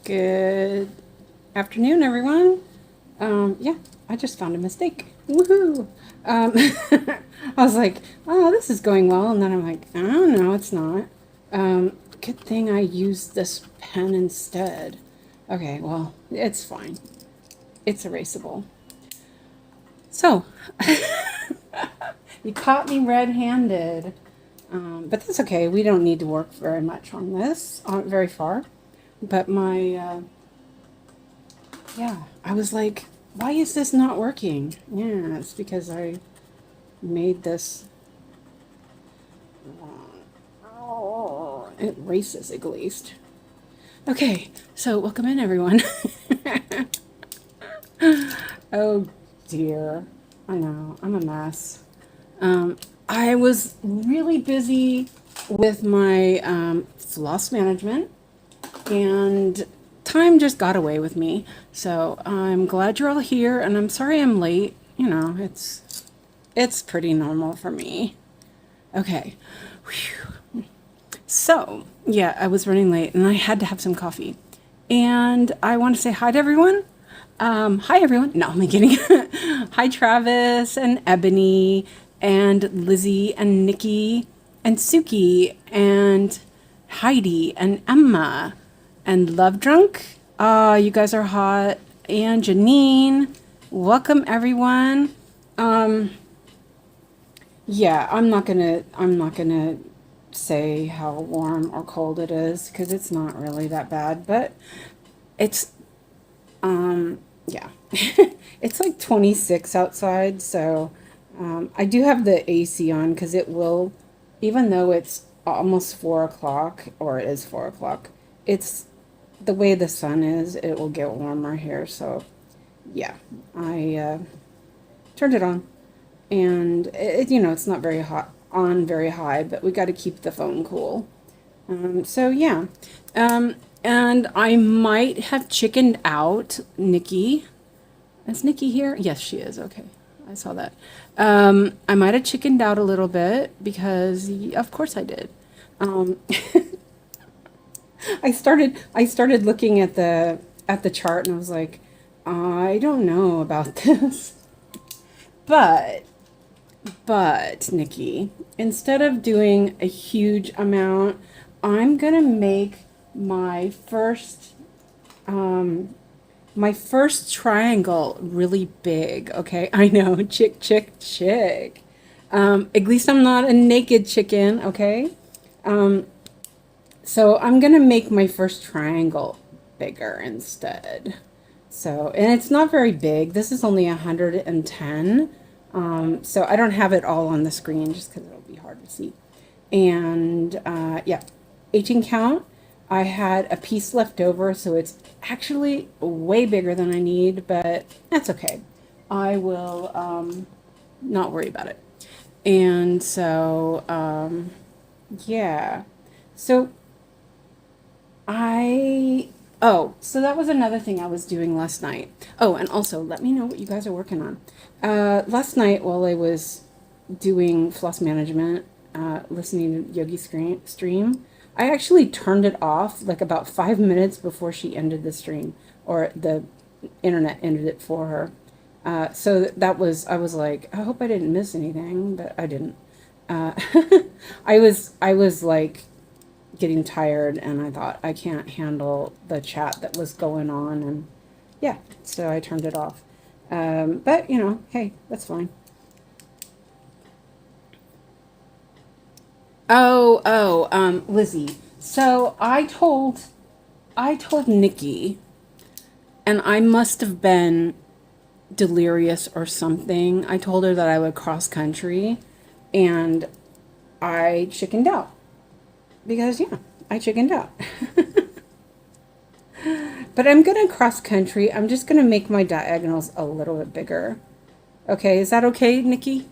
Good afternoon, everyone. Yeah, I just found a mistake. Woohoo! I was like, oh, this is going well. And then I'm like, oh, no, it's not. Good thing I used this pen instead. Okay, well, it's fine. It's erasable. So, you caught me red-handed. But that's okay. We don't need to work very much on this, very far. But yeah, I was like, why is this not working? Yeah, it's because I made this. It races at least. Okay, so welcome in, everyone. Oh dear, I know, I'm a mess. I was really busy with my floss management, and time just got away with me. So I'm glad you're all here, and I'm sorry I'm late. You know, it's pretty normal for me. Okay. Whew. So, yeah, I was running late, and I had to have some coffee. And I want to say hi to everyone. Hi, everyone. No, I'm kidding. Hi, Travis and Ebony and Lizzie and Nikki and Suki and Heidi and Emma and Love Drunk. You guys are hot. And Janine. Welcome, everyone. Yeah, I'm not gonna say how warm or cold it is because it's not really that bad, but it's yeah. It's like 26 outside, so I do have the AC on because it will, even though it's almost 4 o'clock, or it is 4 o'clock, it's the way the sun is, it will get warmer here. So yeah, I turned it on, and you know, it's not very hot on very high, but we got to keep the phone cool. So yeah, and I might have chickened out. Nikki, is Nikki here? Yes, she is. Okay, I saw that. I might have chickened out a little bit because, of course, I did. I started looking at the chart, and I was like, I don't know about this, but Nikki, instead of doing a huge amount, I'm gonna make my first triangle really big. Okay, I know, chick chick chick. At least I'm not a naked chicken. Okay, so I'm gonna make my first triangle bigger instead. So, and it's not very big. This is only 110. So I don't have it all on the screen just because it'll be hard to see. And yeah, 18 count. I had a piece left over, so it's actually way bigger than I need, but that's okay. I will not worry about it. And so, yeah. So so that was another thing I was doing last night. Oh, and also let me know what you guys are working on. Last night while I was doing floss management, listening to Yogi stream, I actually turned it off like about 5 minutes before she ended the stream, or the internet ended it for her. So that was, I was like, I hope I didn't miss anything, but I didn't. Uh, I was like getting tired, and I thought I can't handle the chat that was going on, and yeah, so I turned it off. But you know, hey, that's fine. Lizzie. So I told Nikki, and I must have been delirious or something. I told her that I would cross country, and I chickened out because yeah, I chickened out. But I'm gonna cross country. I'm just gonna make my diagonals a little bit bigger. Okay, is that okay, Nikki?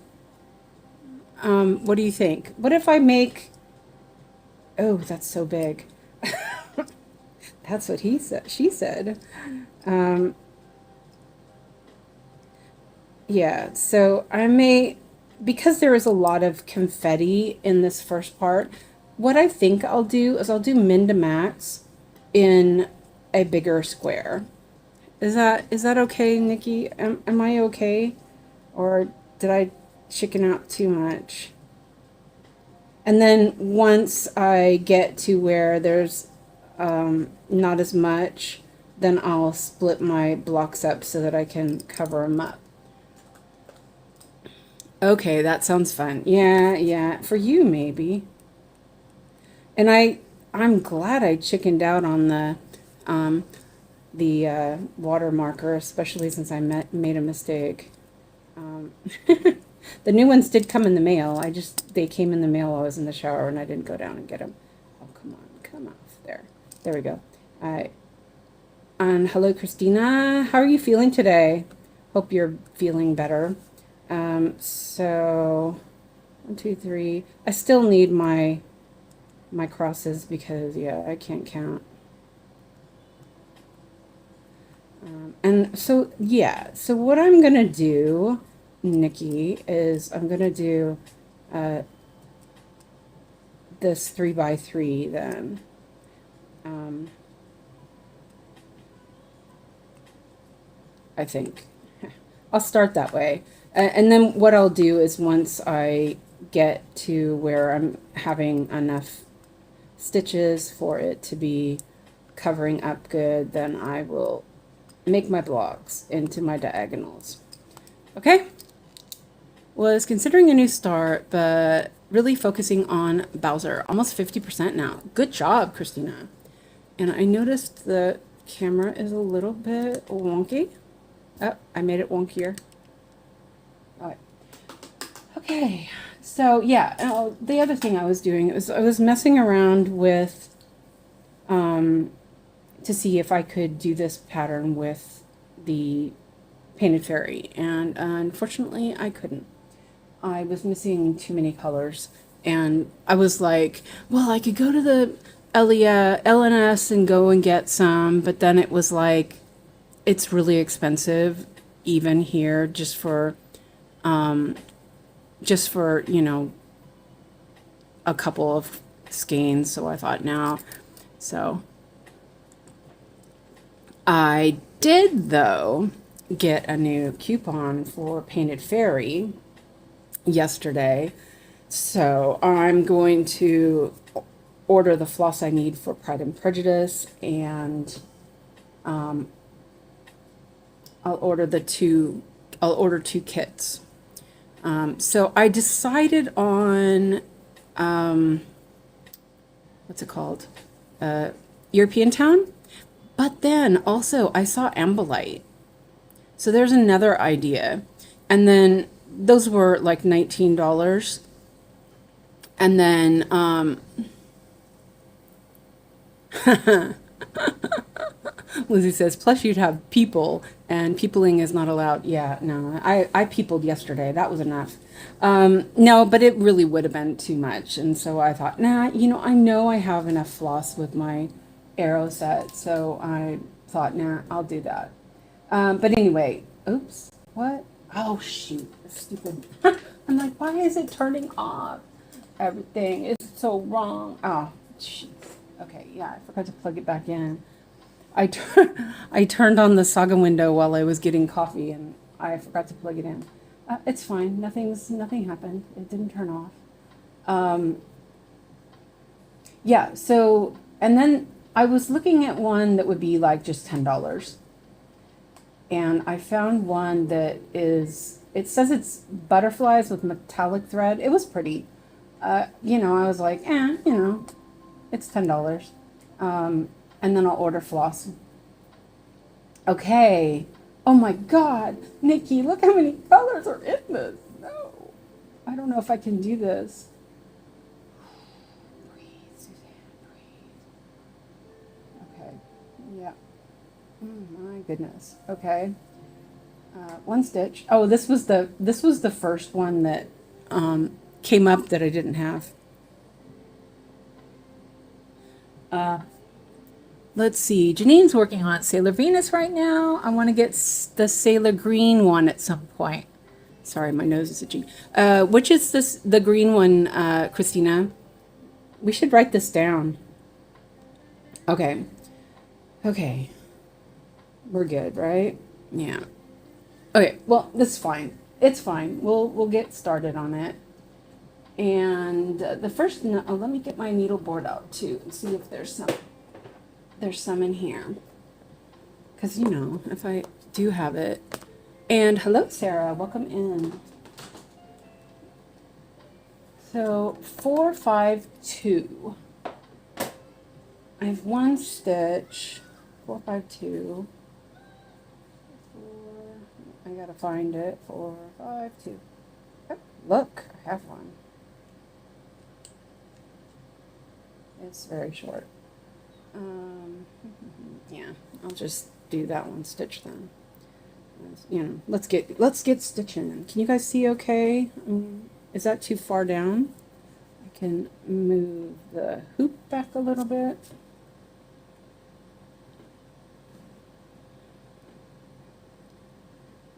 What do you think? What if I make? Oh, that's so big. That's what he said. She said. Um, yeah. So I may, because there is a lot of confetti in this first part. What I think I'll do is I'll do min to max in a bigger square. Is that okay, Nikki? Am I okay? Or did I chicken out too much? And then once I get to where there's not as much, then I'll split my blocks up so that I can cover them up. Okay, that sounds fun. Yeah, for you maybe. And I'm glad I chickened out on the water marker, especially since I made a mistake. The new ones did come in the mail. They came in the mail while I was in the shower and I didn't go down and get them. Oh, come off. There we go. And hello, Christina. How are you feeling today? Hope you're feeling better. So 1, 2, 3. I still need my crosses because I can't count. And so so what I'm gonna do, Nikki, is I'm gonna do this 3 by 3 then. I think I'll start that way. And then what I'll do is once I get to where I'm having enough stitches for it to be covering up good, then I will make my blocks into my diagonals. Okay? Was considering a new start, but really focusing on Bowser. Almost 50% now. Good job, Christina. And I noticed the camera is a little bit wonky. Oh, I made it wonkier. All right. Okay. So yeah, the other thing I was doing I was messing around with to see if I could do this pattern with the painted fairy, and unfortunately I couldn't. I was missing too many colors, and I was like, well, I could go to the LNS and go and get some, but then it was like, it's really expensive even here just for you know, a couple of skeins. So I thought, no. So I did though get a new coupon for Painted Fairy yesterday, so I'm going to order the floss I need for Pride and Prejudice, and I'll order 2 kits. So I decided on what's it called, European Town, but then also I saw Ambolite, so there's another idea. And then those were like $19, and then Lizzie says, plus you'd have people, and peopling is not allowed. Yeah, no, I peopled yesterday. That was enough. No, but it really would have been too much. And so I thought, nah, you know I have enough floss with my Airo set. So I thought, nah, I'll do that. But anyway, oops, what? Oh, shoot, stupid. I'm like, why is it turning off? Everything is so wrong. Oh, jeez. Okay, yeah, I forgot to plug it back in. I turned on the Saga window while I was getting coffee, and I forgot to plug it in. It's fine. Nothing happened. It didn't turn off. Yeah. So, and then I was looking at one that would be like just $10, and I found one that is. It says it's butterflies with metallic thread. It was pretty. You know, I was like, you know, it's $10. And then I'll order floss. Okay. Oh my God, Nikki, look how many colors are in this. No, I don't know if I can do this. Breathe, Suzanne, breathe. Okay. Yeah. Oh my goodness. Okay. 1 stitch. Oh, this was the first one that came up that I didn't have. Let's see. Janine's working on Sailor Venus right now. I want to get the Sailor Green one at some point. Sorry, my nose is itchy. Which is the green one, Christina? We should write this down. Okay. Okay. We're good, right? Yeah. Okay, well, this is fine. It's fine. We'll get started on it. And the first, let me get my needle board out too and see if there's some in here. Because, you know, if I do have it. And hello, Sarah. Welcome in. So 4, 5, 2. I have one stitch. 4, 5, 2. 4. I gotta find it. 4, 5, 2. Oh, look, I have one. It's very short. Yeah, I'll just do that one stitch then. You know, let's get stitching. Can you guys see okay? Is that too far down? I can move the hoop back a little bit.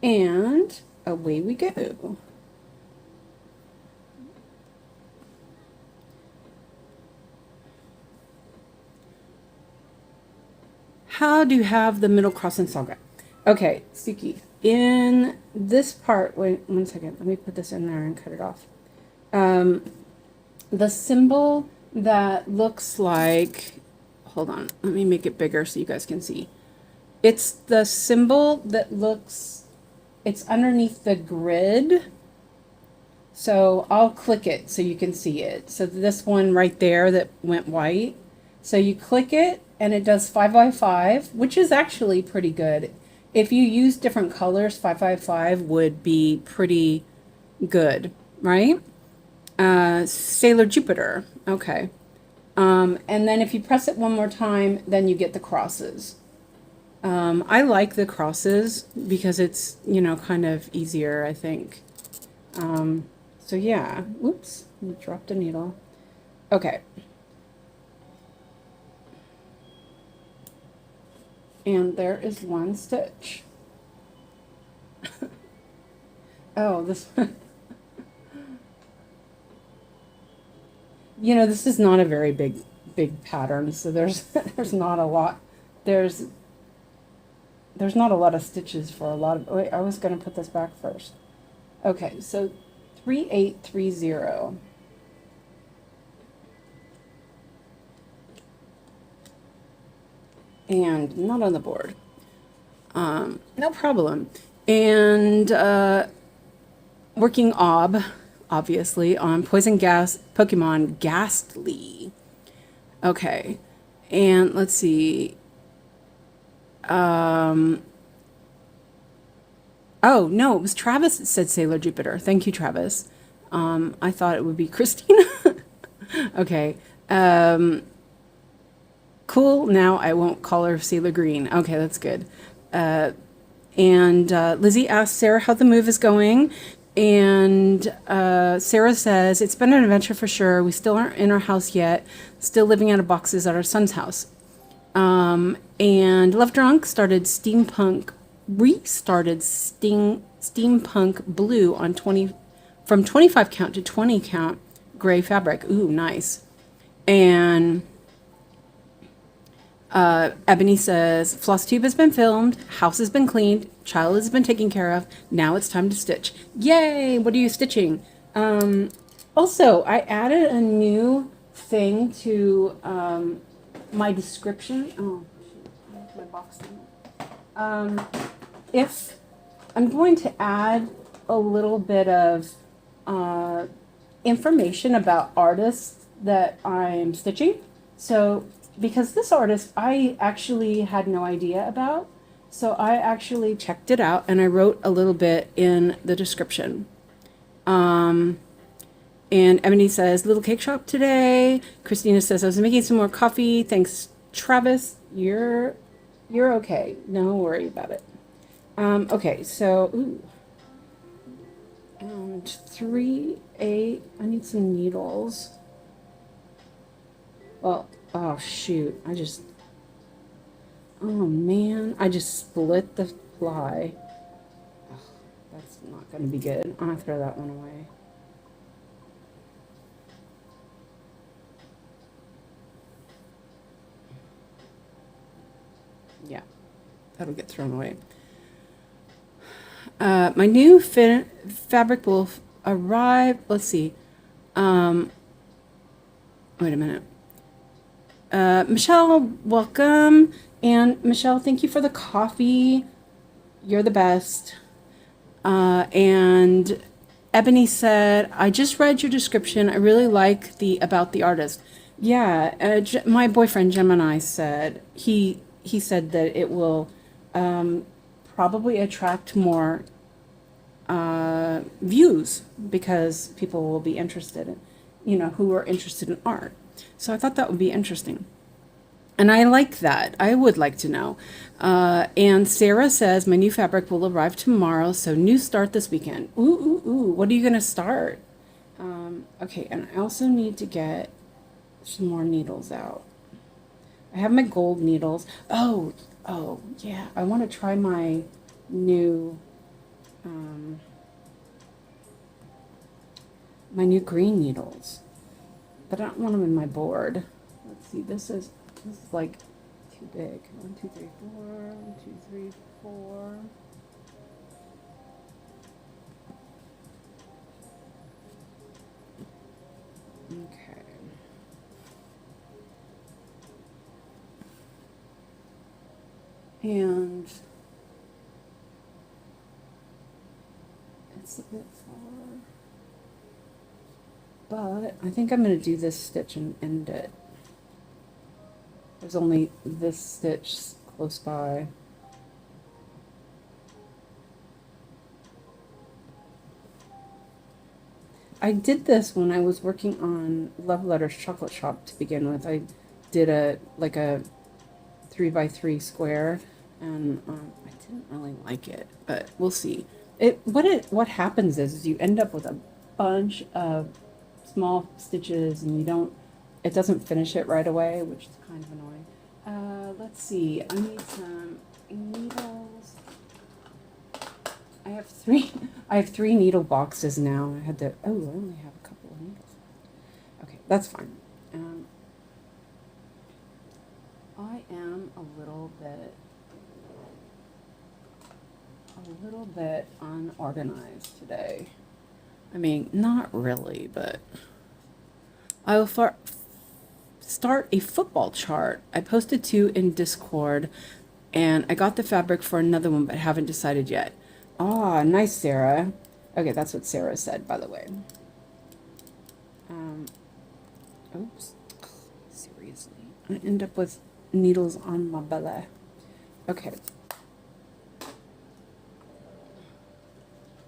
And away we go. How do you have the middle cross and saga? Okay, Suki, in this part, wait 1 second, let me put this in there and cut it off. The symbol that looks like, hold on, let me make it bigger so you guys can see. It's the symbol that looks, it's underneath the grid. So I'll click it so you can see it. So this one right there that went white. So you click it and it does 5 by 5, which is actually pretty good. If you use different colors, 5 by 5 would be pretty good, right? Sailor Jupiter, okay. And then if you press it one more time, then you get the crosses. I like the crosses because it's, you know, kind of easier, I think. So yeah, whoops, I dropped a needle. Okay. And there is one stitch. Oh, this one. You know, this is not a very big pattern, so there's not a lot. There's not a lot of stitches for a lot of. Wait, I was going to put this back first. Okay, so 3830. And not on the board. No problem. And working obviously, on Poison Gas Pokemon Ghastly. Okay. And let's see. Oh, no, it was Travis that said Sailor Jupiter. Thank you, Travis. I thought it would be Christina. Okay. Cool. Now I won't call her Sailor Green. Okay, that's good. And Lizzie asked Sarah how the move is going. And Sarah says, it's been an adventure for sure. We still aren't in our house yet. Still living out of boxes at our son's house. And Love Drunk restarted Steampunk Blue on from 25 count to 20 count gray fabric. Ooh, nice. And Ebony says, floss tube has been filmed, house has been cleaned, child has been taken care of, now it's time to stitch. Yay! What are you stitching? Also, I added a new thing to my description. Oh, shoot, I have my box thing. If I'm going to add a little bit of information about artists that I'm stitching. So, because this artist I actually had no idea about, so I actually checked it out and I wrote a little bit in the description. And Ebony says, little cake shop today. Christina says, I was making some more coffee. Thanks, Travis. You're okay. No worry about it. Okay, so, ooh. And 3, 8, I need some needles. Well, oh shoot, oh man, I just split the fly. Oh, that's not going to be good. I'm going to throw that one away. Yeah, that'll get thrown away. My new fabric will arrive. Let's see. Wait a minute. Michelle, welcome. And Michelle, thank you for the coffee. You're the best. And Ebony said, I just read your description. I really like the about the artist. Yeah, my boyfriend Gemini said he said that it will probably attract more views because people will be interested in, you know, who are interested in art. So I thought that would be interesting. And I like that. I would like to know. And Sarah says, my new fabric will arrive tomorrow, so new start this weekend. Ooh, ooh, ooh. What are you going to start? Okay, and I also need to get some more needles out. I have my gold needles. Oh, yeah. I want to try my new, green needles. But I don't want them in my board. Let's see, this is like too big. 1, 2, 3, 4. 1, 2, 3, 4. Okay. And it's a bit far. But I think I'm going to do this stitch and end it. There's only this stitch close by. I did this when I was working on Love Letters Chocolate Shop to begin with. I did a 3x3 square, and I didn't really like it, but we'll see. What happens is you end up with a bunch of small stitches, and it doesn't finish it right away, which is kind of annoying. Let's see. I need some needles. I have three needle boxes now. I only have a couple of needles. Okay, that's fine. I am a little bit unorganized today. I mean, not really, but I will start a football chart. I posted 2 in Discord, and I got the fabric for another one, but haven't decided yet. Ah, nice, Sarah. Okay, that's what Sarah said, by the way. Oops. Seriously. I end up with needles on my belly. Okay.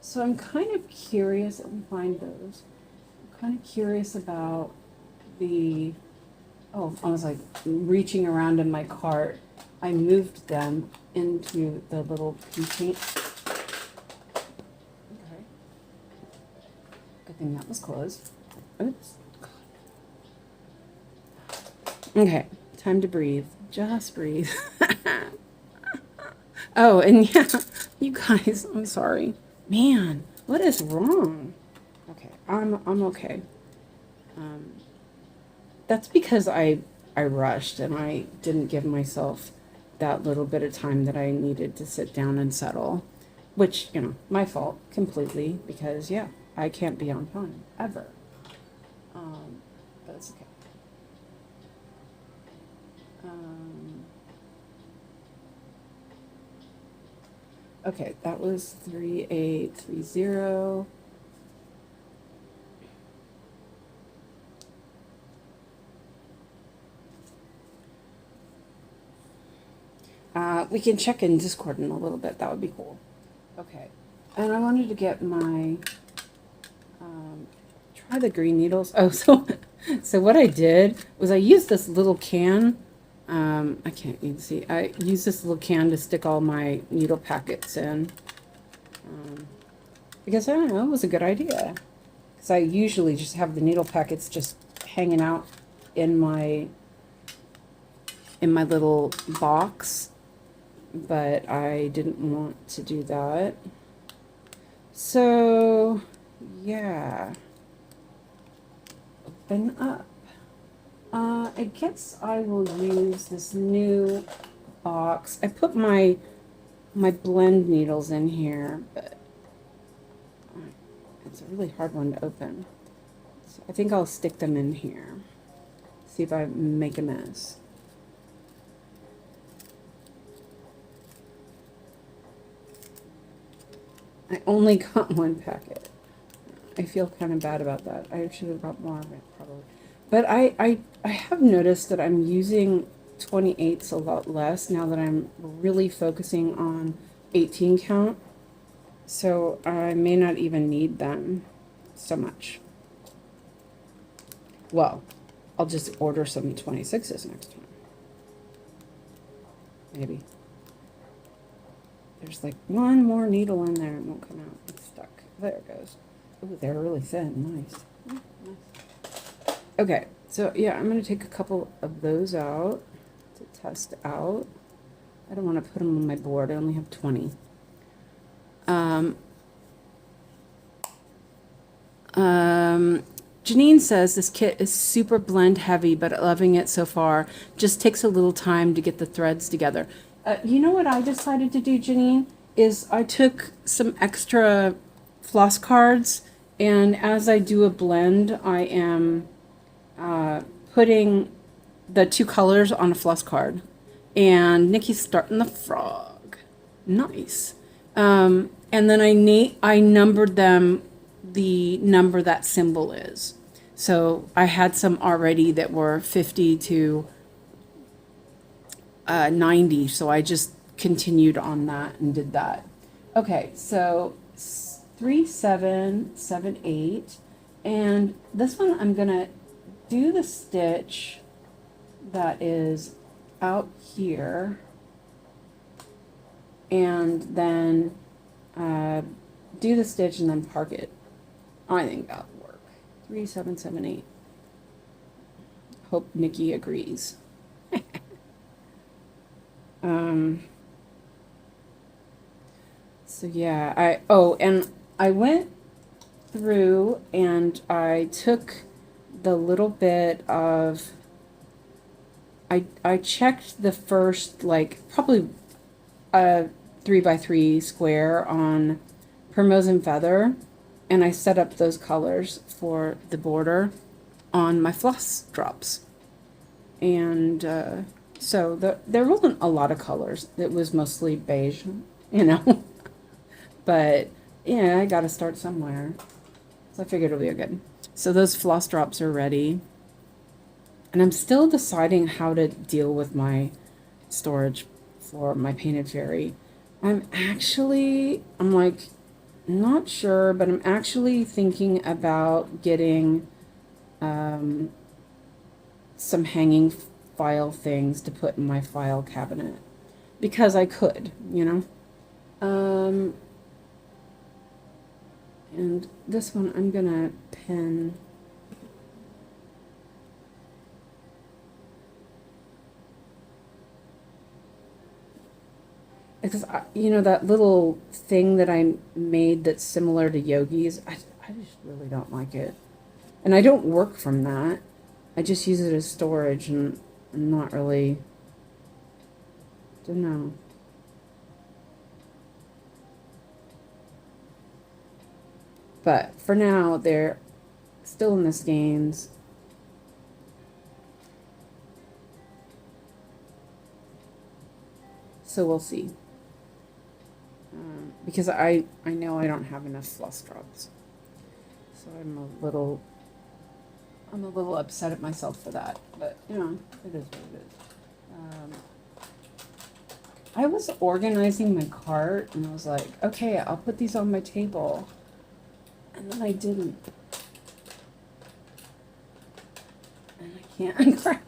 So I'm kind of curious, let me find those. I'm kind of curious about I was like reaching around in my cart. I moved them into the little container. Okay. Good thing that was closed. Oops. Okay, time to breathe. Just breathe. Oh, and yeah, you guys, I'm sorry. Man, what is wrong? Okay, I'm okay. That's because I rushed and I didn't give myself that little bit of time that I needed to sit down and settle, which, you know, my fault completely because, yeah, I can't be on time ever. But it's okay. Okay, that was 3830. We can check in Discord in a little bit. That would be cool. Okay, and I wanted to get my try the green needles. Oh, so what I did was I used this little can. I can't even see. I used this little can to stick all my needle packets in. Because I don't know, it was a good idea. Because I usually just have the needle packets just hanging out in my little box. But I didn't want to do that. So, yeah. Open up. I guess I will use this new box. I put my blend needles in here, but it's a really hard one to open. So I think I'll stick them in here. See if I make a mess. I only got one packet. I feel kind of bad about that. I should have got more of it, probably. But I have noticed that I'm using 28s a lot less now that I'm really focusing on 18 count. So I may not even need them so much. Well, I'll just order some 26s next time. Maybe. There's like one more needle in there and won't come out. It's stuck. There it goes. Ooh, they're really thin. Nice. Nice. Okay, so yeah, I'm going to take a couple of those out to test out. I don't want to put them on my board. I only have 20. Janine says this kit is super blend heavy, but loving it so far. Just takes a little time to get the threads together. You know what I decided to do, Janine, is I took some extra floss cards, and as I do a blend, I am putting the 2 colors on a floss card. And Nikki's starting the frog. Nice. And then I numbered them the number that symbol is. So I had some already that were 50 to 90, so I just continued on that and did that. Okay, so 3, 7, 7, 8, and this one I'm gonna do the stitch that is out here, and then do the stitch and then park it. I think that'll work. 3, 7, 7, 8. Hope Nikki agrees. So yeah, and I went through and I took the little bit of, I checked the first, like, probably a 3x3 square on Primrose and Feather, and I set up those colors for the border on my floss drops. And so there wasn't a lot of colors. It was mostly beige, you know. But yeah, I got to start somewhere. So I figured it'll be good. So those floss drops are ready. And I'm still deciding how to deal with my storage for my painted fairy. I'm like, not sure, but I'm actually thinking about getting some hanging file things to put in my file cabinet, because I could, you know. And this one I'm gonna pin. Because you know, that little thing that I made that's similar to Yogi's, I just really don't like it, and I don't work from that. I just use it as storage, and I'm not really, don't know. But for now, they're still in the skeins. So we'll see. Because I know I don't have enough floss drops. So I'm a little upset at myself for that. But, you know, it is what it is. I was organizing my cart, and I was like, okay, I'll put these on my table. And then I didn't. And I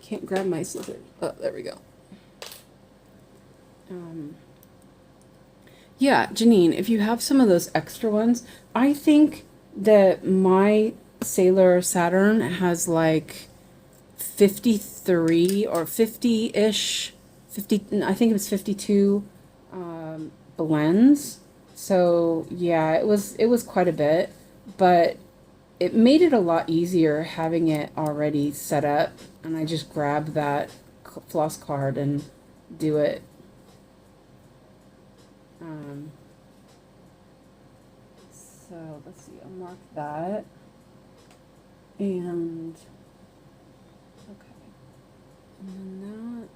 can't grab my scissors. Oh, there we go. Yeah, Janine, if you have some of those extra ones, I think that my Sailor Saturn has like 53 or 50-ish, 50, I think it was 52 blends. So yeah, it was quite a bit, but it made it a lot easier having it already set up, and I just grabbed that floss card and do it. So let's see, I'll mark that. And okay. And then that.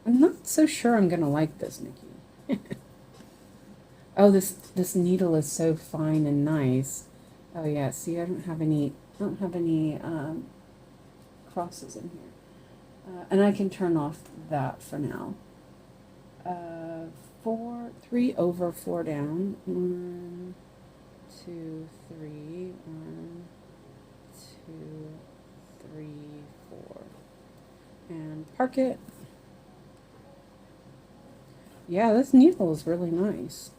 I'm not so sure I'm gonna like this, Nikki. Oh, this needle is so fine and nice. Oh yeah, see, I don't have any crosses in here, and I can turn off that for now. 3 over 4 down. 1, 2, 3. 1, 2, 3, 4, and park it. Yeah, this needle is really nice.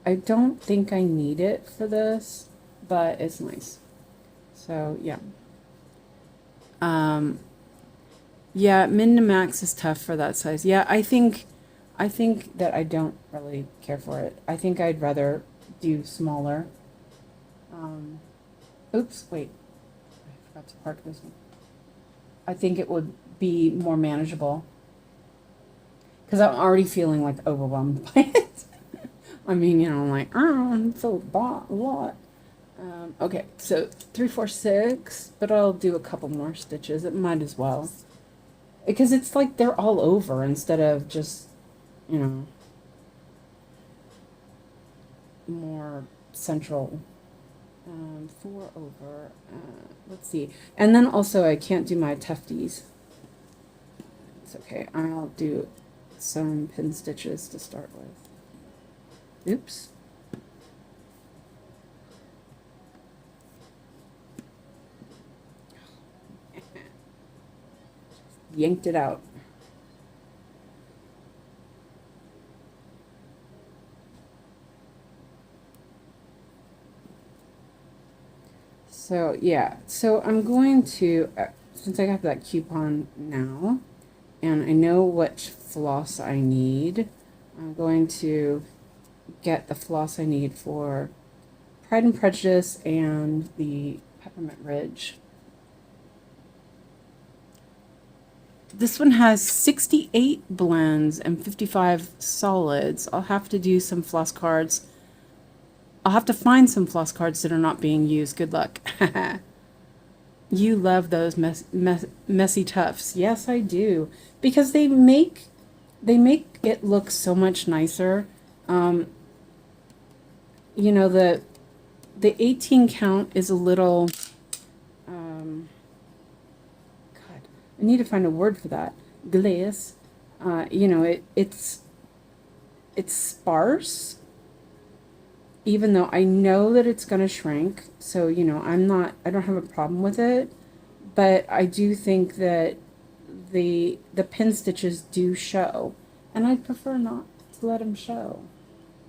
I don't think I need it for this, but it's nice. So, yeah. Yeah, min to max is tough for that size. Yeah, I think that I don't really care for it. I think I'd rather do smaller. Oops, wait. I forgot to park this one. I think it would be more manageable. Because I'm already feeling like overwhelmed by it. I mean, you know, I'm like, oh, it's a lot. Okay, so 3, 4, 6, but I'll do a couple more stitches. It might as well. Because it's like they're all over instead of just, you know, more central. 4 over, let's see. And then also I can't do my tufties. It's okay, I'll do some pin stitches to start with. Oops. Yanked it out. So yeah, so I'm going to, since I got that coupon now, and I know what floss I need, I'm going to get the floss I need for Pride and Prejudice and the Peppermint Ridge. This one has 68 blends and 55 solids. I'll have to do some floss cards. I'll have to find some floss cards that are not being used. Good luck. You love those messy tufts. Yes, I do. Because they make it look so much nicer. You know, the 18 count is a little, God, I need to find a word for that. Glace. You know, it's sparse, even though I know that it's going to shrink. So, you know, I don't have a problem with it, but I do think that the pin stitches do show, and I'd prefer not to let them show,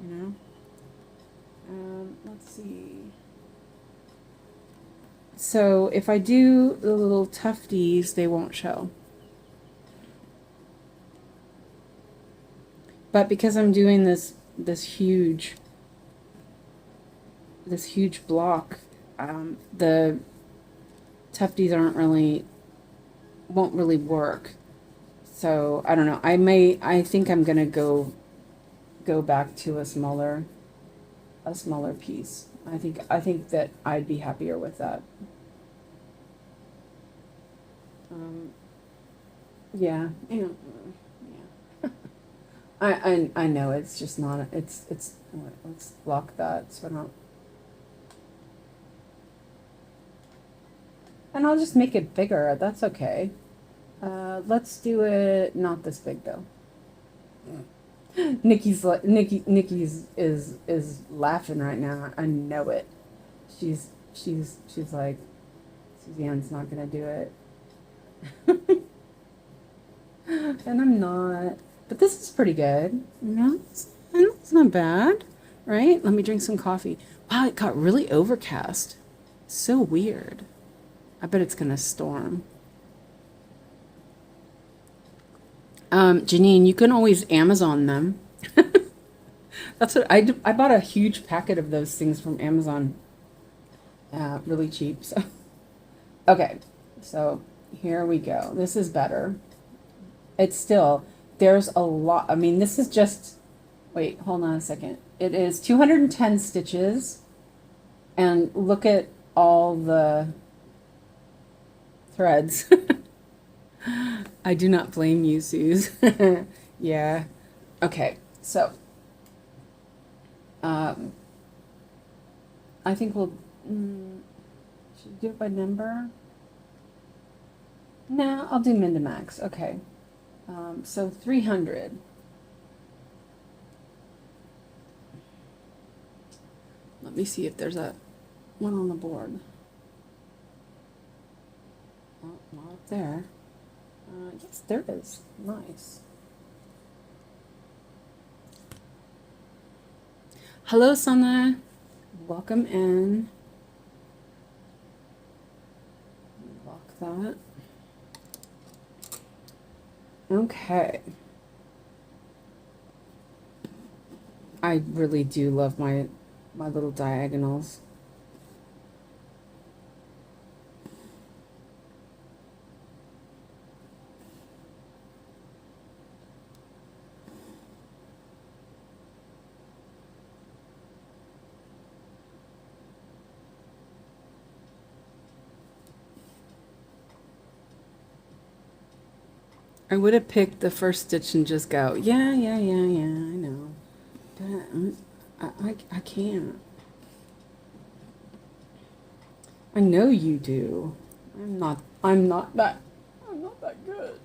you know. Let's see. So if I do the little tufties, they won't show. But because I'm doing this huge block, the tufties won't really work. So I don't know. I think I'm gonna go back to a smaller piece. I think that I'd be happier with that. Yeah. Yeah. I know it's just not, it's, let's block that so I don't, and I'll just make it bigger, that's okay. Let's do it not this big though. Nikki's is laughing right now. I know it. She's like, Suzanne's not gonna do it. And I'm not. But this is pretty good. You know, it's not bad, right? Let me drink some coffee. Wow, it got really overcast. So weird. I bet it's gonna storm. Janine, you can always Amazon them. That's what I bought a huge packet of those things from Amazon, really cheap. So, okay, so here we go. This is better. It's still, there's a lot. I mean, this is just, wait, hold on a second. It is 210 stitches, and look at all the threads. I do not blame you, Suze. Yeah. Okay, so I think we'll should we do it by number? No, I'll do min to max. Okay. So 300. Let me see if there's a one on the board. Oh, not up there. Yes, there is. Nice. Hello, Sana. Welcome in. Lock that. Okay. I really do love my little diagonals. I would have picked the first stitch and just go, yeah, I know. But I can't. I know you do. I'm not that good.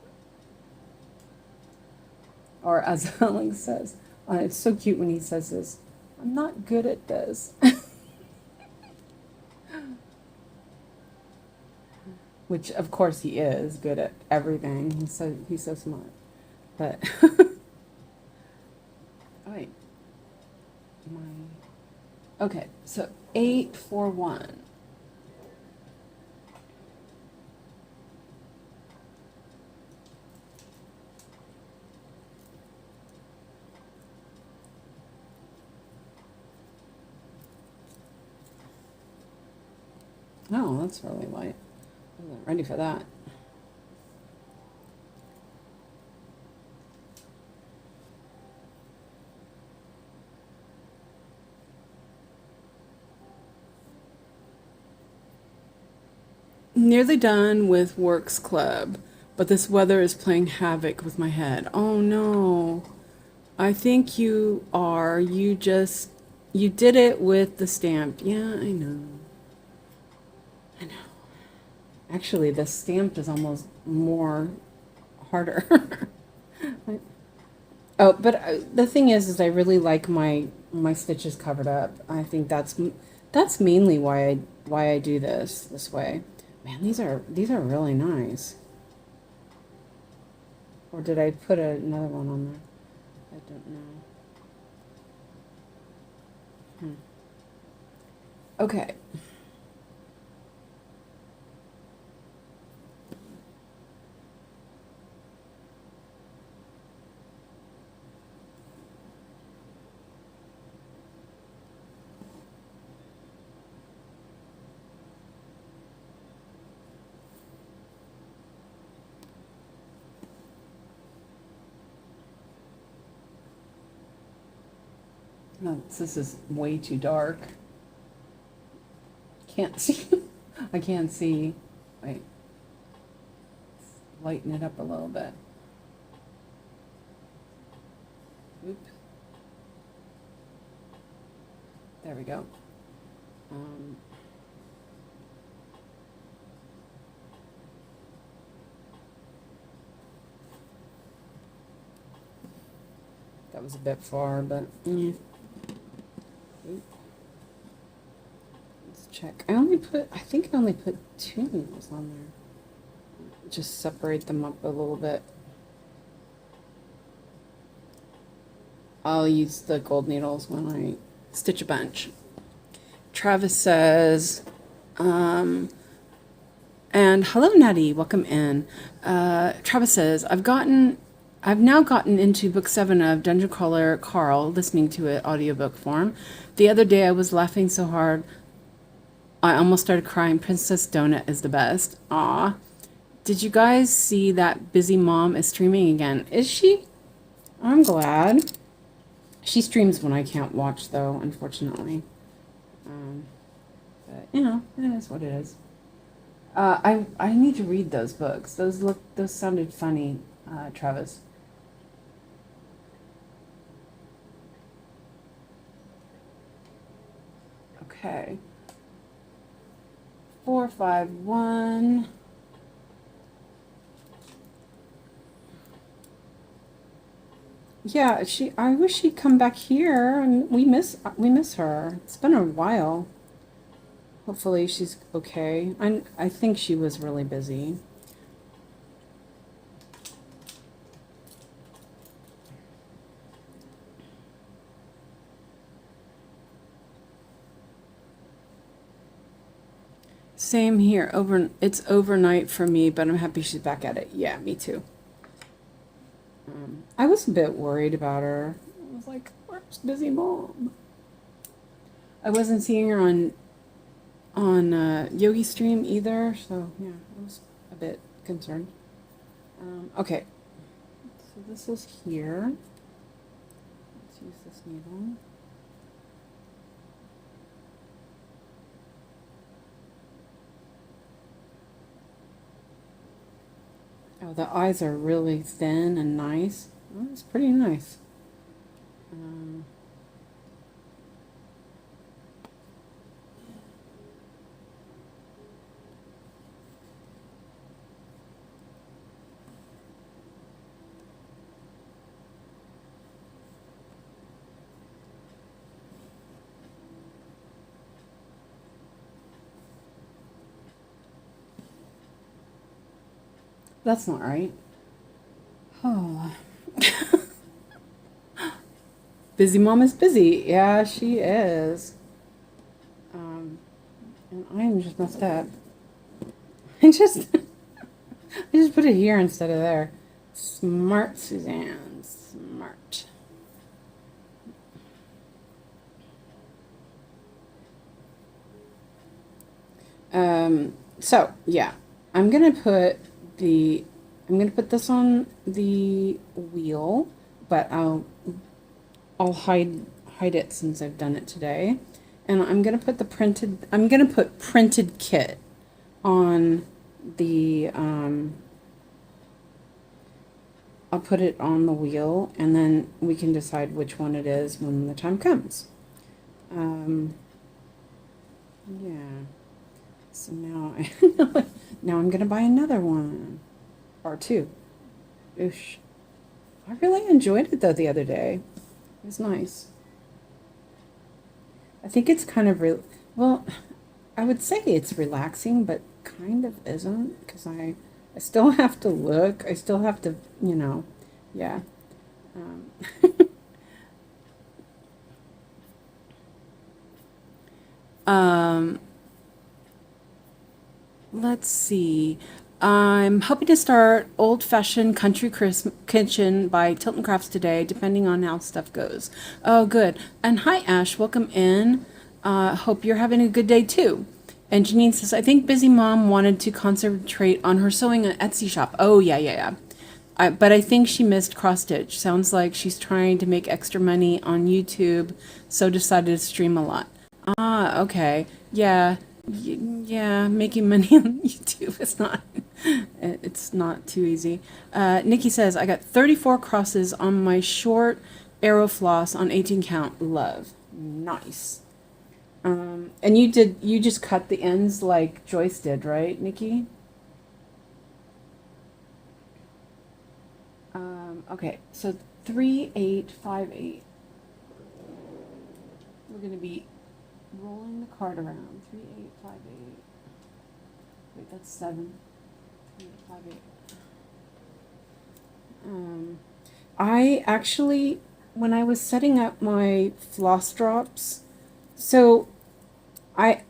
Or as Alex says, it's so cute when he says this, I'm not good at this. Which of course he is good at everything. He's so smart. But wait. Okay, so 841. Oh, that's really light. I wasn't ready for that. Nearly done with Works Club, but this weather is playing havoc with my head. Oh no. I think you are. You did it with the stamp. Yeah, I know. Actually, the stamp is almost more harder. Oh, but the thing is I really like my stitches covered up. I think that's mainly why I do this way. Man, these are really nice. Or did I put another one on there? I don't know. Okay. Oh, this is way too dark. Can't see. I can't see. Wait. Lighten it up a little bit. Oops. There we go. That was a bit far, but yeah. Let's check. I think I only put 2 needles on there. Just separate them up a little bit. I'll use the gold needles when I stitch a bunch. Travis says, and hello Natty, welcome in. Travis says, I've gotten I've now gotten into book 7 of Dungeon Crawler Carl, listening to it audiobook form. The other day I was laughing so hard I almost started crying. Princess Donut is the best. Aw. Did you guys see that Busy Mom is streaming again? Is she? I'm glad. She streams when I can't watch, though, unfortunately. But, you know, it is what it is. I need to read those books. Those sounded funny, Travis. Okay. 451. Yeah, I wish she'd come back here, and we miss her. It's been a while. Hopefully she's okay. I think she was really busy. Same here. It's overnight for me, but I'm happy she's back at it. Yeah, me too. I was a bit worried about her. I was like, where's Busy Mom? I wasn't seeing her on Yogi Stream either, so yeah, I was a bit concerned. Okay, so this is here. Let's use this needle. Oh, the eyes are really thin and nice. Oh, it's pretty nice. That's not right. Oh. Busy Mom is busy. Yeah, she is. And I'm just messed up. I just put it here instead of there. Smart, Suzanne. Smart. So yeah, I'm gonna put this on the wheel, but I'll hide it since I've done it today. And I'm gonna put printed kit on the I'll put it on the wheel, and then we can decide which one it is when the time comes. Yeah. So now I'm gonna buy another one or two. Oosh. I really enjoyed it though the other day. It was nice. I think it's kind of well, I would say it's relaxing, but kind of isn't, because I still have to look. I still have to, yeah. Let's see. I'm hoping to start Old Fashioned Country Kitchen by Tilton Crafts today, depending on how stuff goes. Oh, good. And hi, Ash. Welcome in. Hope you're having a good day, too. And Janine says, I think Busy Mom wanted to concentrate on her sewing an Etsy shop. Oh, yeah. But I think she missed cross stitch. Sounds like she's trying to make extra money on YouTube, so decided to stream a lot. Ah, okay. Yeah. Yeah, making money on YouTube it's not too easy. Nikki says, I got 34 crosses on my short Airo Floss on 18 count. Love. Nice. And you just cut the ends like Joyce did, right, Nikki? Okay, so 3-8-5-8. We're gonna be rolling the card around. 3-8-5-8. Wait, that's 7. 3-8-5-8. I actually, when I was setting up my floss drops, so I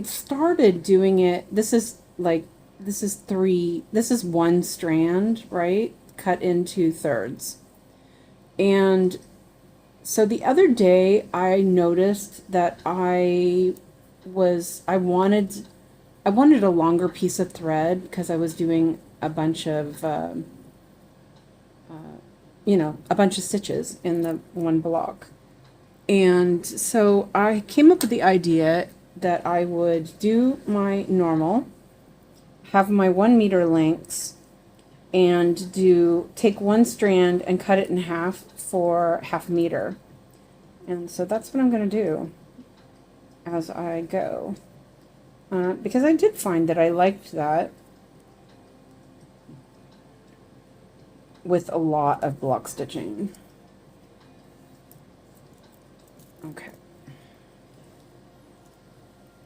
started doing it. This is one strand, right? cut into thirds. And so the other day I noticed that I wanted a longer piece of thread because I was doing a bunch of a bunch of stitches in the one block. And so I came up with the idea that I would do my normal, have my 1 meter lengths, and take one strand and cut it in half for 1/2 meter. And so that's what I'm going to do as I go. Because I did find that I liked that with a lot of block stitching. Okay.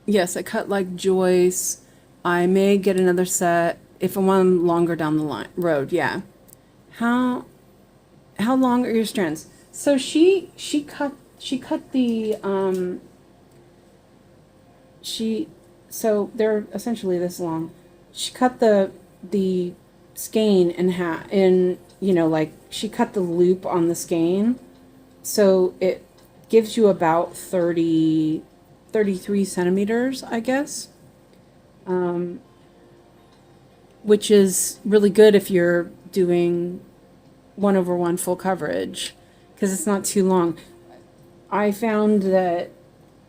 Yes, I cut like Joyce. I may get another set if I want longer down the road. Yeah. How long are your strands? So she cut the so they're essentially this long. She cut the skein in half, like she cut the loop on the skein, so it gives you about 33 centimeters, I guess, which is really good if you're doing 1/1 full coverage, because it's not too long. I found that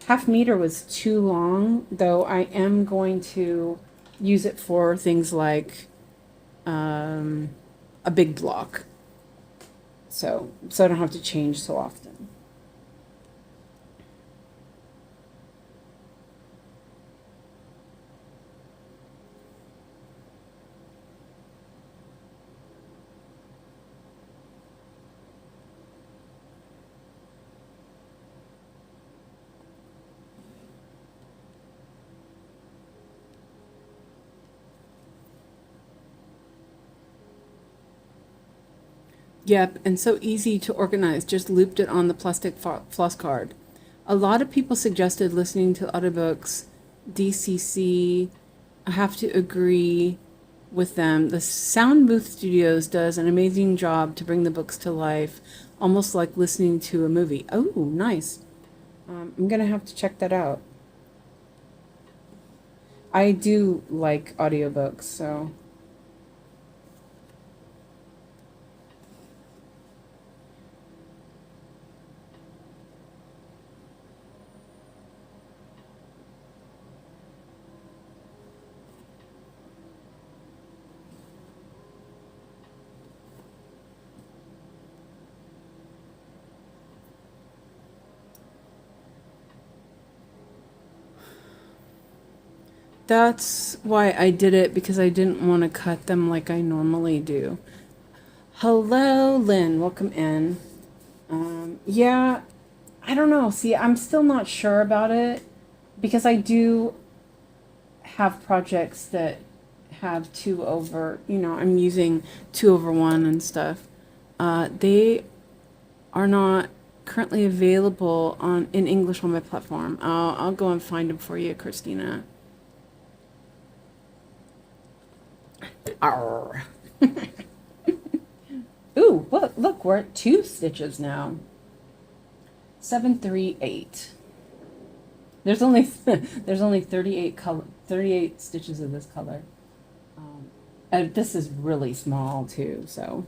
1/2 meter was too long, though I am going to use it for things like a big block, so I don't have to change so often. Yep, and so easy to organize. Just looped it on the plastic floss card. A lot of people suggested listening to audiobooks, DCC. I have to agree with them. The Sound Booth Studios does an amazing job to bring the books to life, almost like listening to a movie. Oh, nice. I'm going to have to check that out. I do like audiobooks, so... That's why I did it, because I didn't want to cut them like I normally do. Hello, Lynn. Welcome in. Yeah, I don't know. See, I'm still not sure about it, because I do have projects that have I'm using 2/1 and stuff. They are not currently available in English on my platform. I'll go and find them for you, Christina. Arr. Ooh, look, we're at 2 stitches now. 7, 3, 8. There's only 38 stitches of this color. And this is really small too, so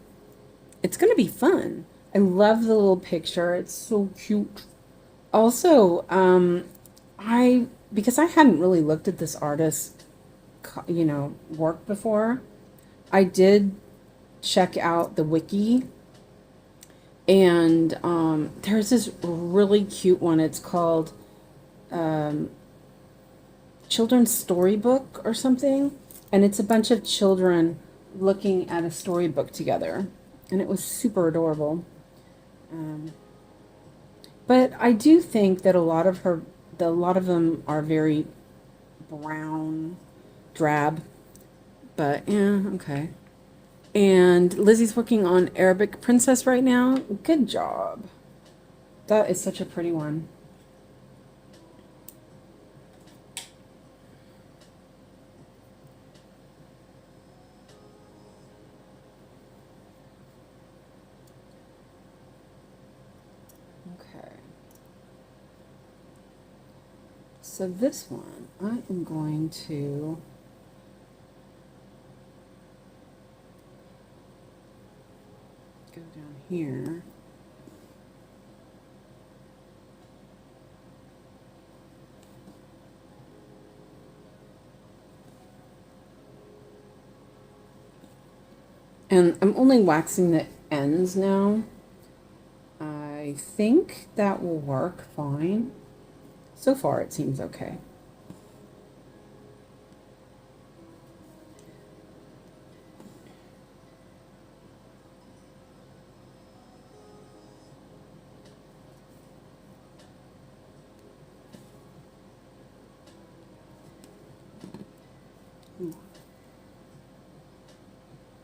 it's gonna be fun. I love the little picture. It's so cute. Also, because I hadn't really looked at this artist, work before, I did check out the wiki, and there's this really cute one. It's called Children's Storybook or something, and it's a bunch of children looking at a storybook together, and it was super adorable. But I do think that a lot of them are very brown, drab, but yeah, okay. And Lizzie's working on Arabic Princess right now. Good job. That is such a pretty one. So this one, I am going to go down here. And I'm only waxing the ends now. I think that will work fine. So far, it seems okay.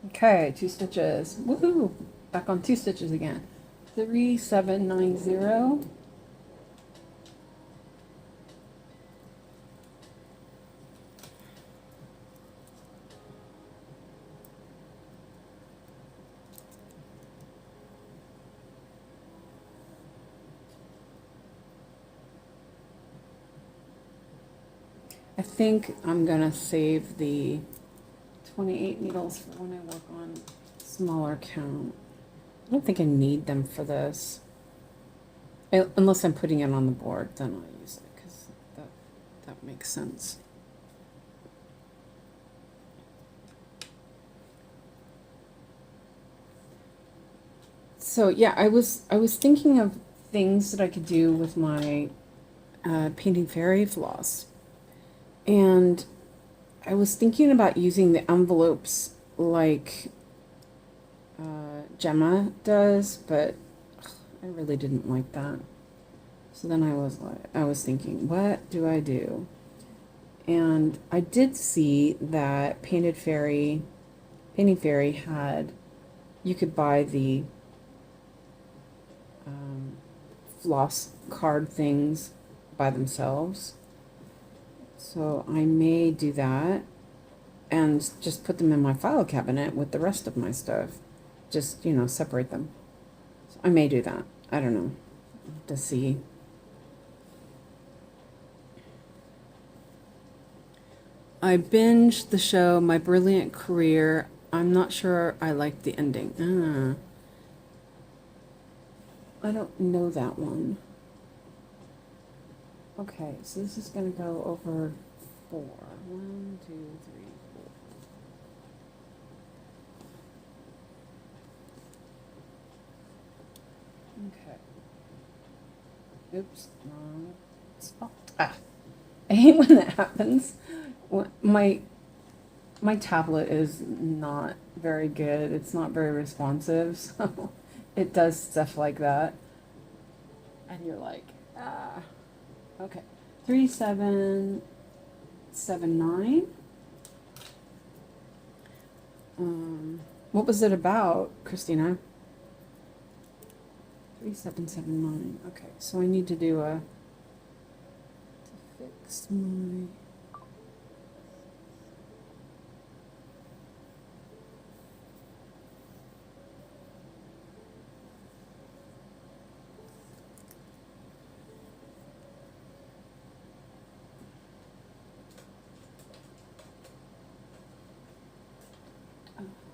Okay, 2 stitches. Woohoo! Back on 2 stitches again. 3, 7, 9, 0. I think I'm gonna save the 28 needles for when I work on smaller count. I don't think I need them for this. Unless I'm putting it on the board, then I'll use it, because that makes sense. So yeah, I was thinking of things that I could do with my painting fairy floss. And I was thinking about using the envelopes like Gemma does, but I really didn't like that. So then I was thinking, what do I do? And I did see that Painting Fairy had, you could buy the floss card things by themselves. So I may do that and just put them in my file cabinet with the rest of my stuff. Just, you know, separate them. So I may do that. I don't know. To see. I binged the show My Brilliant Career. I'm not sure I liked the ending. I don't know that one. Okay, so this is going to go over 4. 1, 2, 3, 4. Okay. Oops, wrong spot. I hate when that happens. My tablet is not very good. It's not very responsive, so it does stuff like that. And you're like, ah. Okay. 3, 7, 7, 9. What was it about, Christina? 3, 7, 7, 9. Okay, so I need to do to fix my.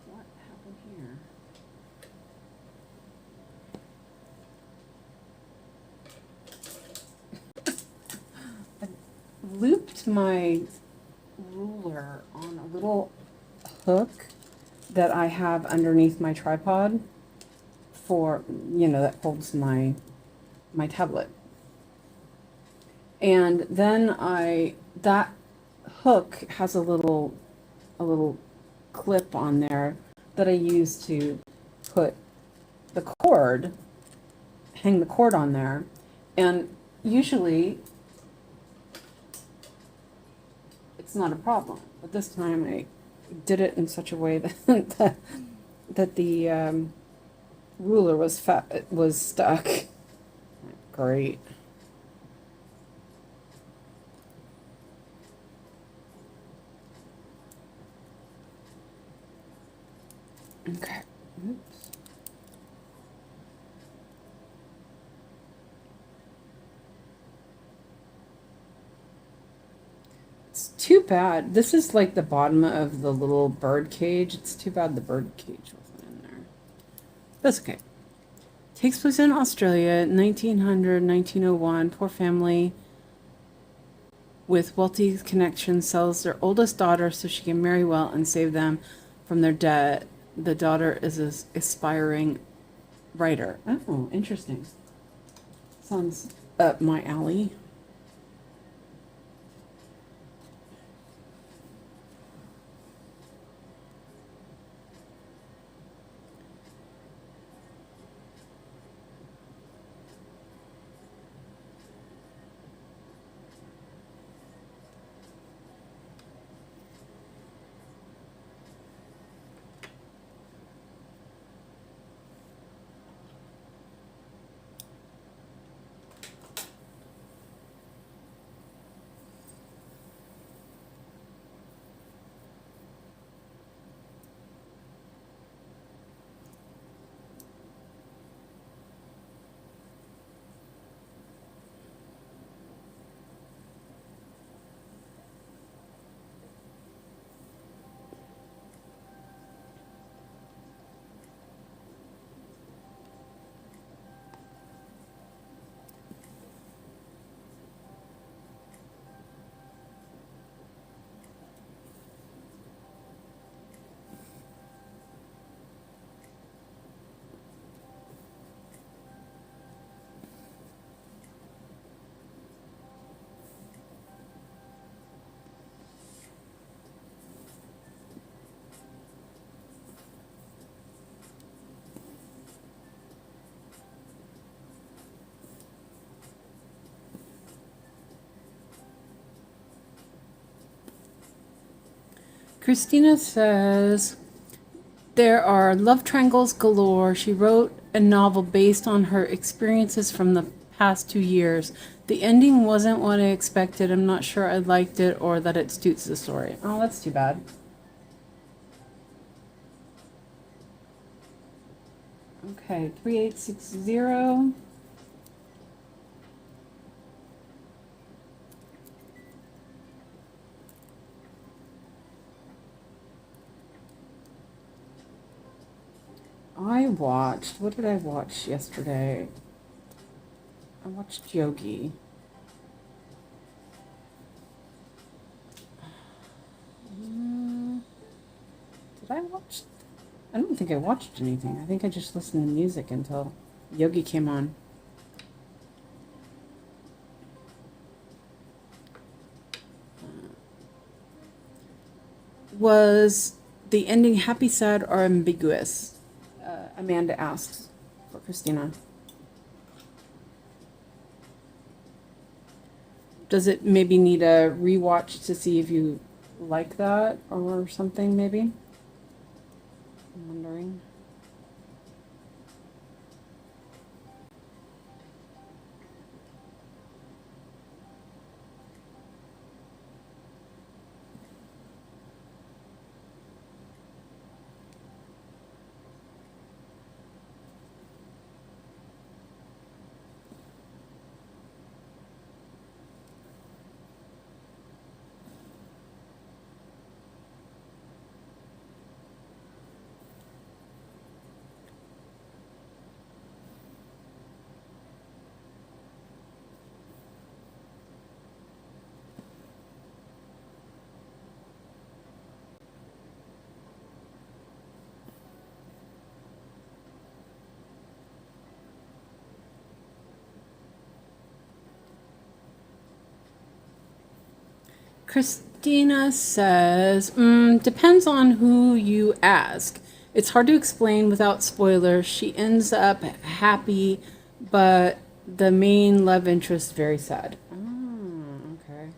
What happened here? I looped my ruler on a little hook that I have underneath my tripod for, you know, that holds my tablet. And then that hook has a little clip on there that I use to put the cord, hang the cord on there. And usually it's not a problem, but this time I did it in such a way that that the ruler was stuck. Great. Okay. Oops. too bad. This is like the bottom of the little bird cage. It's too bad the bird cage wasn't in there. That's okay. Takes place in Australia, 1900, 1901. Poor family with wealthy connections sells their oldest daughter so she can marry well and save them from their debt. The daughter is an aspiring writer. Oh, interesting. Sounds up my alley. Christina says, there are love triangles galore. She wrote a novel based on her experiences from the past 2 years. The ending wasn't what I expected. I'm not sure I liked it or that it suits the story. Oh, that's too bad. Okay, 3860. What did I watch yesterday? I watched Yogi. Did I watch? I don't think I watched anything. I think I just listened to music until Yogi came on. Was the ending happy, sad, or ambiguous? Amanda asks for Christina. Does it maybe need a rewatch to see if you like that or something, maybe? I'm wondering. Christina says, depends on who you ask. It's hard to explain without spoilers. She ends up happy, but the main love interest very sad. Oh, okay.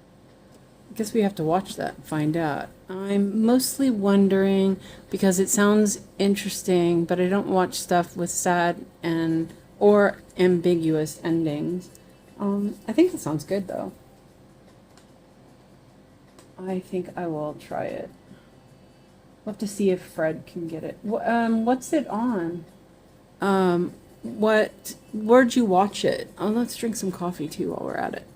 I guess we have to watch that and find out. I'm mostly wondering because it sounds interesting, but I don't watch stuff with sad and or ambiguous endings. I think it sounds good though. I think I will try it. We'll have to see if Fred can get it. What's it on? Where'd you watch it? Oh, let's drink some coffee too while we're at it.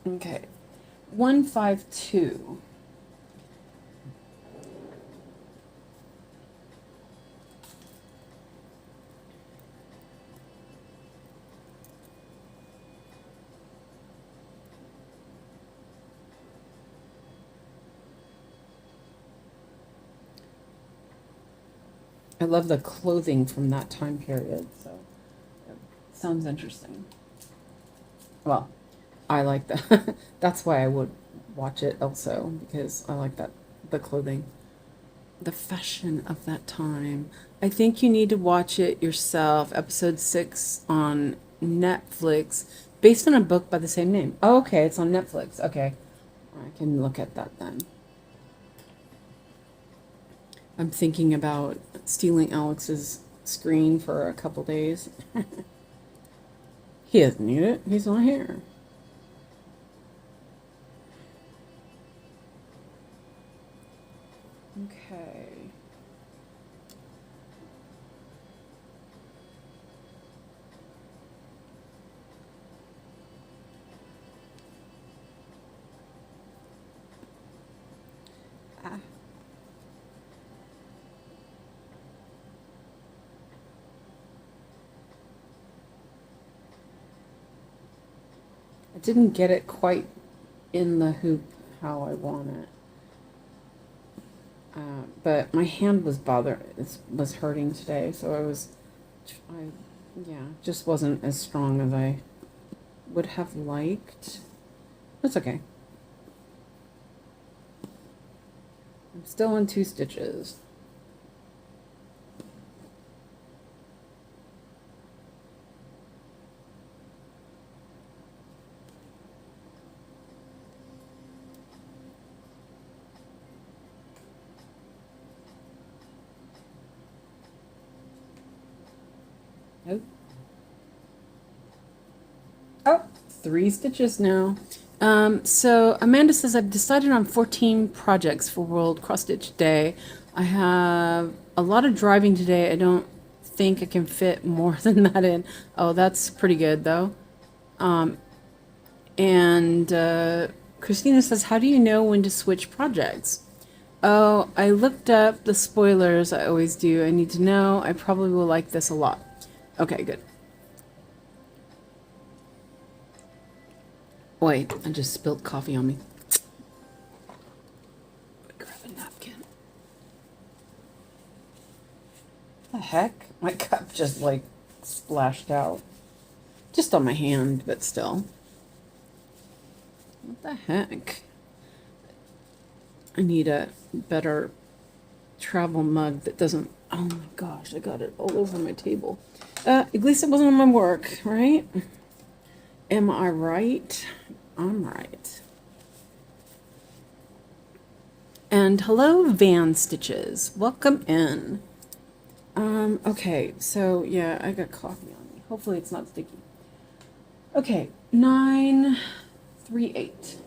Okay. 152. I love the clothing from that time period, so it sounds interesting. Well, I like that. That's why I would watch it also, because I like that, the clothing, the fashion of that time. I think you need to watch it yourself. Episode 6 on Netflix, based on a book by the same name. Oh, okay, it's on Netflix. Okay, I can look at that then. I'm thinking about stealing Alex's screen for a couple days. He doesn't need it. He's not here. Okay. Ah. I didn't get it quite in the hoop how I want it. But my hand was was hurting today, so just wasn't as strong as I would have liked. That's okay. I'm still in 2 stitches. Oh, 3 stitches now. So Amanda says, I've decided on 14 projects for World Cross Stitch Day. I have a lot of driving today. I don't think I can fit more than that in. Oh, that's pretty good though. Christina says, how do you know when to switch projects? Oh, I looked up the spoilers. I always do. I need to know. I probably will like this a lot. Okay, good. Wait, I just spilled coffee on me. Grab a napkin. The heck? My cup just like splashed out. Just on my hand, but still. What the heck? I need a better travel mug that doesn't... Oh my gosh, I got it all over my table. At least it wasn't on my work, right? Am I right? I'm right. And hello, Van Stitches. Welcome in. Okay, so yeah, I got coffee on me. Hopefully it's not sticky. Okay, 938.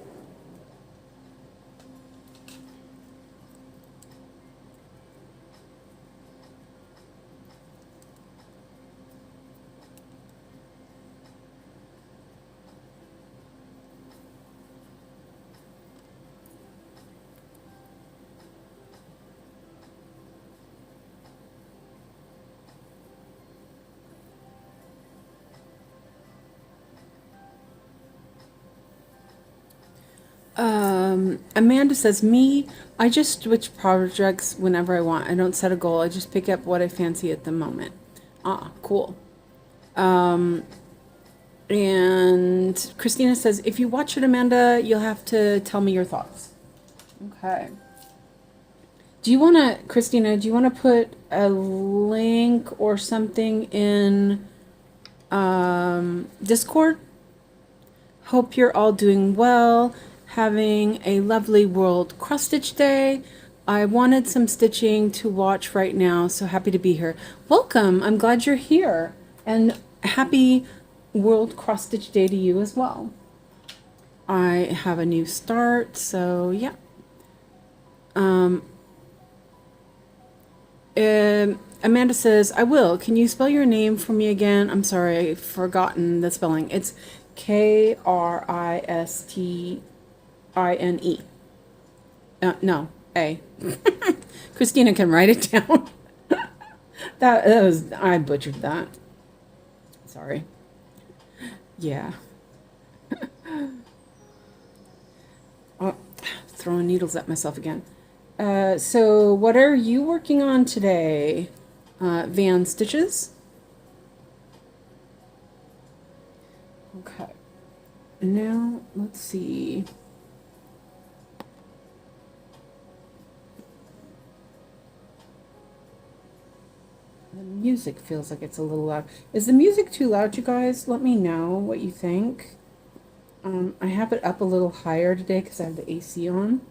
Amanda says, I just switch projects whenever I want. I don't set a goal. I just pick up what I fancy at the moment. Ah, cool. And Christina says, if you watch it, Amanda, you'll have to tell me your thoughts. Okay. Do you want to, Christina, do you want to put a link or something in Discord? Hope you're all doing well. Having a lovely World Cross Stitch Day. I wanted some stitching to watch right now, so happy to be here. Welcome. I'm glad you're here. And happy World Cross Stitch Day to you as well. I have a new start, so yeah. Amanda says, I will. Can you spell your name for me again? I'm sorry, I've forgotten the spelling. It's 𝐾RISTINE. No, A. Christina can write it down. that was, I butchered that. Sorry. Yeah. Oh, throwing needles at myself again. So what are you working on today? Van stitches? Okay. Now, let's see. The music feels like it's a little loud. Is the music too loud, you guys? Let me know what you think. I have it up a little higher today because I have the AC on.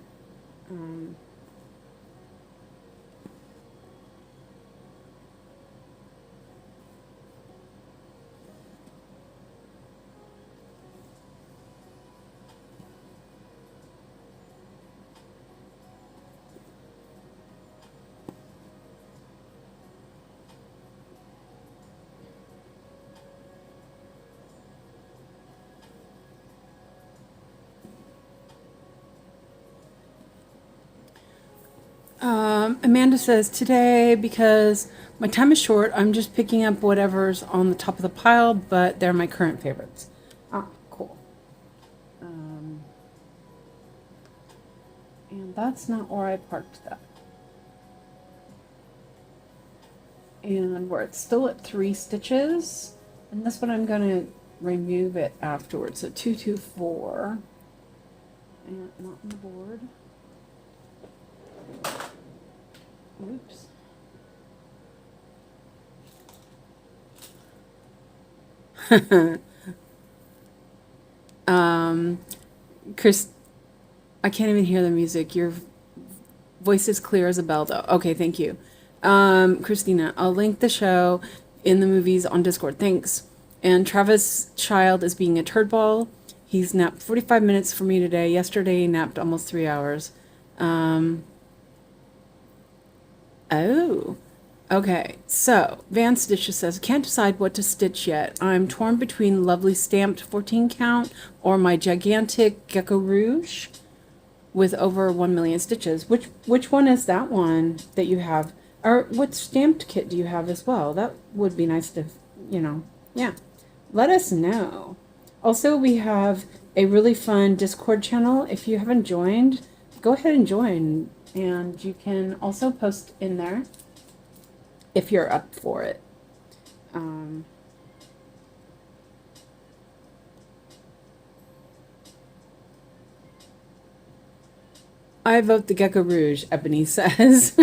Amanda says, today, because my time is short, I'm just picking up whatever's on the top of the pile, but they're my current favorites. Ah, cool. And that's not where I parked that. And we're still at 3 stitches. And this one I'm going to remove it afterwards. So 224. And not on the board. Oops. Chris, I can't even hear the music. Your voice is clear as a bell, though. Okay, thank you. Christina, I'll link the show in the movies on Discord. Thanks. And Travis Child is being a turd ball. He's napped 45 minutes for me today. Yesterday, he napped almost 3 hours. Oh, okay. So, Van Stitches says, can't decide what to stitch yet. I'm torn between lovely stamped 14 count or my gigantic Gecko Rouge with over 1 million stitches. Which one is that one that you have? Or what stamped kit do you have as well? That would be nice to, yeah. Let us know. Also, we have a really fun Discord channel. If you haven't joined, go ahead and join. And you can also post in there if you're up for it. I vote the Gecko Rouge, Ebony says.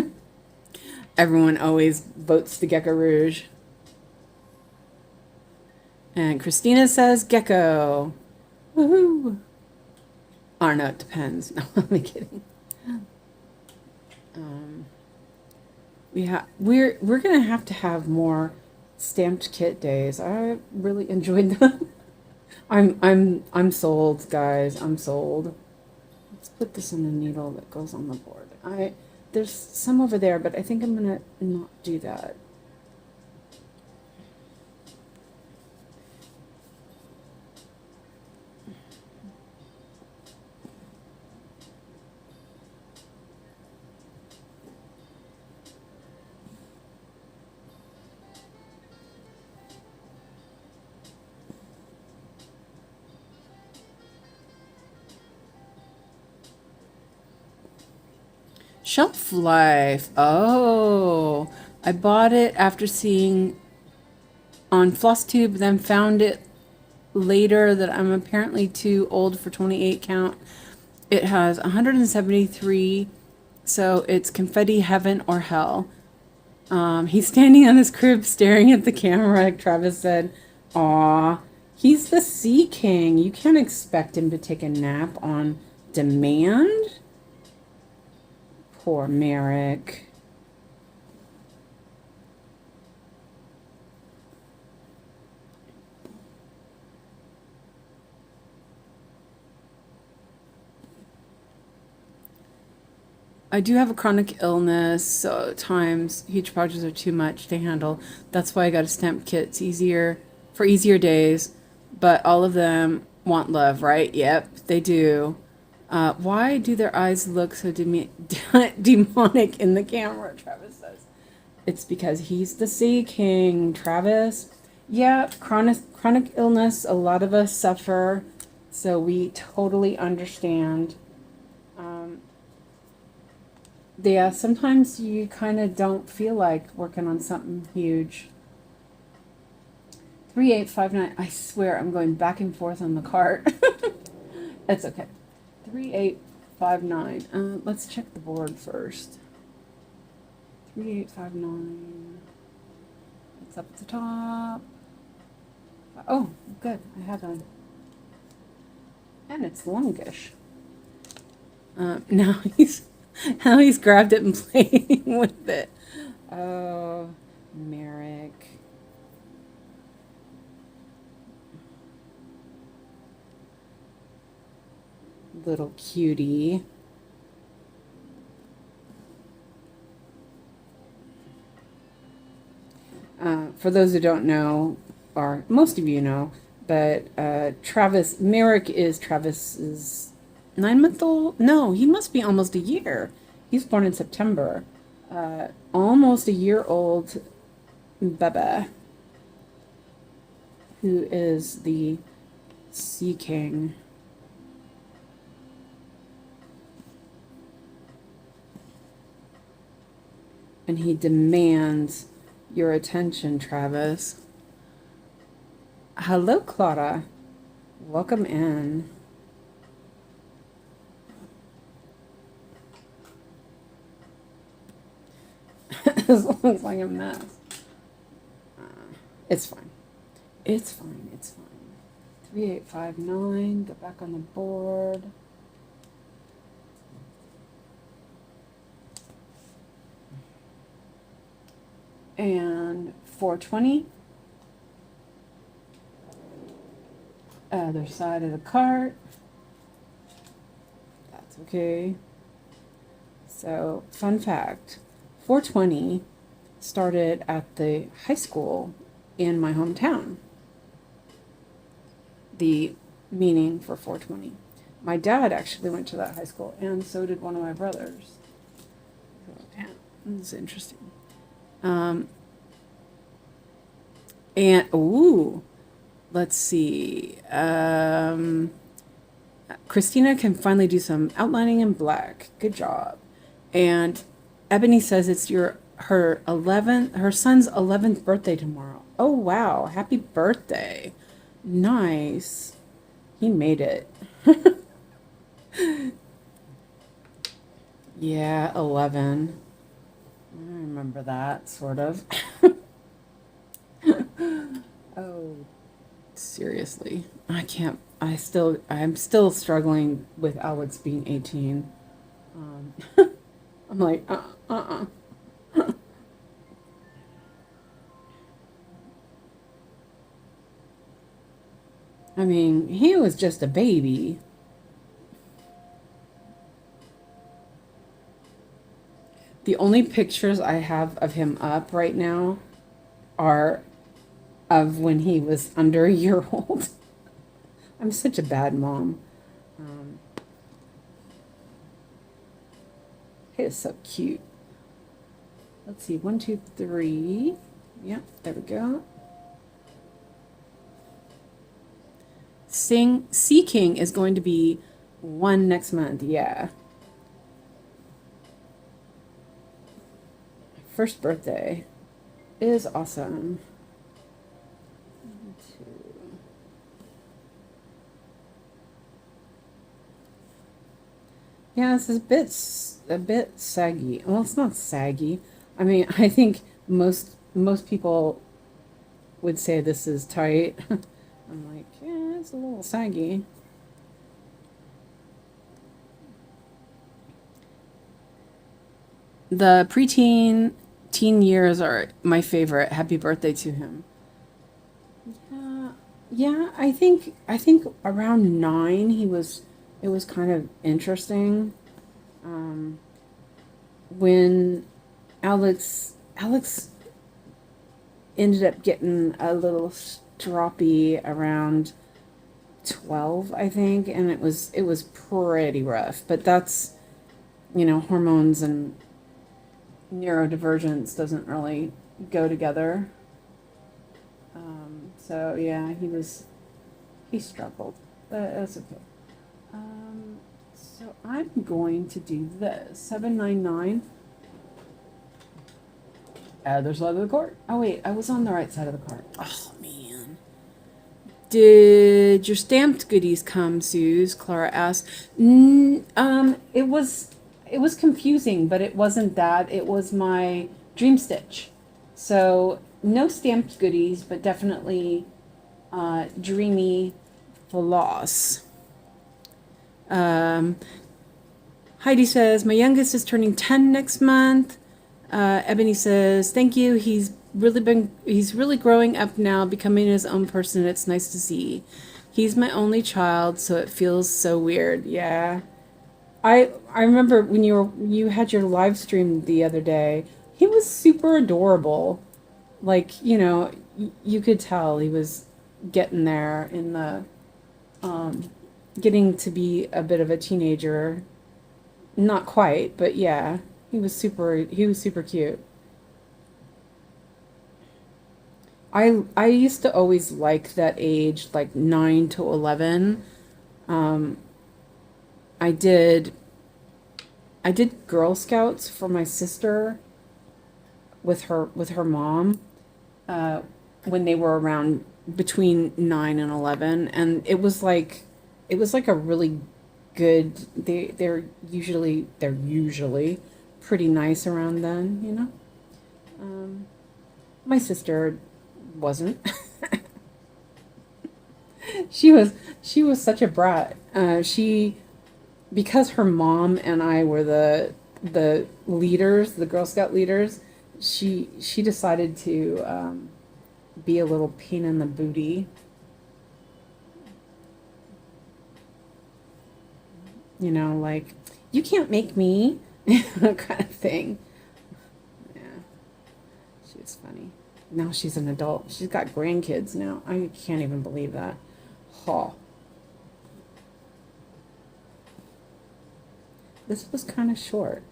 Everyone always votes the Gecko Rouge. And Christina says Gecko. Woohoo! Or no, it depends. No, I'm only kidding. We're gonna have to have more stamped kit days. I really enjoyed them. I'm sold, guys. I'm sold. Let's put this in the needle that goes on the board. There's some over there, but I think I'm gonna not do that. Shelf Life. Oh, I bought it after seeing on FlossTube, then found it later that I'm apparently too old for 28 count. It has 173, so it's confetti heaven or hell. He's standing on his crib staring at the camera, like Travis said. Aw, he's the Sea King. You can't expect him to take a nap on demand. Poor Merrick. I do have a chronic illness, so at times huge projects are too much to handle. That's why I got a stamp kit. It's easier for easier days. but all of them want love, right? Yep, they do. Why do their eyes look so demonic in the camera? Travis says. It's because he's the Sea King, Travis. Yeah, chronic illness. A lot of us suffer, so we totally understand. Yeah, sometimes you kind of don't feel like working on something huge. 3859. I swear I'm going back and forth on the cart. It's okay. 3859. Let's check the board first. 3859. It's up at the top. Oh, good. I have a. And it's longish. Now he's grabbed it and playing with it. Oh, Merrick. Little cutie. For those who don't know, or most of you know, but Merrick is Travis's 9-month-old. No, he must be almost a year. He's born in September. Almost a year old Bebe, who is the Sea King. And he demands your attention, Travis. Hello, Clara. Welcome in. This looks like a mess. It's fine. It's fine. It's fine. 3859. Get back on the board. And 420. Other side of the cart. That's okay. So, fun fact, 420 started at the high school in my hometown. The meaning for 420. My dad actually went to that high school, and so did one of my brothers. So, yeah, it's interesting. And, ooh, let's see. Christina can finally do some outlining in black. Good job. And Ebony says it's her son's 11th birthday tomorrow. Oh, wow. Happy birthday. Nice. He made it. Yeah, 11. I remember that, sort of. Oh, seriously. I'm still struggling with Alex being 18. I'm like, I mean, he was just a baby. The only pictures I have of him up right now are of when he was under a year old. I'm such a bad mom. He is so cute. Let's see, 1, 2, 3. Yep, there we go. Sea King is going to be 1 next month. Yeah. First birthday is awesome. 1, 2. Yeah, this is a bit saggy. Well, it's not saggy. I mean, I think most people would say this is tight. I'm like, yeah, it's a little saggy. The teen years are my favorite. Happy birthday to him. Yeah, I think around 9 it was kind of interesting. When Alex ended up getting a little stroppy around 12, I think, and it was pretty rough. But that's, you know, hormones and neurodivergence doesn't really go together. So yeah, he struggled, but that's okay. So I'm going to do this 799. Other side of the cart. Oh wait, I was on the right side of the cart. Oh man. Did your stamped goodies come, Suze? Clara asked. It was confusing, but it wasn't that. It was my Dream Stitch. So no stamped goodies, but definitely dreamy floss. Heidi says, my youngest is turning 10 next month. Ebony says, thank you. He's really growing up now, becoming his own person. It's nice to see. He's my only child, so it feels so weird. Yeah. I remember when you had your live stream the other day. He was super adorable. Like, you know, you could tell he was getting there in the getting to be a bit of a teenager. Not quite, but yeah. He was super cute. I used to always like that age, like 9 to 11. I did Girl Scouts for my sister with her mom when they were around between 9 and 11, and it was like a really good. They're usually pretty nice around then, you know. My sister wasn't. she was such a brat. Because her mom and I were the leaders, the Girl Scout leaders, she decided to be a little pain in the booty. You know, like, you can't make me, kind of thing. Yeah, she was funny. Now she's an adult. She's got grandkids now. I can't even believe that. Oh. This was kind of short.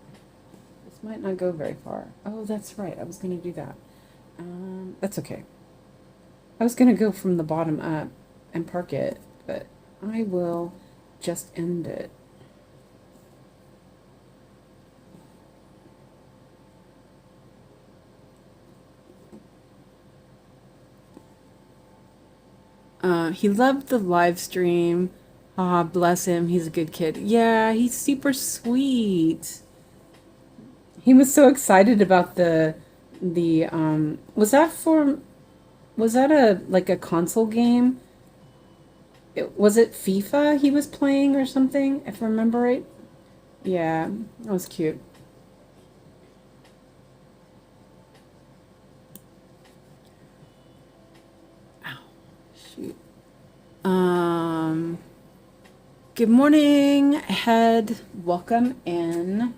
This might not go very far. Oh, that's right. I was going to do that. That's okay. I was going to go from the bottom up and park it, but I will just end it. He loved the live stream. Ah, bless him. He's a good kid. Yeah, he's super sweet. He was so excited about the was that a console game? Was it FIFA he was playing or something, if I remember right? Yeah, that was cute. Ow, shoot. Good morning, Head. Welcome in.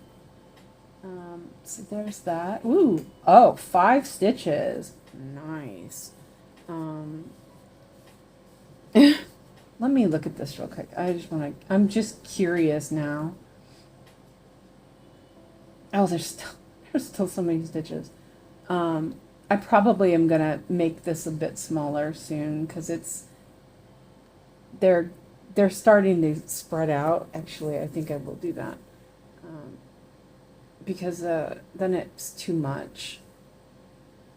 So there's that. Ooh, oh, 5 stitches. Nice. Let me look at this real quick. I'm just curious now. Oh, there's still so many stitches. I probably am gonna make this a bit smaller soon because they're starting to spread out. Actually, I think I will do that because then it's too much.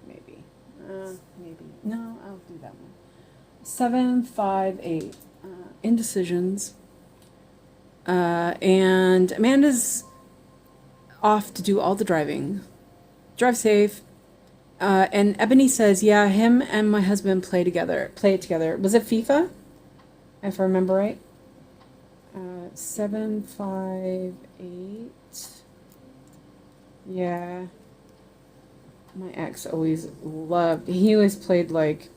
Maybe no, I'll do that one. 7, 5, 8 indecisions, and Amanda's off to do all the driving. Drive safe. And Ebony says, yeah, him and my husband play it together. Was it FIFA? If I remember right. 7, 5, 8. Yeah. My ex he always played like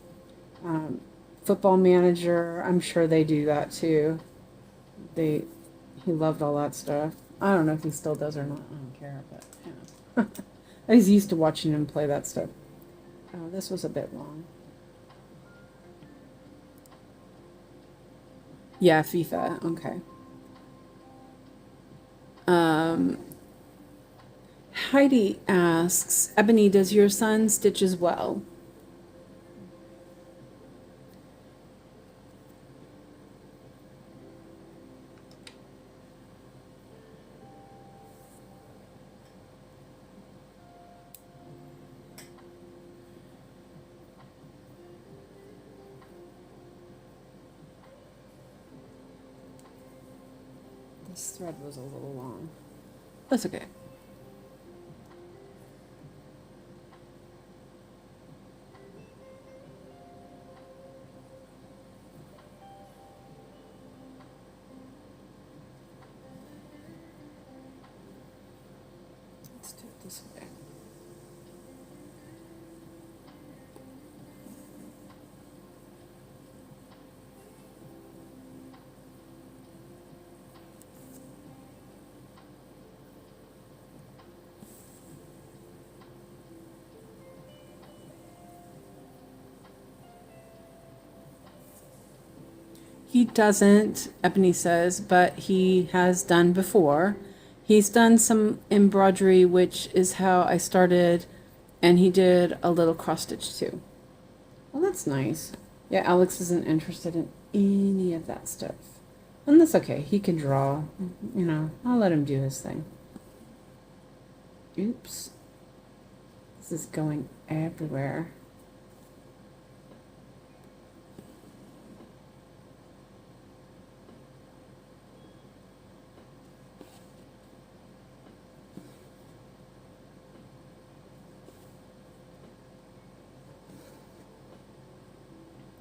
Football Manager. I'm sure they do that too. He loved all that stuff. I don't know if he still does or not. I don't care, but yeah. I was used to watching him play that stuff. Oh, this was a bit long. Yeah, FIFA. Okay. Heidi asks, Ebony, does your son stitch as well? This thread was a little long. That's okay. Let's do it this way. He doesn't, Ebony says, but he has done before. He's done some embroidery, which is how I started, and he did a little cross stitch too. Well, that's nice. Yeah, Alex isn't interested in any of that stuff. And that's okay. He can draw. You know, I'll let him do his thing. Oops. This is going everywhere.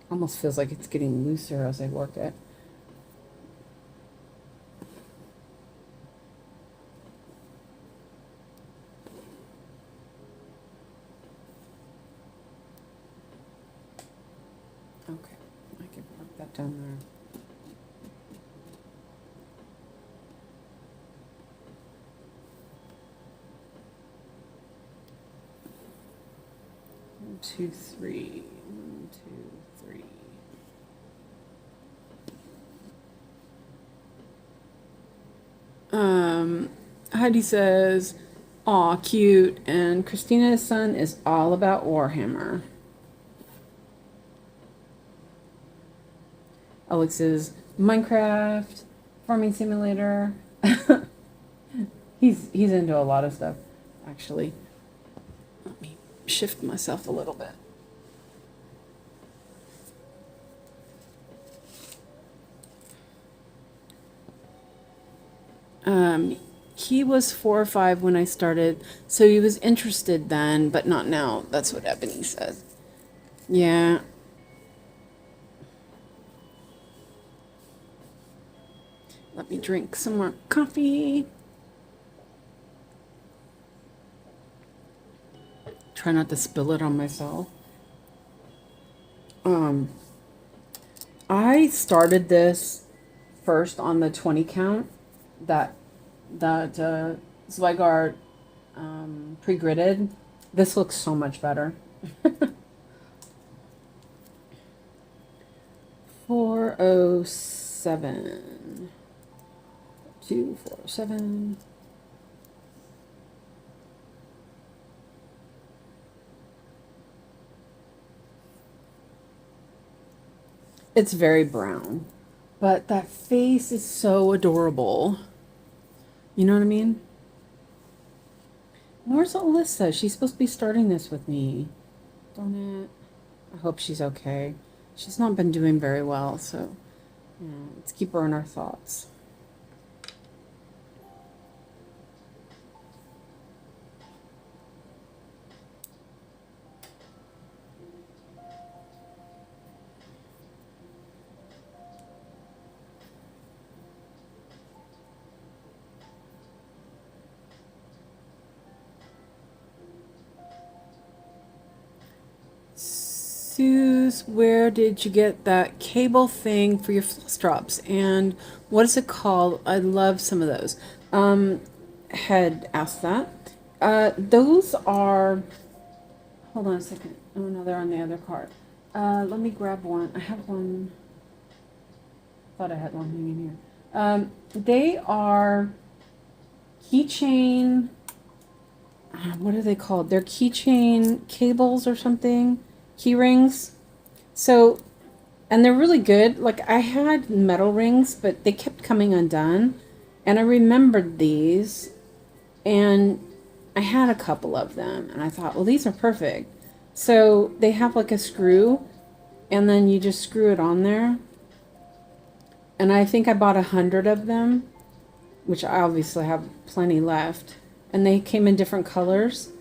Almost feels like it's getting looser as I work it. Okay, I can mark that down there. One, two, three. One, two, three. Heidi says, "Aw, cute." And Christina's son is all about Warhammer. Alex's Minecraft, farming simulator. He's into a lot of stuff, actually. Let me shift myself a little bit. He was 4 or 5 when I started, so he was interested then, but not now. That's what Ebony said. Yeah. Let me drink some more coffee. Try not to spill it on myself. I started this first on the 20 count, that Zweigart pre-gridded. This looks so much better. 407. 407. It's very brown, but that face is so adorable. You know what I mean? Where's Alyssa? She's supposed to be starting this with me. Darn it. I hope she's okay. She's not been doing very well, so yeah, let's keep her in our thoughts. Suze, where did you get that cable thing for your floss drops? And what is it called? I love some of those. Had asked that. Those are, hold on a second. Oh no, they're on the other card. Let me grab one. I have one. thought I had one hanging here. They are keychain, what are they called? They're keychain cables or something, key rings. So, and they're really good. Like, I had metal rings, but they kept coming undone. And I remembered these, and I had a couple of them, and I thought, well, these are perfect. So they have like a screw, and then you just screw it on there. And I think I bought 100 of them, which I obviously have plenty left. And they came in different colors.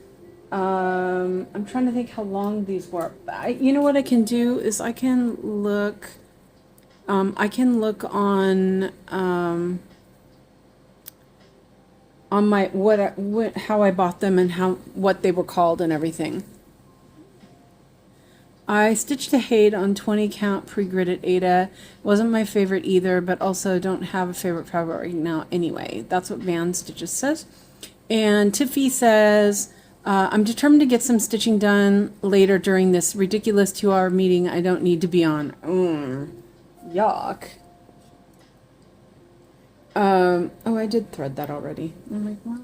I'm trying to think how long these were. You know what I can do is I can look on my how I bought them and what they were called and everything. I stitched a Haid on 20 count pre-gridded Aida. Wasn't my favorite either, but also don't have a favorite fabric right now anyway. That's what Van Stitches says. And Tiffy says, I'm determined to get some stitching done later during this ridiculous 2-hour meeting I don't need to be on. Yuck. Oh, I did thread that already. I'm like, what?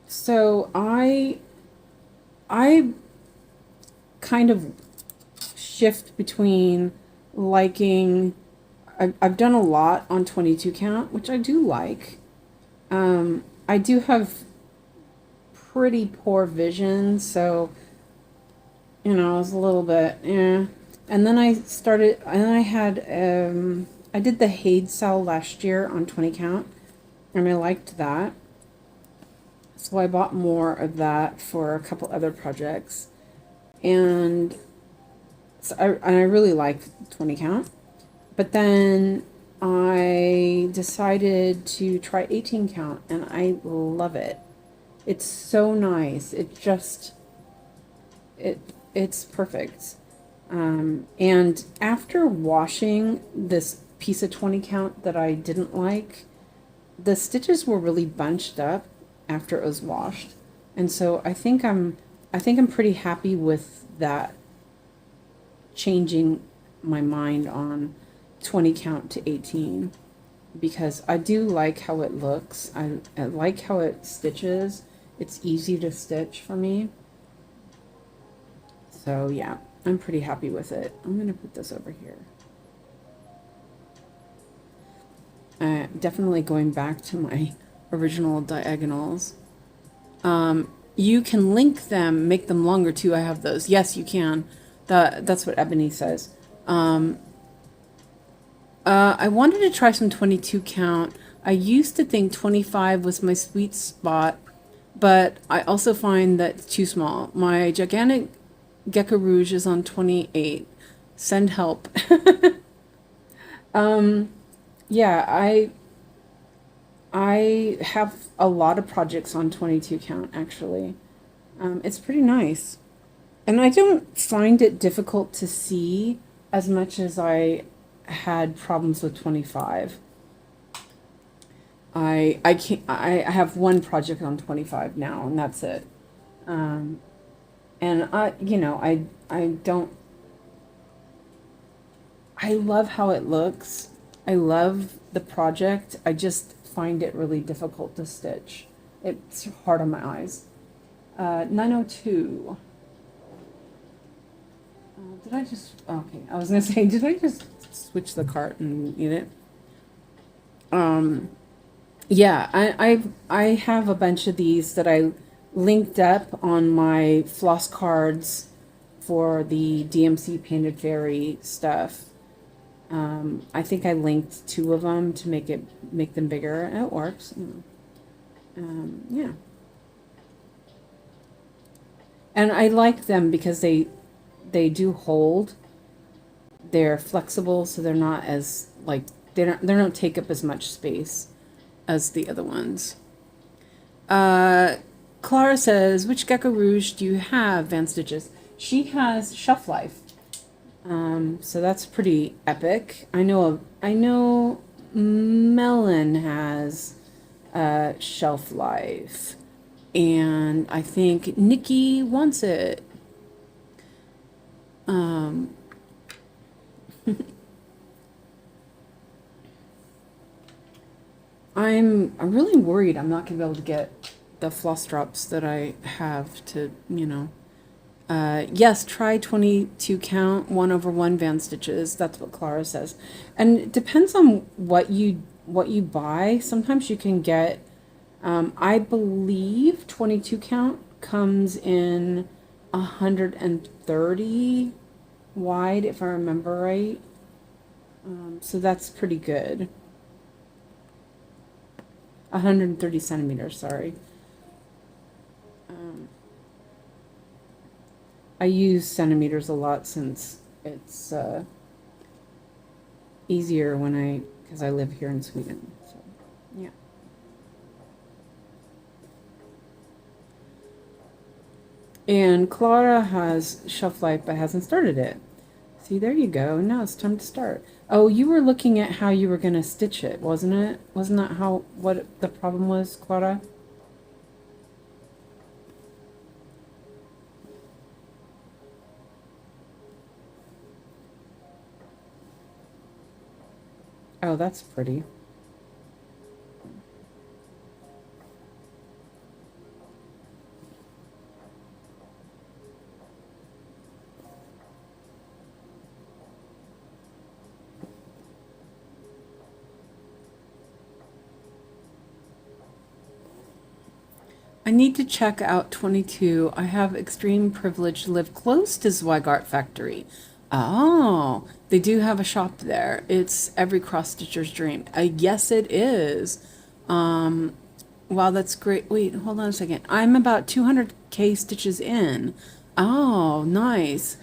So I kind of shift between liking, I've done a lot on 22 count, which I do like. I do have pretty poor vision, so, you know, I was a little bit, And then I started, and I had, I did the Haid sale last year on 20 count, and I liked that. So I bought more of that for a couple other projects. And so I really like 20 count. But then I decided to try 18 count, and I love it. It's so nice. It just, it's perfect. And after washing this piece of 20 count that I didn't like, the stitches were really bunched up after it was washed. And so I think I'm pretty happy with that, changing my mind on 20 count to 18, because I do like how it looks. I like how it stitches. It's easy to stitch for me. So yeah, I'm pretty happy with it. I'm going to put this over here. Definitely going back to my original diagonals. You can link them, make them longer too. I have those. Yes, you can. That's what Ebony says. I wanted to try some 22 count. I used to think 25 was my sweet spot, but I also find that it's too small. My gigantic Gecko Rouge is on 28. Send help. Yeah, I have a lot of projects on 22 count, actually. It's pretty nice. And I don't find it difficult to see as much as I had problems with 25. I have one project on 25 now, and that's it. And I love how it looks. I love the project. I just find it really difficult to stitch. It's hard on my eyes. 902. Did I just, okay, I was gonna say, did I just switch the cart and eat it? Yeah, I have a bunch of these that I linked up on my floss cards for the DMC Painted Fairy stuff. I think I linked 2 of them to make them bigger, and it works. Yeah. And I like them because they do hold. They're flexible, so they're not as, like, they don't take up as much space as the other ones. Clara says, which Gecko Rouge do you have, Van Stitches? She has Shelf Life. So that's pretty epic. I know Melon has Shelf Life, and I think Nikki wants it. I'm really worried I'm not gonna be able to get the floss drops that I have to, you know. Yes, try 22 count, 1/1 band stitches. That's what Clara says. And it depends on what you buy. Sometimes you can get, I believe 22 count comes in 130 wide, if I remember right. So that's pretty good. 130 centimeters, sorry. I use centimeters a lot since it's easier because I live here in Sweden. So, yeah. And Clara has shelf life but hasn't started it. See, there you go. Now it's time to start. Oh, you were looking at how you were going to stitch it, wasn't it? Wasn't that what the problem was, Clara? Oh, that's pretty. I need to check out 22. I have extreme privilege to live close to 𝐒𝐓𝐈𝐓𝐇 factory. Oh, they do have a shop there. It's every cross stitcher's dream. Yes, it is. Wow, that's great. Wait, hold on a second. I'm about 200K stitches in. Oh, nice.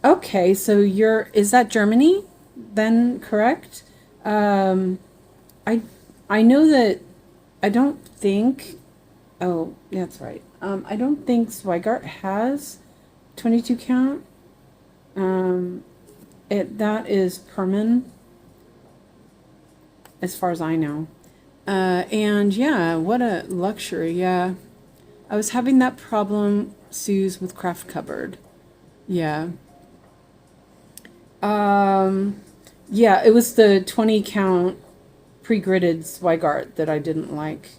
Okay, so is that Germany then, correct? I I know that I don't think, oh, that's right. I don't think 𝐒𝐓𝐈𝐓𝐇 has 22 count. That is Perman, as far as I know. And yeah, what a luxury. Yeah. I was having that problem, Suze, with Craft Cupboard. Yeah. Yeah, it was the 20 count pre-gridded 𝐒𝐈𝐓𝐇 that I didn't like.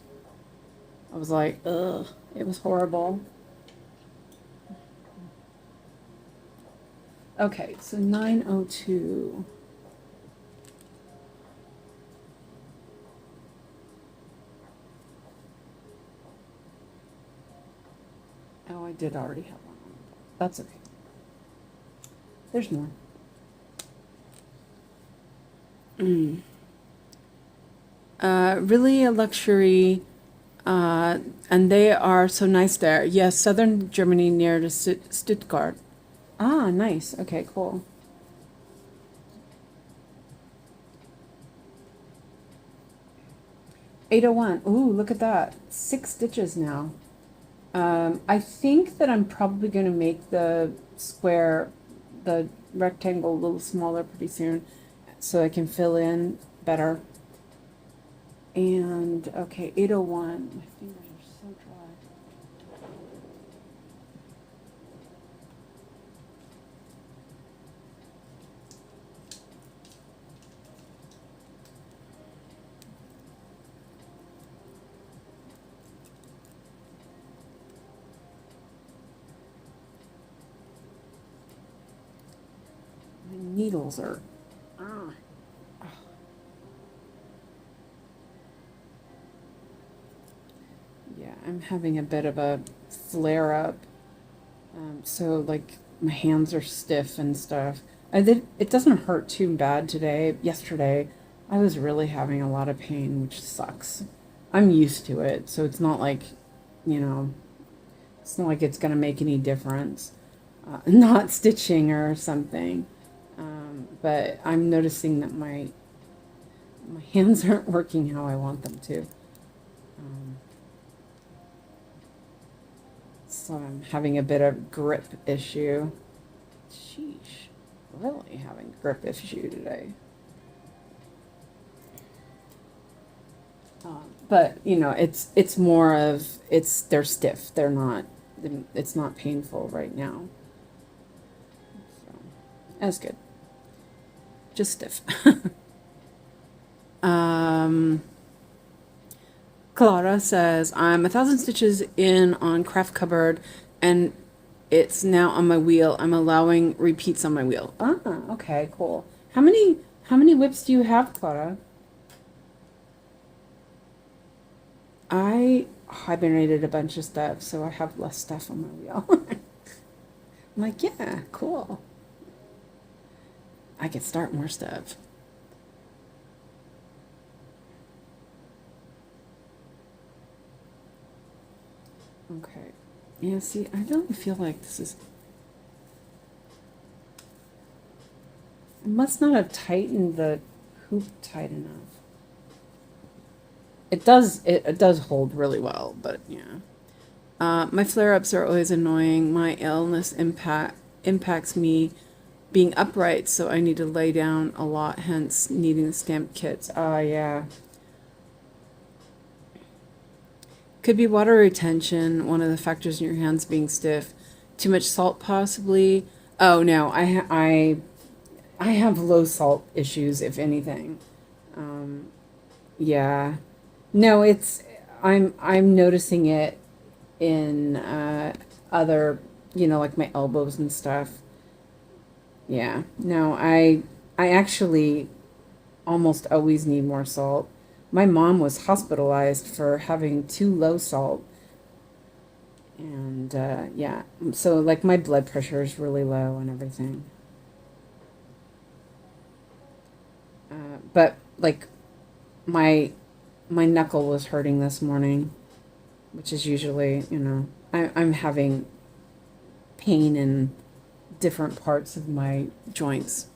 I was like, ugh, it was horrible. Okay, so 902. Oh, I did already have one. That's okay. There's more. Really a luxury, and they are so nice there. Yes, southern Germany near to Stuttgart. Ah, nice. Okay, cool. 𝐸01. Ooh, look at that. 6 stitches now. I think that I'm probably going to make the rectangle a little smaller pretty soon so I can fill in better. And, okay, 801. My fingers are so dry. My needles are... Ah. Yeah, I'm having a bit of a flare up. So like my hands are stiff and stuff. It doesn't hurt too bad today. Yesterday, I was really having a lot of pain, which sucks. I'm used to it, so it's not like, you know, it's not like it's gonna make any difference. Not stitching or something. But I'm noticing that my hands aren't working how I want them to. So I'm having a bit of grip issue. Sheesh, really having a grip issue today. But you know, it's more of they're stiff. They're not. It's not painful right now. So that's good. Just stiff. Clara says, I'm 1,000 stitches in on craft cupboard and it's now on my wheel. I'm allowing repeats on my wheel. Ah, okay, cool. How many whips do you have, Clara? I hibernated a bunch of stuff, so I have less stuff on my wheel. I'm like, yeah, cool. I could start more stuff. Okay. Yeah, see, I really feel like this is... I must not have tightened the hoop tight enough. It does hold really well, but yeah. My flare-ups are always annoying. My illness impacts me being upright, so I need to lay down a lot, hence needing the stamped kits. Yeah. Could be water retention, one of the factors in your hands being stiff. Too much salt, possibly. Oh no, I have low salt issues, if anything. Yeah. No, I'm noticing it in other, like my elbows and stuff. Yeah. No, I actually almost always need more salt. My mom was hospitalized for having too low salt. And yeah, so like my blood pressure is really low and everything. But like my knuckle was hurting this morning, which is usually, I'm having pain in different parts of my joints.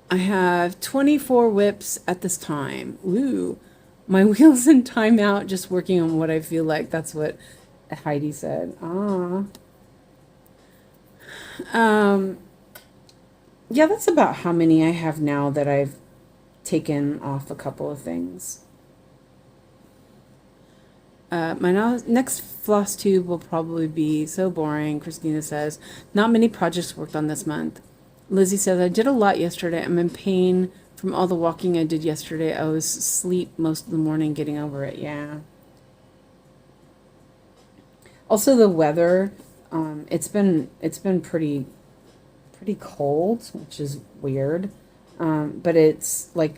I have 24 whips at this time. Ooh, my wheel's in timeout, just working on what I feel like. That's what Heidi said. Yeah, that's about how many I have now that I've taken off a couple of things. My next floss tube will probably be so boring, Christina says. Not many projects worked on this month. Lizzie says, I did a lot yesterday. I'm in pain from all the walking I did yesterday. I was asleep most of the morning getting over it. Yeah. Also the weather, it's been pretty cold, which is weird. But it's like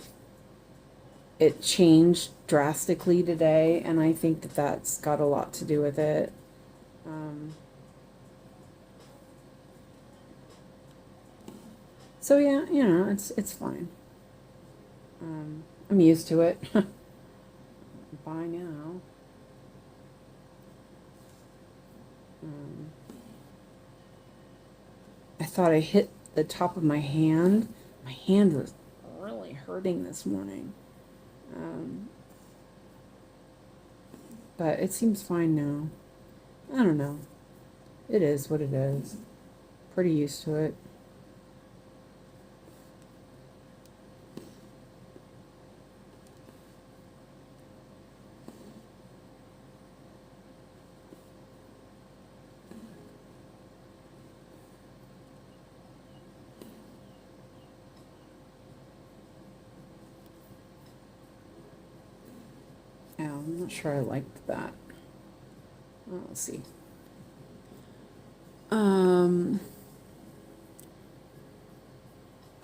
it changed drastically today, and I think that that's got a lot to do with it. So yeah, it's fine. I'm used to it by now. I thought I hit the top of my hand. My hand was really hurting this morning. But it seems fine now. I don't know. It is what it is. Pretty used to it. I'm not sure I liked that. Well, let's see. I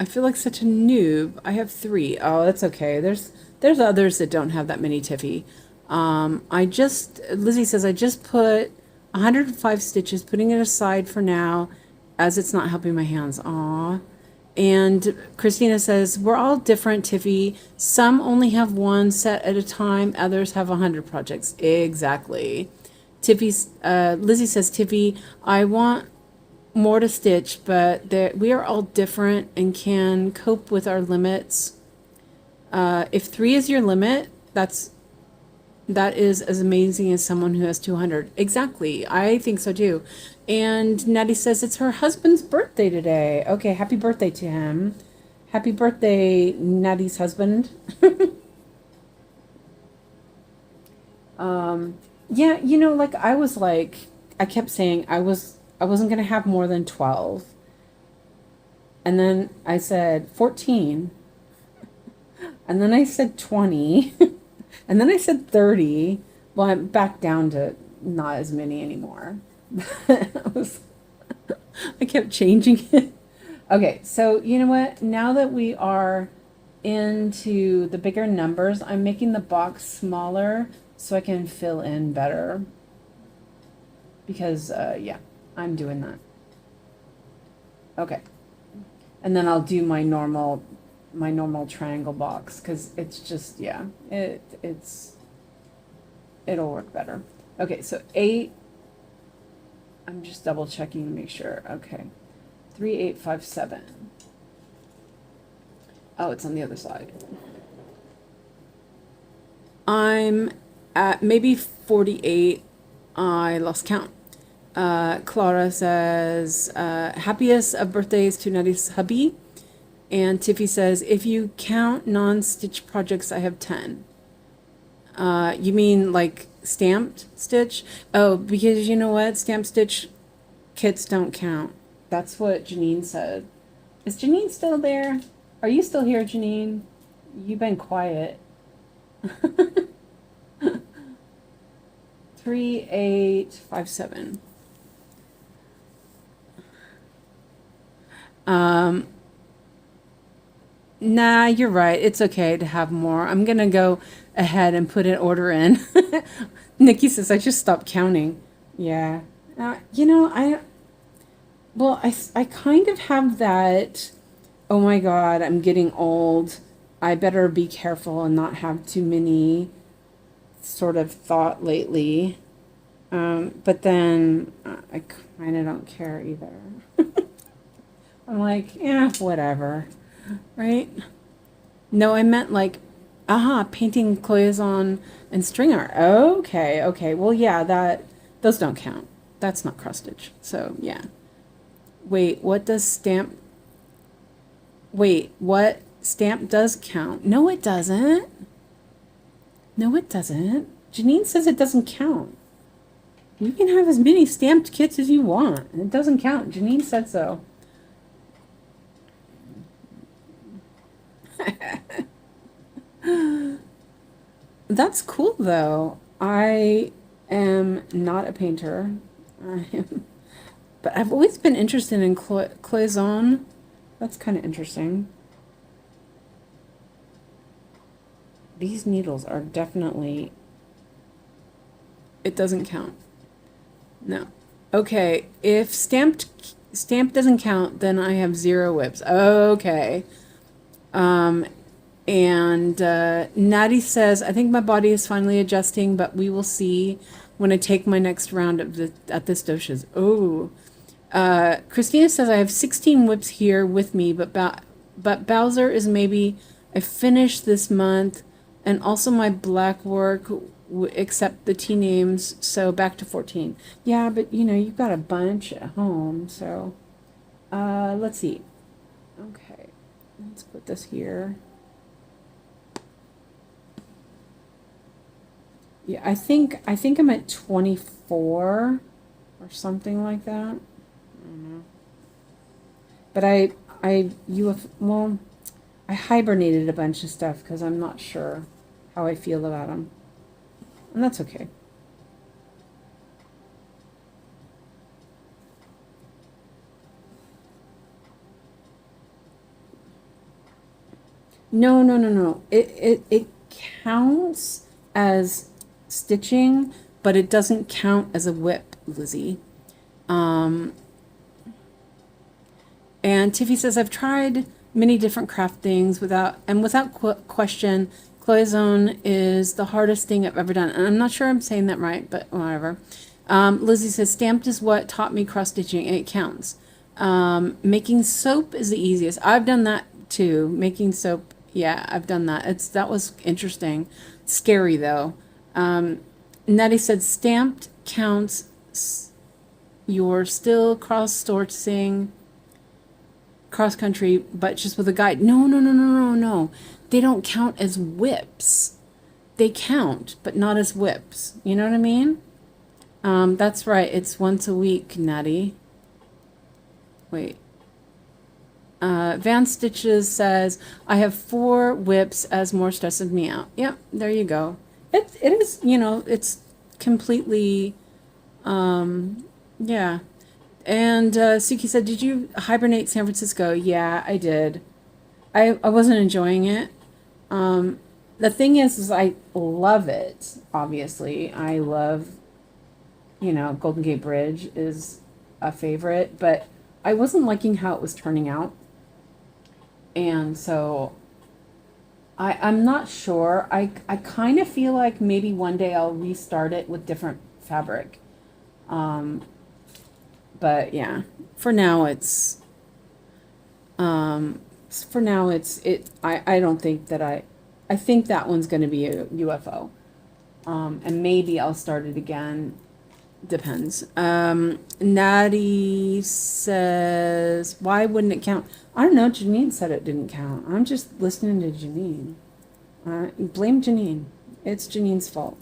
feel like such a noob. I have 3. Oh, that's okay. There's others that don't have that many Tiffy. Lizzie says I just put 105 stitches, putting it aside for now, as it's not helping my hands. Aw. And Christina says, we're all different, Tiffy. Some only have one set at a time. Others have 100 projects. Exactly. Lizzie says, Tiffy, I want more to stitch, but we are all different and can cope with our limits. If 3 is your limit, that is as amazing as someone who has 200. Exactly. I think so too. And Natty says it's her husband's birthday today. Okay, happy birthday to him. Happy birthday, Natty's husband. Yeah, like I kept saying I wasn't going to have more than 12. And then I said 14. And then I said 20. And then I said 30. Well, I'm back down to not as many anymore. I kept changing it. Okay, so you know what? Now that we are into the bigger numbers, I'm making the box smaller so I can fill in better. Because, yeah, I'm doing that. Okay. And then I'll do my normal triangle box because it's just, yeah, it'll work better. Okay, so 8, I'm just double checking to make sure. Okay. 3857. Oh, it's on the other side. I'm at maybe 48. I lost count. Clara says, happiest of birthdays to Nadi's hubby. And Tiffy says, if you count non-stitch projects, I have 10. You mean like stamped stitch? Oh, because you know what? Stamped stitch kits don't count. That's what Janine said. Is Janine still there? Are you still here, Janine? You've been quiet. 3857. Nah, you're right. It's okay to have more. I'm gonna go ahead and put an order in. Nikki says I just stopped counting. Yeah. You know, I kind of have that, oh my God, I'm getting old. I better be careful and not have too many sort of thought lately. But then I kind of don't care either. I'm like, yeah, whatever. Right? No, I meant like, painting cloisonne and string art. Okay, okay. Well, yeah, those don't count. That's not cross stitch. So, yeah. Wait, what stamp does count? No, it doesn't. No, it doesn't. Janine says it doesn't count. You can have as many stamped kits as you want. It doesn't count. Janine said so. That's cool, though. I am not a painter. But I've always been interested in cloisonne. That's kind of interesting. These needles are definitely... It doesn't count. No. Okay, if stamp doesn't count, then I have 0 whips. Okay. And Natty says, I think my body is finally adjusting, but we will see when I take my next round at this doshas. Oh. Christina says, I have 16 whips here with me, but Bowser is maybe I finished this month, and also my black work, except the T names, so back to 14. Yeah, but you know, you've got a bunch at home, so let's see. Okay, let's put this here. Yeah, I think I'm at 24 or something like that. I don't know. But I hibernated a bunch of stuff because I'm not sure how I feel about them. And that's okay. No. It counts as stitching, but it doesn't count as a whip, Lizzie. And Tiffy says, I've tried many different craft things without question, cloisonne is the hardest thing I've ever done. And I'm not sure I'm saying that right, but whatever. Lizzie says, stamped is what taught me cross-stitching, and it counts. Making soap is the easiest. I've done that too. Making soap, yeah, I've done that. That was interesting. Scary, though. Nettie said, stamped counts. You're still cross-stitching cross-country, but just with a guide. No. They don't count as whips. They count, but not as whips. You know what I mean? That's right. It's once a week, Natty. Wait. Van Stitches says, I have 4 whips as more stresses me out. Yep, there you go. it is, you know, it's completely, yeah. And Suki said, did you hibernate San Francisco? Yeah, I did. I wasn't enjoying it. The thing is I love it, obviously. I love, you know, Golden Gate Bridge is a favorite, but I wasn't liking how it was turning out. And so I'm not sure. I kind of feel like maybe one day I'll restart it with different fabric. But yeah, for now it's I don't think that I think that one's going to be a UFO. And maybe I'll start it again. Depends. Natty says, why wouldn't it count? I don't know. Janine said it didn't count. I'm just listening to Janine. Blame Janine. It's Janine's fault.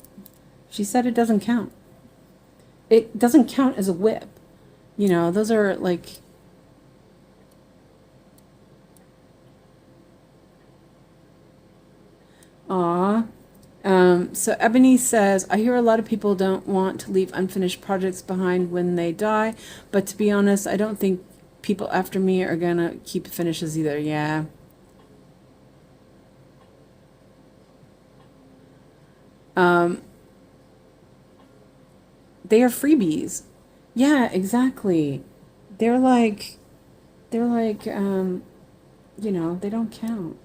She said it doesn't count. It doesn't count as a whip. You know, those are like... Aw. So Ebony says, I hear a lot of people don't want to leave unfinished projects behind when they die, but to be honest, I don't think people after me are gonna keep finishes either. Yeah. They are freebies. Yeah, exactly. They're like, you know, they don't count.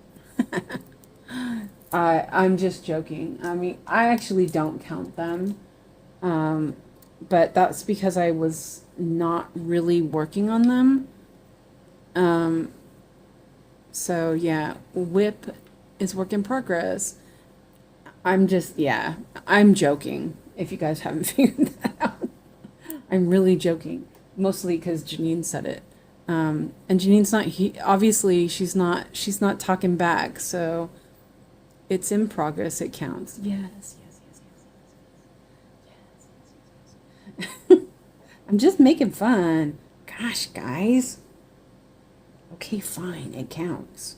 I'm just joking. I mean, I actually don't count them. But that's because I was not really working on them. So yeah, whip is work in progress. I'm just, yeah, I'm joking. If you guys haven't figured that out, I'm really joking. Mostly because Janine said it. And Janine's not, obviously she's not talking back. So it's in progress. It counts. Yes, yes, yes, yes, yes, yes, yes, yes, yes. I'm just making fun. Gosh, guys. Okay, fine. It counts.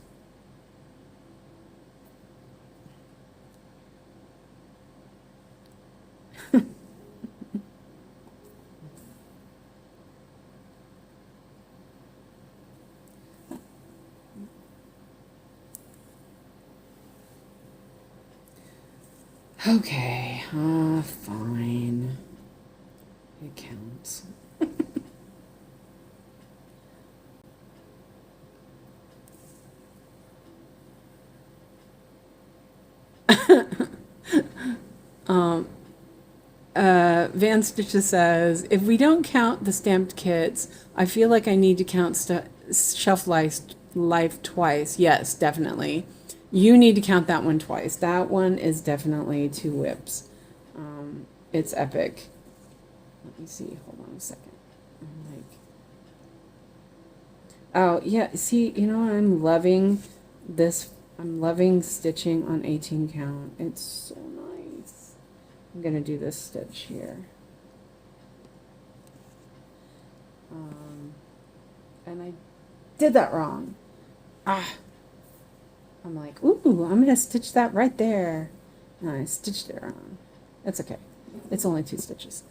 Okay, fine. It counts. Van Stitches says, if we don't count the stamped kits, I feel like I need to count shelf life twice. Yes, definitely. You need to count that one twice. That one is definitely 2 whips. It's epic. Let me see. Hold on a second. I'm like, oh yeah. See, you know, I'm loving this. I'm loving stitching on 18 count. It's so nice. I'm gonna do this stitch here. And I did that wrong. I'm like, ooh, I'm gonna stitch that right there. No, I stitched it wrong. That's okay. It's only 2 stitches.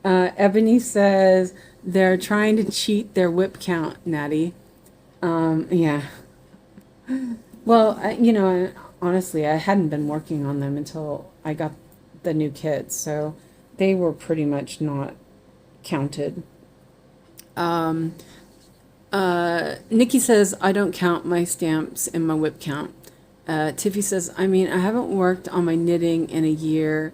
Ebony says they're trying to cheat their whip count, Natty. Yeah. Well, you know, honestly, I hadn't been working on them until I got the new kits, so they were pretty much not counted. Nikki says, I don't count my stamps in my whip count. Tiffy says, I mean, I haven't worked on my knitting in a year,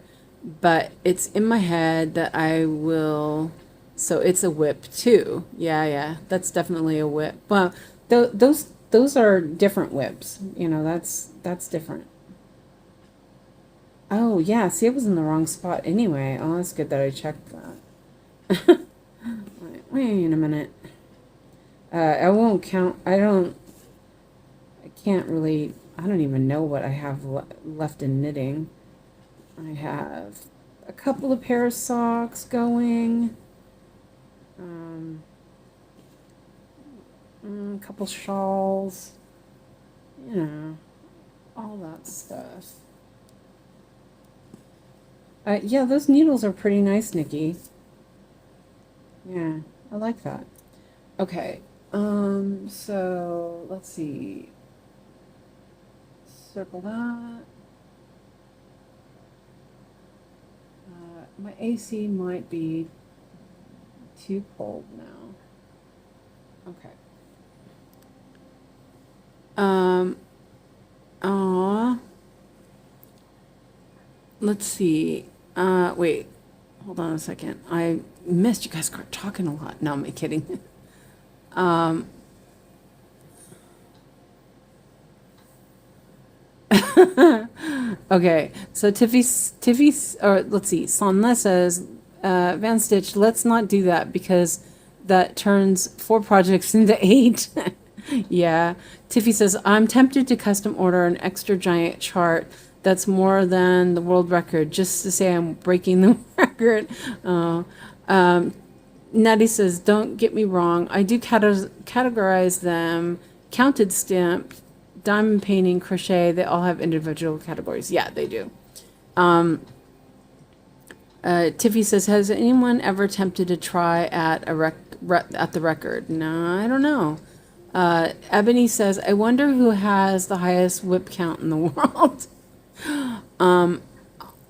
but it's in my head that I will, so it's a whip too. Yeah, that's definitely a whip. Well, those are different whips. You know, that's different. Oh, yeah, see, it was in the wrong spot anyway. Oh, that's good that I checked that. Wait a minute. I won't count. I can't really, I don't even know what I have left in knitting. I have a couple of pair of socks going. A couple shawls, you know, all that stuff. Yeah, those needles are pretty nice, Nikki. Yeah, I like that. Okay, so let's see. Circle that. My AC might be too cold now. Okay. Let's see. Wait. Hold on a second. I missed you guys talking a lot. No, I'm kidding. Okay, so Tiffy's, or let's see, Sonla says, Van Stitch, let's not do that because that turns 4 projects into 8. Yeah. Tiffy says, I'm tempted to custom order an extra giant chart that's more than the world record just to say I'm breaking the record. Natty says, don't get me wrong. I do categorize them. Counted stamp, diamond painting, crochet, they all have individual categories. Yeah, they do. Tiffy says, has anyone ever attempted to try at at the record? No, I don't know. Ebony says, I wonder who has the highest whip count in the world.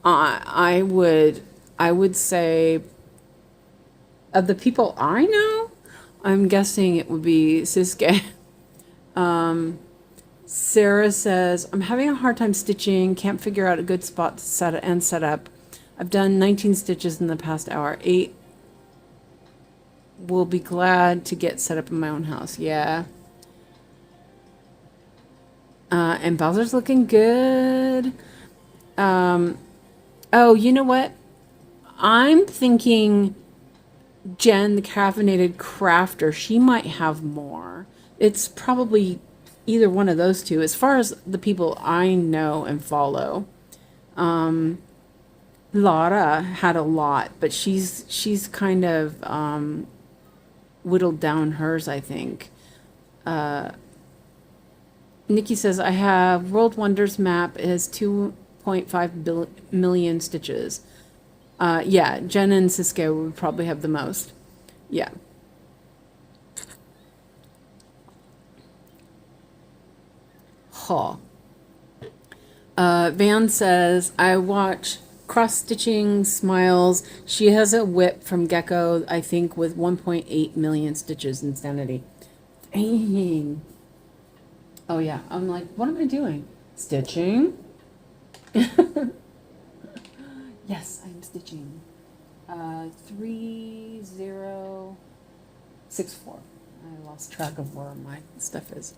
I would say of the people I know, I'm guessing it would be 𝐒𝐓𝐈𝐓𝐇. Sarah says, I'm having a hard time stitching, can't figure out a good spot to set up. I've done 19 stitches in the past hour. 8 will be glad to get set up in my own house. Yeah. And Bowser's looking good. Oh, you know what? I'm thinking Jen, the caffeinated crafter, she might have more. It's probably either one of those two. As far as the people I know and follow, Laura had a lot, but she's kind of whittled down hers, I think. Nikki says, I have World Wonders map. It has 2.5 million stitches. Yeah, Jen and 𝐒𝐓𝐈𝐓𝐇 would probably have the most. Yeah. Huh. Van says, I watch cross-stitching smiles. She has a whip from Gecko, I think, with 1.8 million stitches. Insanity. Dang. Oh, yeah. I'm like, what am I doing? Stitching? Yes, I'm stitching. 3064. I lost track of where my stuff is.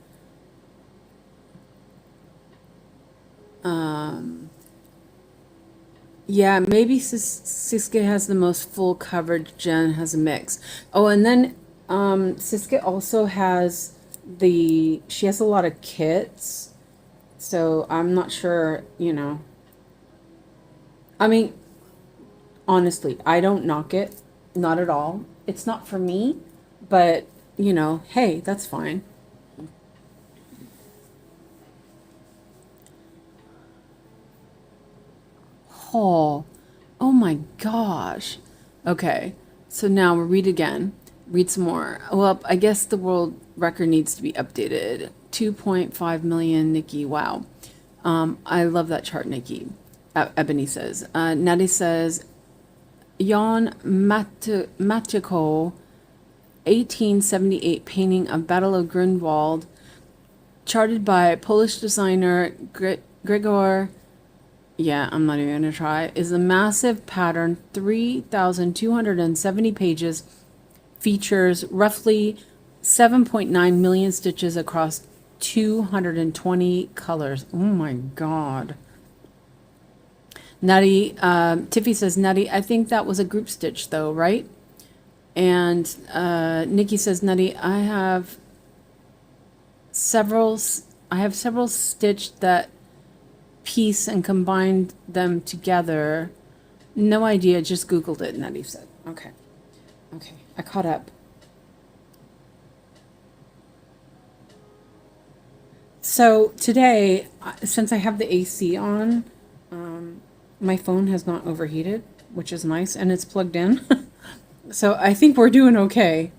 Yeah, maybe 𝐒𝐓𝐈𝐓𝐇 has the most full coverage. Jen has a mix. Oh, and then 𝐒𝐓𝐈𝐓𝐇 also has she has a lot of kits. So I'm not sure, you know. I mean, honestly, I don't knock it. Not at all. It's not for me, but, you know, hey, that's fine. Oh my gosh. Okay, so now we'll read again. Read some more. Well, I guess the world record needs to be updated. 2.5 million, Nikki. Wow. I love that chart, Nikki. Ebony says. Natty says, Jan Matejko, 1878 painting of Battle of Grunwald, charted by Polish designer Gregor. Yeah, I'm not even going to try. Is a massive pattern, 3,270 pages, features roughly 7.9 million stitches across 220 colors. Oh my God. Natty, Tiffy says, Natty, I think that was a group stitch though, right? And Nikki says, Natty, I have several stitched that piece and combined them together. No idea, just Googled it, Natty said. Okay. I caught up. So today, since I have the AC on, my phone has not overheated, which is nice, and it's plugged in. So I think we're doing okay.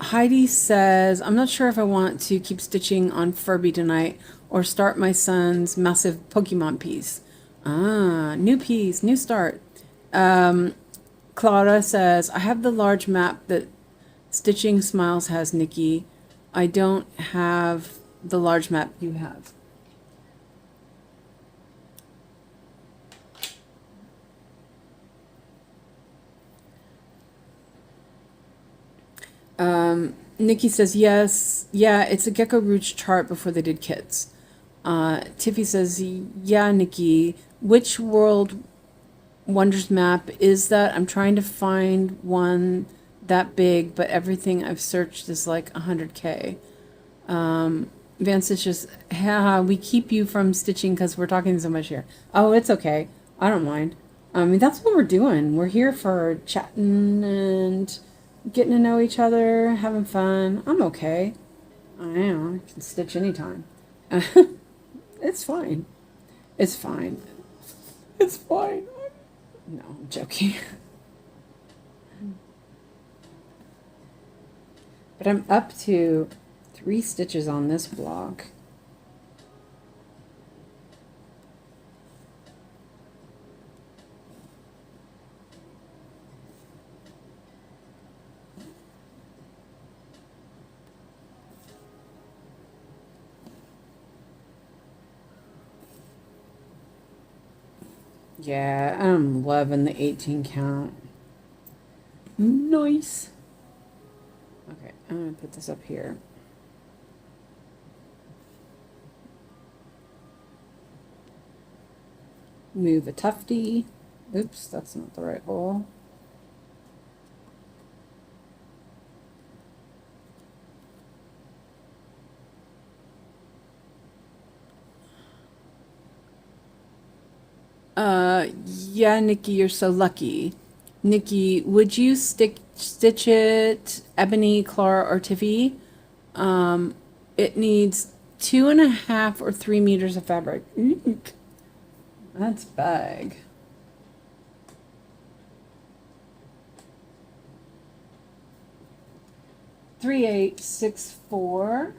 Heidi says, I'm not sure if I want to keep stitching on Furby tonight or start my son's massive Pokemon piece. Ah, new piece, new start. Clara says, I have the large map that Stitching Smiles has, Nikki. I don't have the large map you have. Nikki says, yes. Yeah, it's a Gecko Rouge chart before they did kits. Tiffy says, yeah, Nikki. Which World Wonders map is that? I'm trying to find one that big, but everything I've searched is like 100K. Van Stitches, haha, we keep you from stitching because we're talking so much here. Oh, it's okay. I don't mind. I mean, that's what we're doing. We're here for chatting and getting to know each other, having fun. I'm okay. I am. I can stitch anytime. It's fine. It's fine. It's fine. No, I'm joking. But I'm up to 3 stitches on this block. Yeah, I'm loving the 18 count. Nice. Okay, I'm going to put this up here. Move a tufty. Oops, that's not the right hole. Yeah, Nikki, you're so lucky. Nikki, would you stitch it ebony, Clara, or Tiffy? It needs 2.5 or 3 meters of fabric. Eek. That's big. Three, 8, 6, 4.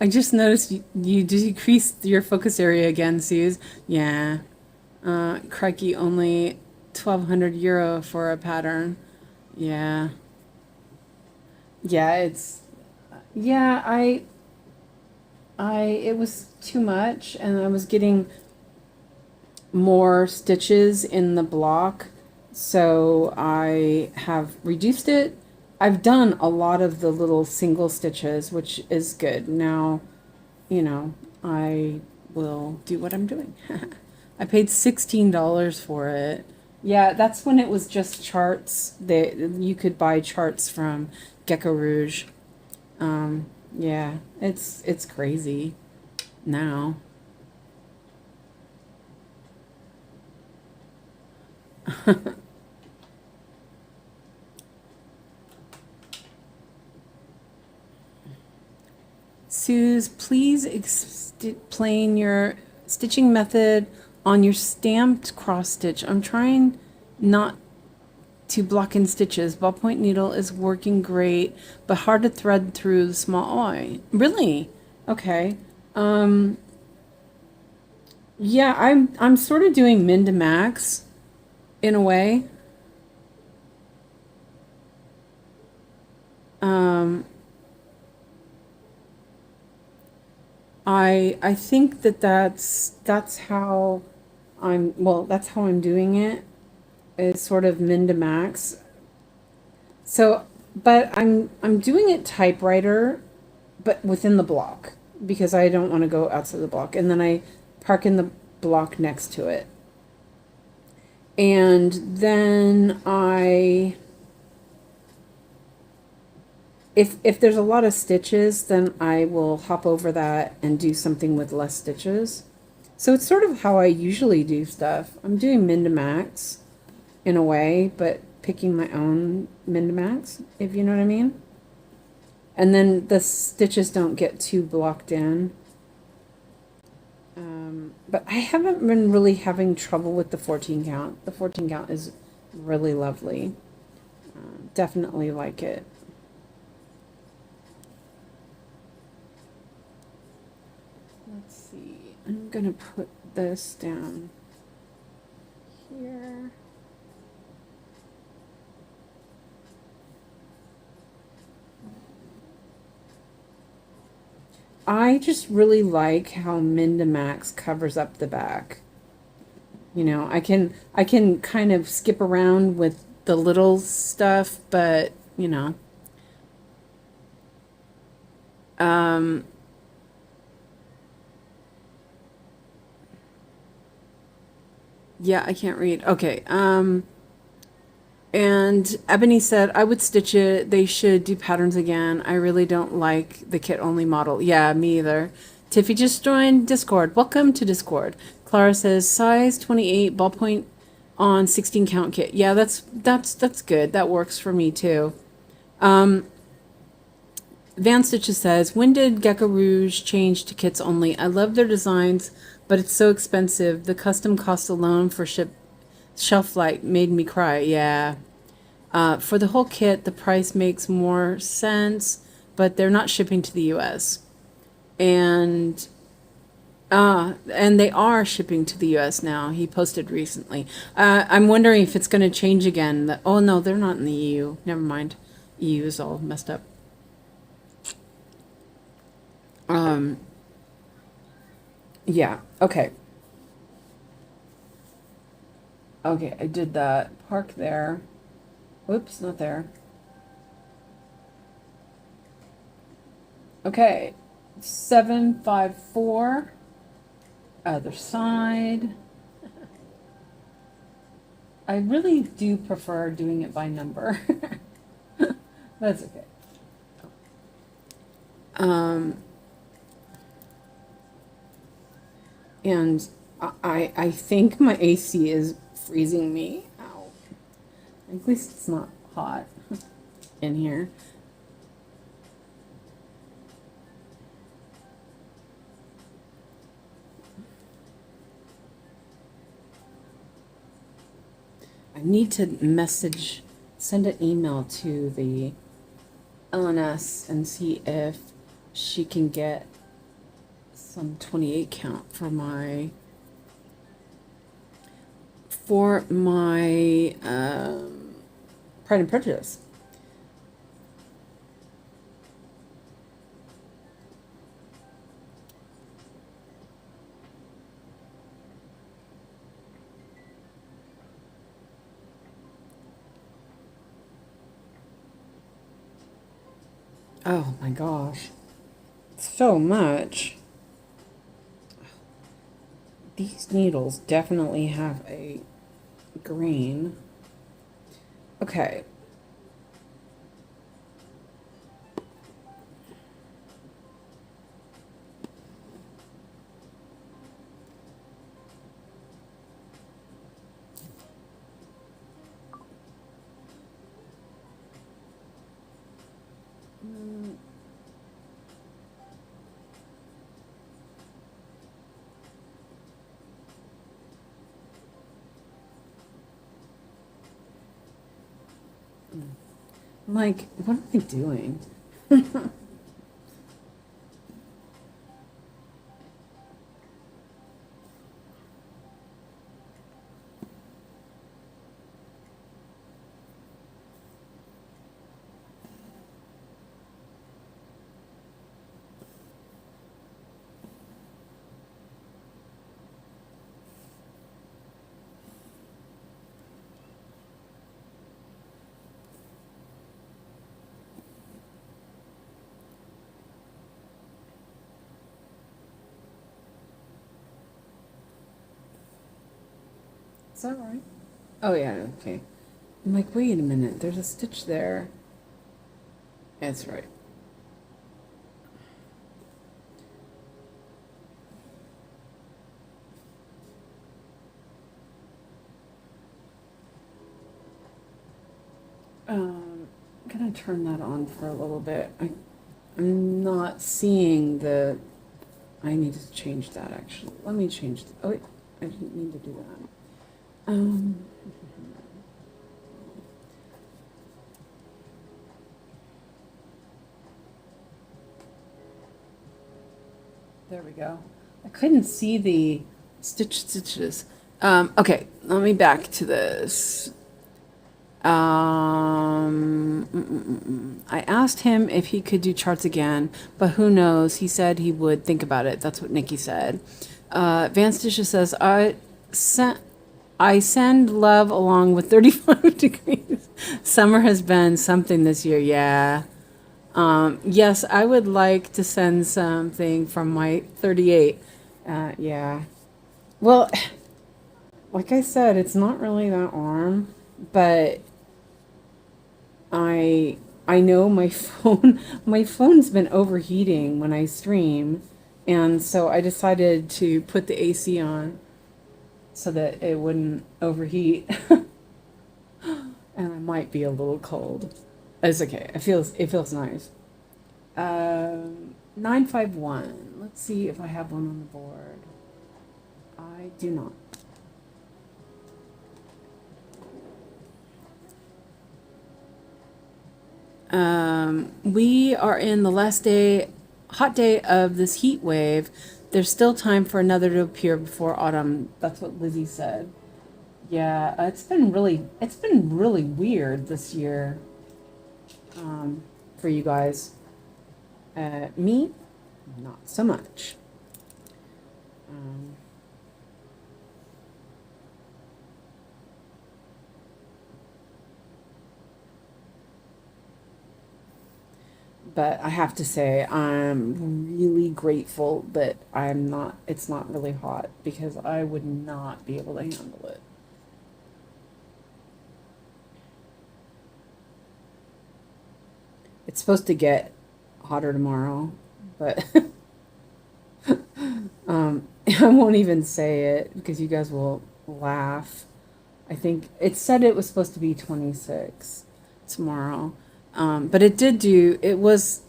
I just noticed you decreased your focus area again, Suze. Yeah. Crikey, only 1,200 euro for a pattern. Yeah. Yeah, it's, yeah, it was too much, and I was getting more stitches in the block, so I have reduced it. I've done a lot of the little single stitches, which is good. Now, you know, I will do what I'm doing. I paid $16 for it. Yeah, that's when it was just charts. You could buy charts from Gecko Rouge. Yeah, it's crazy now. Suze, please explain your stitching method on your stamped cross stitch. I'm trying not to block in stitches. Ballpoint needle is working great, but hard to thread through the small eye. Really? Okay. Yeah, I'm sort of doing min to max in a way. I think that's how that's how I'm doing it, is sort of min to max. So, but I'm doing it typewriter, but within the block, because I don't want to go outside the block, and then I park in the block next to it. And then if there's a lot of stitches, then I will hop over that and do something with less stitches. So it's sort of how I usually do stuff. I'm doing min to max in a way, but picking my own min to max, if you know what I mean. And then the stitches don't get too blocked in. But I haven't been really having trouble with the 14 count. The 14 count is really lovely. Definitely like it. Let's see. I'm gonna put this down here. I just really like how min to max covers up the back. You know, I can kind of skip around with the little stuff, but you know, yeah, I can't read. Okay. And Ebony said, I would stitch it. They should do patterns again. I really don't like the kit only model. Yeah, me either. Tiffy just joined Discord. Welcome to Discord. Clara says, size 28, ballpoint on 16 count kit. Yeah, that's good. That works for me too. Van Stitches says, when did Gecko Rouge change to kits only? I love their designs, but it's so expensive. The custom cost alone for shelf light made me cry. Yeah. For the whole kit, the price makes more sense, but they're not shipping to the US. And they are shipping to the US now. He posted recently. I'm wondering if it's going to change again. Oh no, they're not in the EU. Never mind. EU is all messed up. Yeah. Okay. Okay, I did that. Park there. Whoops, not there. Okay. 754. Other side. I really do prefer doing it by number. That's okay. And I think my AC is freezing me out. At least it's not hot in here. I need to send an email to the LNS and see if she can get some 28 count for my Pride and Prejudice. Oh my gosh. So much. These needles definitely have a grain. Okay. I'm like, what am I doing? Is that right? Oh yeah, okay. I'm like, wait a minute, there's a stitch there. That's right. I'm gonna turn that on for a little bit. I'm not seeing the. I need to change that actually. Let me change. Oh wait, I didn't mean to do that. There we go. I couldn't see the stitches. Okay, let me back to this. I asked him if he could do charts again, but who knows? He said he would think about it. That's what Nikki said. Van Stitcher says, I send love along with 35 degrees. Summer has been something this year. Yeah. Yes, I would like to send something from my 38. Yeah. Well, like I said, it's not really that warm, but I know my phone's been overheating when I stream, and so I decided to put the AC on so that it wouldn't overheat. And I might be a little cold. It's okay. It feels nice. 951. Let's see if I have one on the board. I do not. We are in the last hot day of this heat wave. There's still time for another to appear before autumn. That's what Lizzie said. Yeah, it's been really weird this year. For you guys. Me, not so much. But I have to say, I'm really grateful that it's not really hot, because I would not be able to handle it. It's supposed to get hotter tomorrow, but I won't even say it because you guys will laugh. I think it said it was supposed to be 26 tomorrow. But it was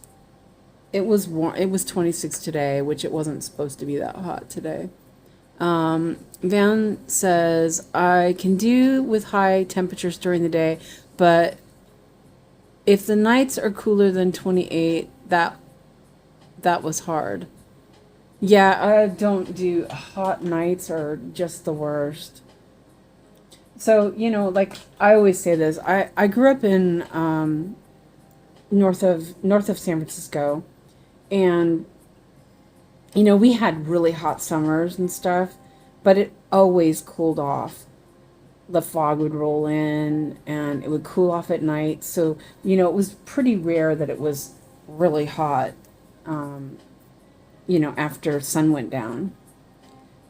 warm. It was 26 today, which it wasn't supposed to be that hot today. Van says, I can do with high temperatures during the day, but if the nights are cooler than 28, that was hard. Yeah, I don't do hot nights, are just the worst. So, like I always say this, I grew up in north of San Francisco, and we had really hot summers and stuff, but it always cooled off. The fog would roll in and it would cool off at night. So, it was pretty rare that it was really hot, after sun went down.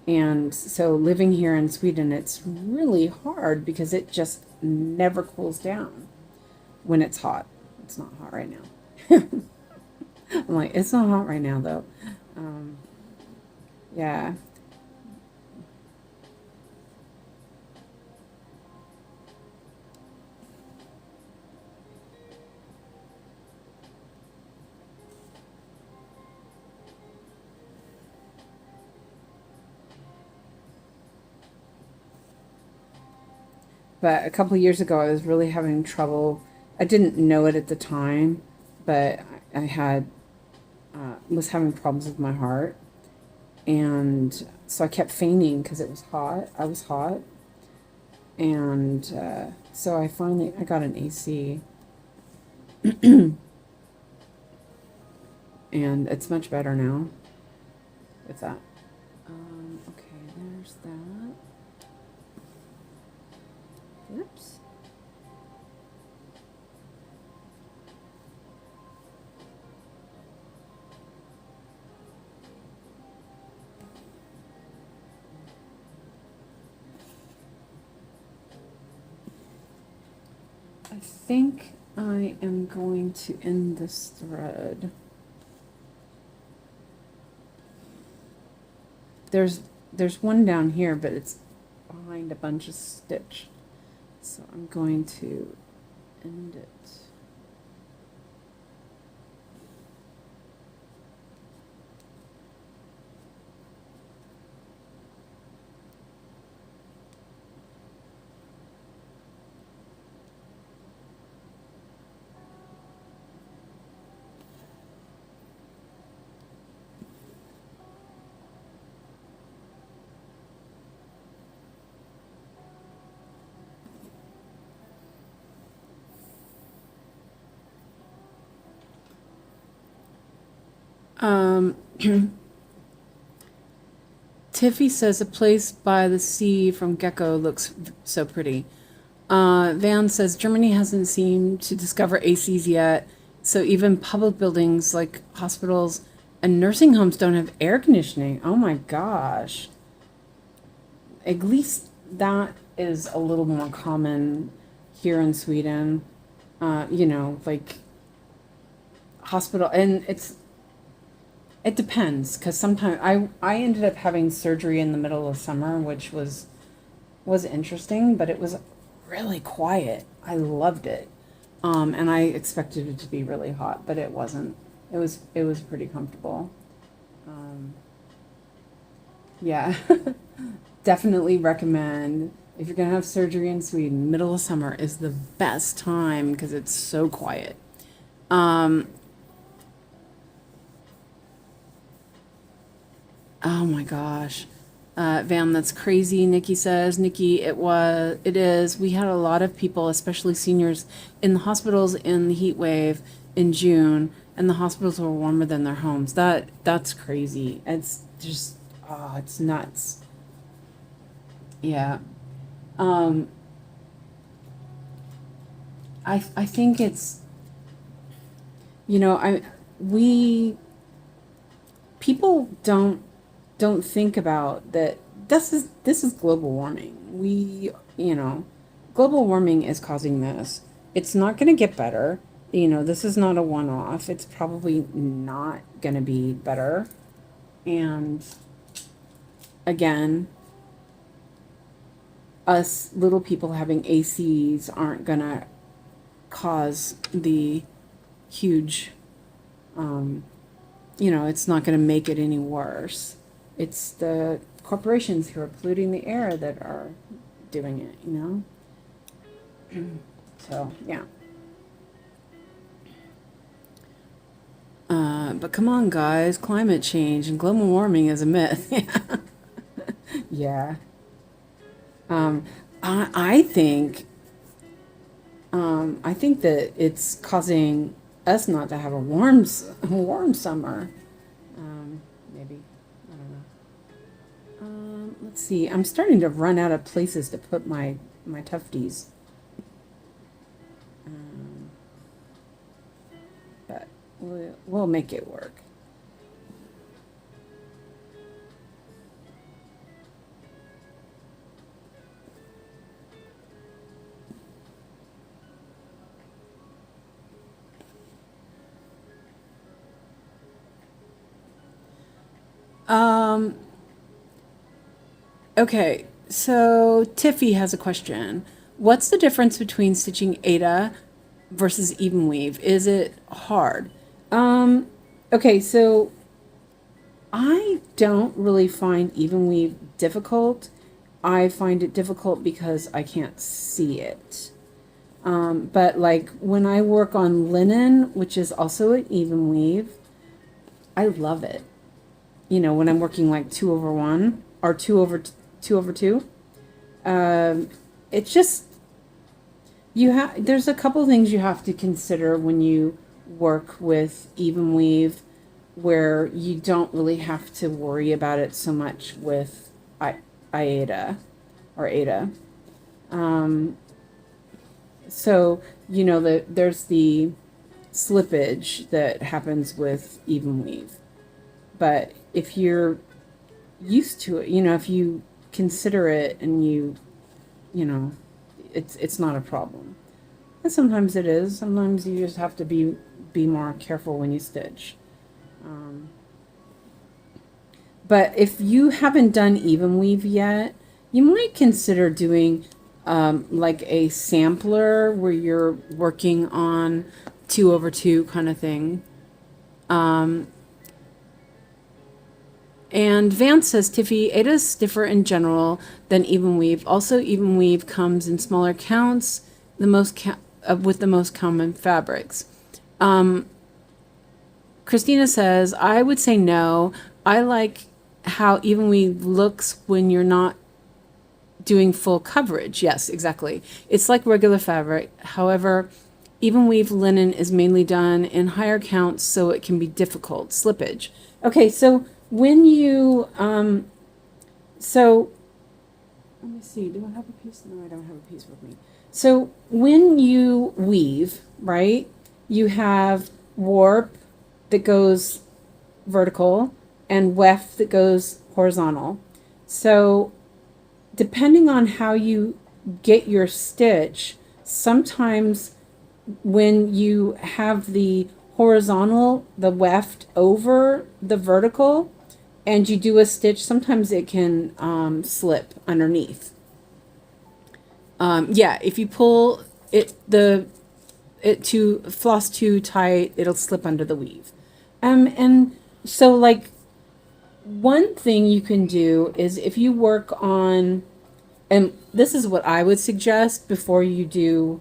And so living here in Sweden, it's really hard because it just never cools down when it's hot. It's not hot right now. I'm like, it's not hot right now though. Yeah. But a couple of years ago, I was really having trouble. I didn't know it at the time, but I was having problems with my heart, and so I kept fainting because it was hot. I was hot, and so I got an AC, and it's much better now with that. Okay, there's that. Oops. I think I am going to end this thread. There's one down here, but it's behind a bunch of stitch. So I'm going to end it. Tiffy says a place by the sea from Gecko looks so pretty. Van says Germany hasn't seemed to discover ACs yet, so even public buildings like hospitals and nursing homes don't have air conditioning. Oh my gosh. At least that is a little more common here in Sweden. You know, like hospital, and it depends, because sometimes I ended up having surgery in the middle of summer, which was interesting, but it was really quiet. I loved it. And I expected it to be really hot, but it wasn't. It was pretty comfortable. Yeah. Definitely recommend, if you're gonna have surgery in Sweden, middle of summer is the best time because it's so quiet. Oh my gosh. Van, that's crazy, Nikki says. Nikki, it is. We had a lot of people, especially seniors, in the hospitals in the heat wave in June, and the hospitals were warmer than their homes. That's crazy. It's just, oh, it's nuts. Yeah. Um, I think it's, we, people don't think about that this is global warming. Global warming is causing this. It's not going to get better. This is not a one-off. It's probably not going to be better. And again, us little people having ACs aren't going to cause the huge, it's not going to make it any worse. It's the corporations who are polluting the air that are doing it, So, yeah. But come on, guys, climate change and global warming is a myth. Yeah. I think that it's causing us not to have a warm summer. Maybe, I don't know. Let's see. I'm starting to run out of places to put my tufties. But we'll make it work. Okay, so Tiffy has a question. What's the difference between stitching Aida versus even weave? Is it hard? Okay, so I don't really find even weave difficult. I find it difficult because I can't see it. But like when I work on linen, which is also an even weave, I love it. When I'm working like 2/1 or 2/2, it's just, there's a couple things you have to consider when you work with even weave, where you don't really have to worry about it so much with Aida or Aida. So there's the slippage that happens with even weave, but if you're used to it, if you consider it and it's not a problem. And sometimes it is. Sometimes you just have to be more careful when you stitch. But if you haven't done even weave yet, you might consider doing like a sampler where you're working on 2/2 kind of thing. And Vance says, Tiffy, Aida is stiffer in general than even weave. Also, even weave comes in smaller counts, with the most common fabrics. Christina says, I would say no. I like how even weave looks when you're not doing full coverage. Yes, exactly. It's like regular fabric. However, even weave linen is mainly done in higher counts, so it can be difficult. Slippage. Okay, so when you, so let me see, do I have a piece? No, I don't have a piece with me. So when you weave, right, you have warp that goes vertical and weft that goes horizontal. So depending on how you get your stitch, sometimes when you have the horizontal, the weft over the vertical, and you do a stitch, sometimes it can slip underneath. Yeah, if you pull it to floss too tight, it'll slip under the weave. And so like one thing you can do is if you work on, and this is what I would suggest before you do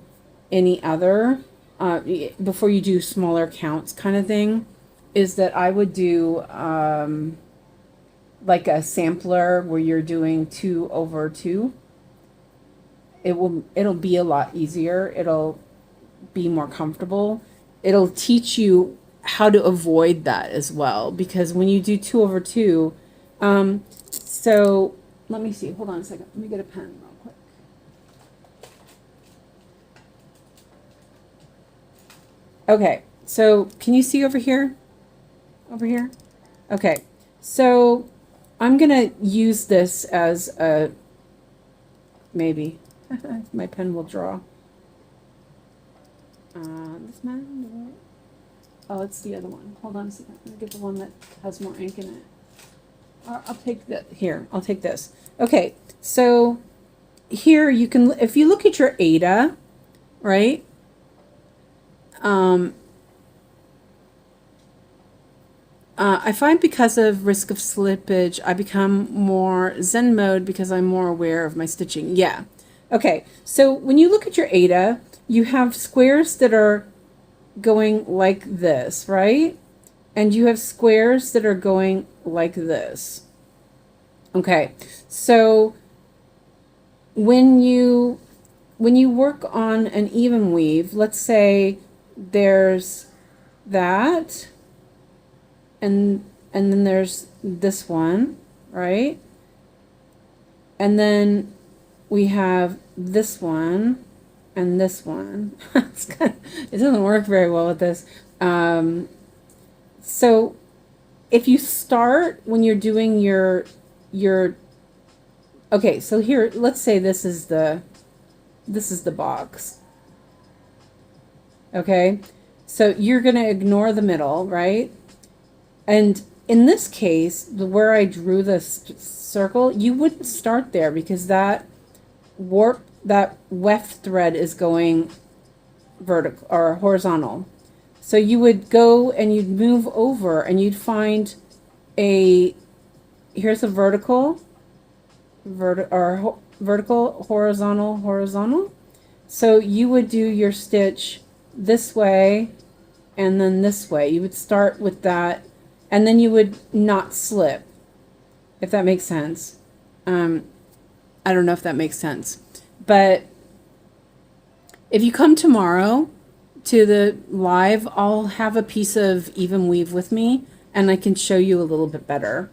any other, before you do smaller counts kind of thing, is that I would do like a sampler where you're doing 2/2. It'll be a lot easier. It'll be more comfortable. It'll teach you how to avoid that as well, because when you do 2/2, so let me see, hold on a second, let me get a pen real quick. Okay, so can you see over here? Over here? Okay, so I'm gonna use this as a, maybe, my pen will draw. This pen, oh, it's the other one. Hold on a second. Let me get the one that has more ink in it. I'll take that here. I'll take this. Okay, so here you can, if you look at your Aida, right? I find because of risk of slippage, I become more Zen mode because I'm more aware of my stitching. Yeah. Okay, so when you look at your Aida, you have squares that are going like this, right? And you have squares that are going like this. Okay, so when you work on an even weave, let's say there's that, and then there's this one, right? And then we have this one and this one. It doesn't work very well with this. So if you start when you're doing your okay, so here, let's say this is the box. Okay, so you're going to ignore the middle, right? And in this case, where I drew this circle, you wouldn't start there because that weft thread is going vertical or horizontal. So you would go and you'd move over and you'd find here's a vertical, horizontal. So you would do your stitch this way and then this way. You would start with that, and then you would not slip, if that makes sense. I don't know if that makes sense, but if you come tomorrow to the live, I'll have a piece of even weave with me and I can show you a little bit better,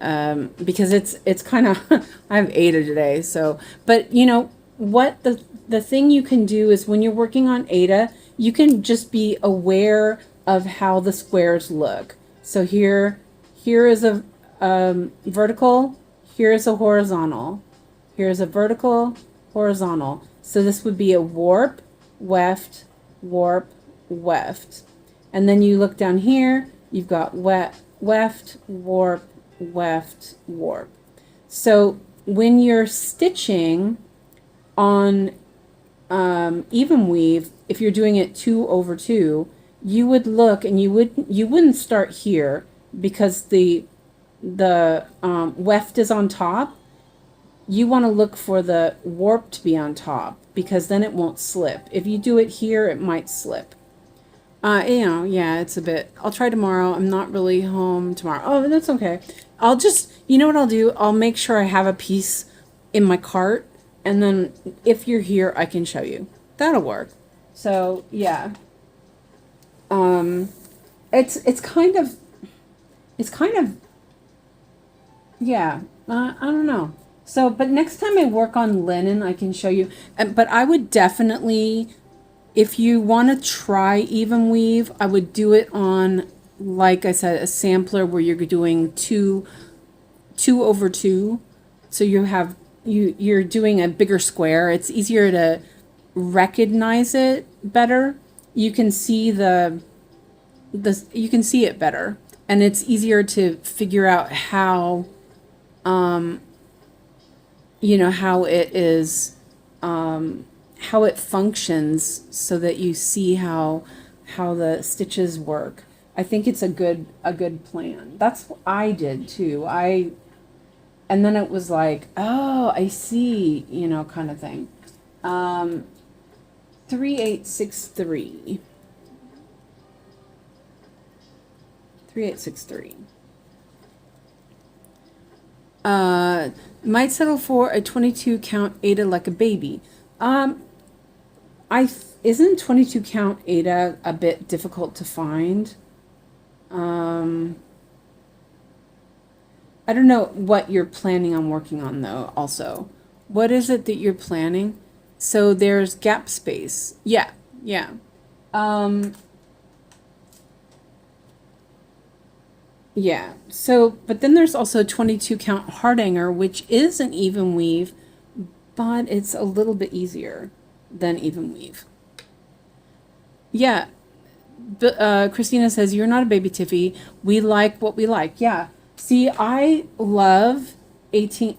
because it's kind of I have Aida today, so, but you know what, the thing you can do is when you're working on Aida, you can just be aware of how the squares look. So here is a vertical, here is a horizontal, here's a vertical, horizontal. So this would be a warp, weft, warp, weft. And then you look down here, you've got weft, warp, weft, warp. So when you're stitching, On even weave, if you're doing it 2 over 2, you would look and you wouldn't start here because the weft is on top. You want to look for the warp to be on top because then it won't slip. If you do it here, it might slip. You know, yeah, it's a bit. I'll try tomorrow. I'm not really home tomorrow. Oh, that's okay. I'll just, you know what I'll do? I'll make sure I have a piece in my cart, and then if you're here, I can show you. That'll work. So yeah, it's kind of, yeah. I don't know. So, but next time I work on linen, I can show you. But I would definitely, if you want to try even weave, I would do it on, like I said, a sampler where you're doing 2 over 2. So you're doing a bigger square. It's easier to recognize it better. You can see you can see it better, and it's easier to figure out how you know, how it is, how it functions, so that you see how the stitches work. I think it's a good plan. That's what I did too. And then it was like, oh, I see, you know, kind of thing. 3863. 3863. Might settle for a 22 count Aida like a baby. Isn't 22 count Aida a bit difficult to find? I don't know what you're planning on working on though. Also, what is it that you're planning? So there's gap space. Yeah, yeah. Yeah. So, but then there's also 22 count hardanger, which is an even weave, but it's a little bit easier than even weave. Yeah. Christina says, you're not a baby Tiffy. We like what we like. Yeah. See, I love 18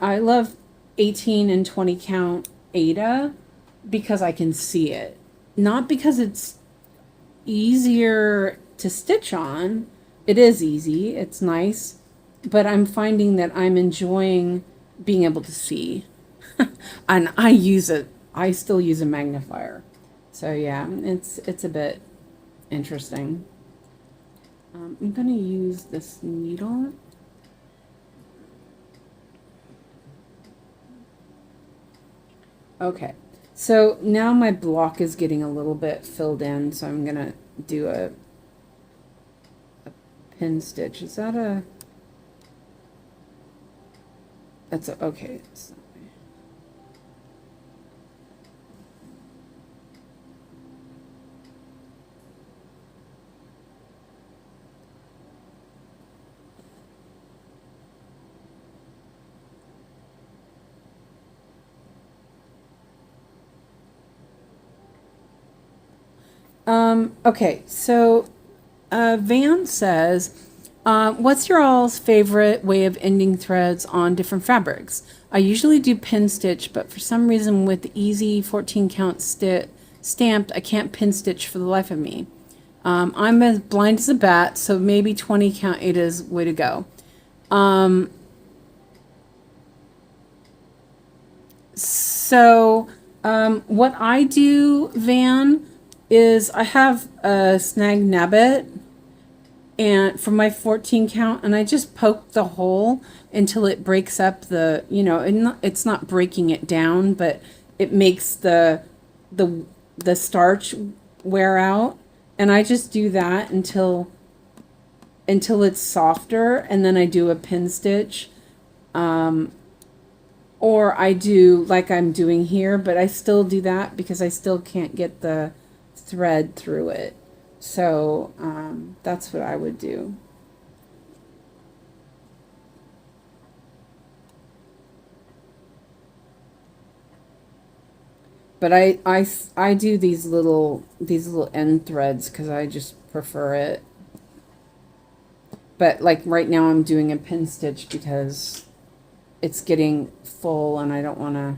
and 20 count Aida because I can see it. Not because it's easier to stitch on. It is easy. It's nice. But I'm finding that I'm enjoying being able to see. And I still use a magnifier. So yeah, it's a bit interesting. I'm going to use this needle. Okay, so now my block is getting a little bit filled in, so I'm going to do a pin stitch. Is that a... That's a... Okay. Okay, so Van says, what's your all's favorite way of ending threads on different fabrics? I usually do pin stitch, but for some reason with the easy 14 count stamped, I can't pin stitch for the life of me. I'm as blind as a bat, so maybe 20 count Aida is way to go. What I do, Van, is I have a snag nabbit and for my 14 count, and I just poke the hole until it breaks up the, you know, it's not breaking it down, but it makes the starch wear out. And I just do that until it's softer, and then I do a pin stitch. Or I do like I'm doing here, but I still do that because I still can't get the thread through it. So that's what I would do. But I do these little end threads because I just prefer it. But like right now I'm doing a pin stitch because it's getting full and I don't want to.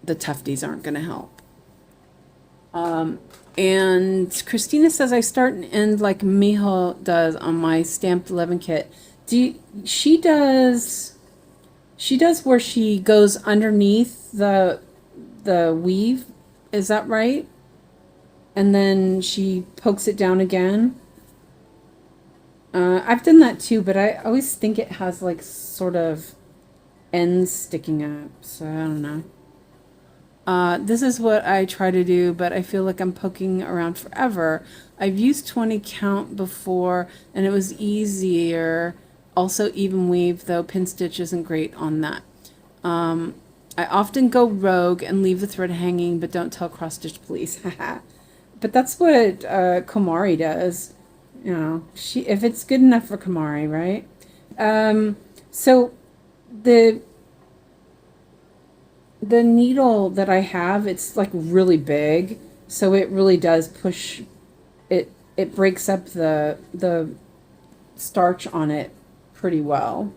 the tufties aren't going to help. And Christina says I start and end like Miho does on my stamped 11 kit. She does where she goes underneath the weave, is that right? And then she pokes it down again. I've done that too, but I always think it has like sort of ends sticking up, so I don't know. This is what I try to do, but I feel like I'm poking around forever. I've used 20 count before, and it was easier. Also, even weave, though pin stitch isn't great on that. I often go rogue and leave the thread hanging, but don't tell cross stitch, please. But that's what Komari does. You know, if it's good enough for Komari, right? So the needle that I have, it's like really big, so it really does push it. It breaks up the starch on it pretty well.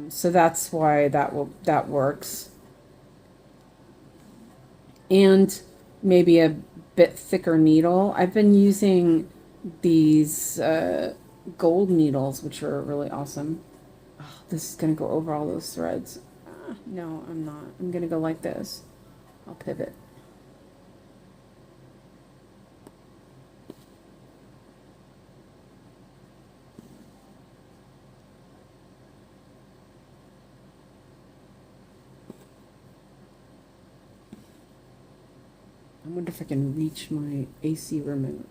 So that's why that works. And maybe a bit thicker needle. I've been using these gold needles, which are really awesome. Oh, this is going to go over all those threads. No, I'm not. I'm going to go like this. I'll pivot. I wonder if I can reach my AC remote.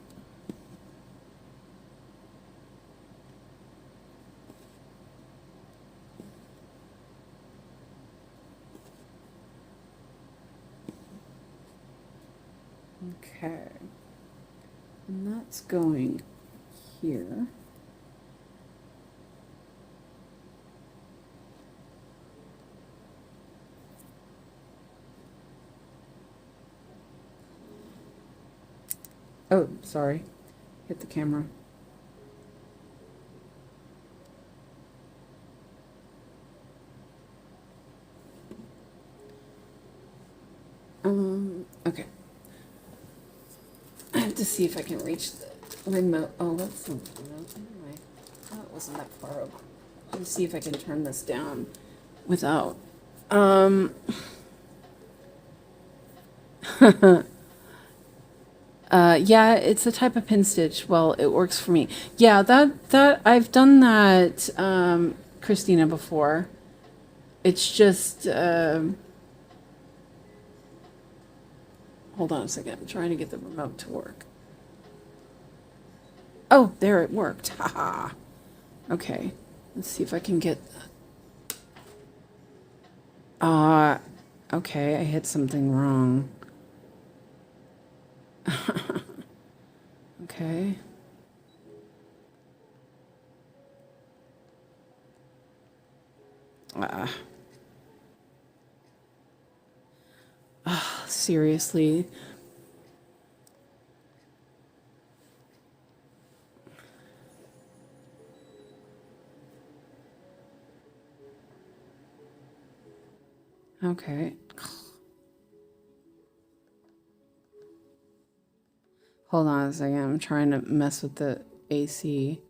Okay, and that's going here. Oh, sorry, hit the camera. Okay. I have to see if I can reach the remote. Oh, that's not the remote. Anyway, oh, it wasn't that far over. Let me see if I can turn this down without. Yeah, it's a type of pin stitch. Well, it works for me. Yeah, that I've done that, Christina, before. It's just, hold on a second. I'm trying to get the remote to work. Oh, there it worked. Haha. Okay. Let's see if I can get that. Okay, I hit something wrong. Okay. Seriously. Okay. Hold on a second. I'm trying to mess with the AC.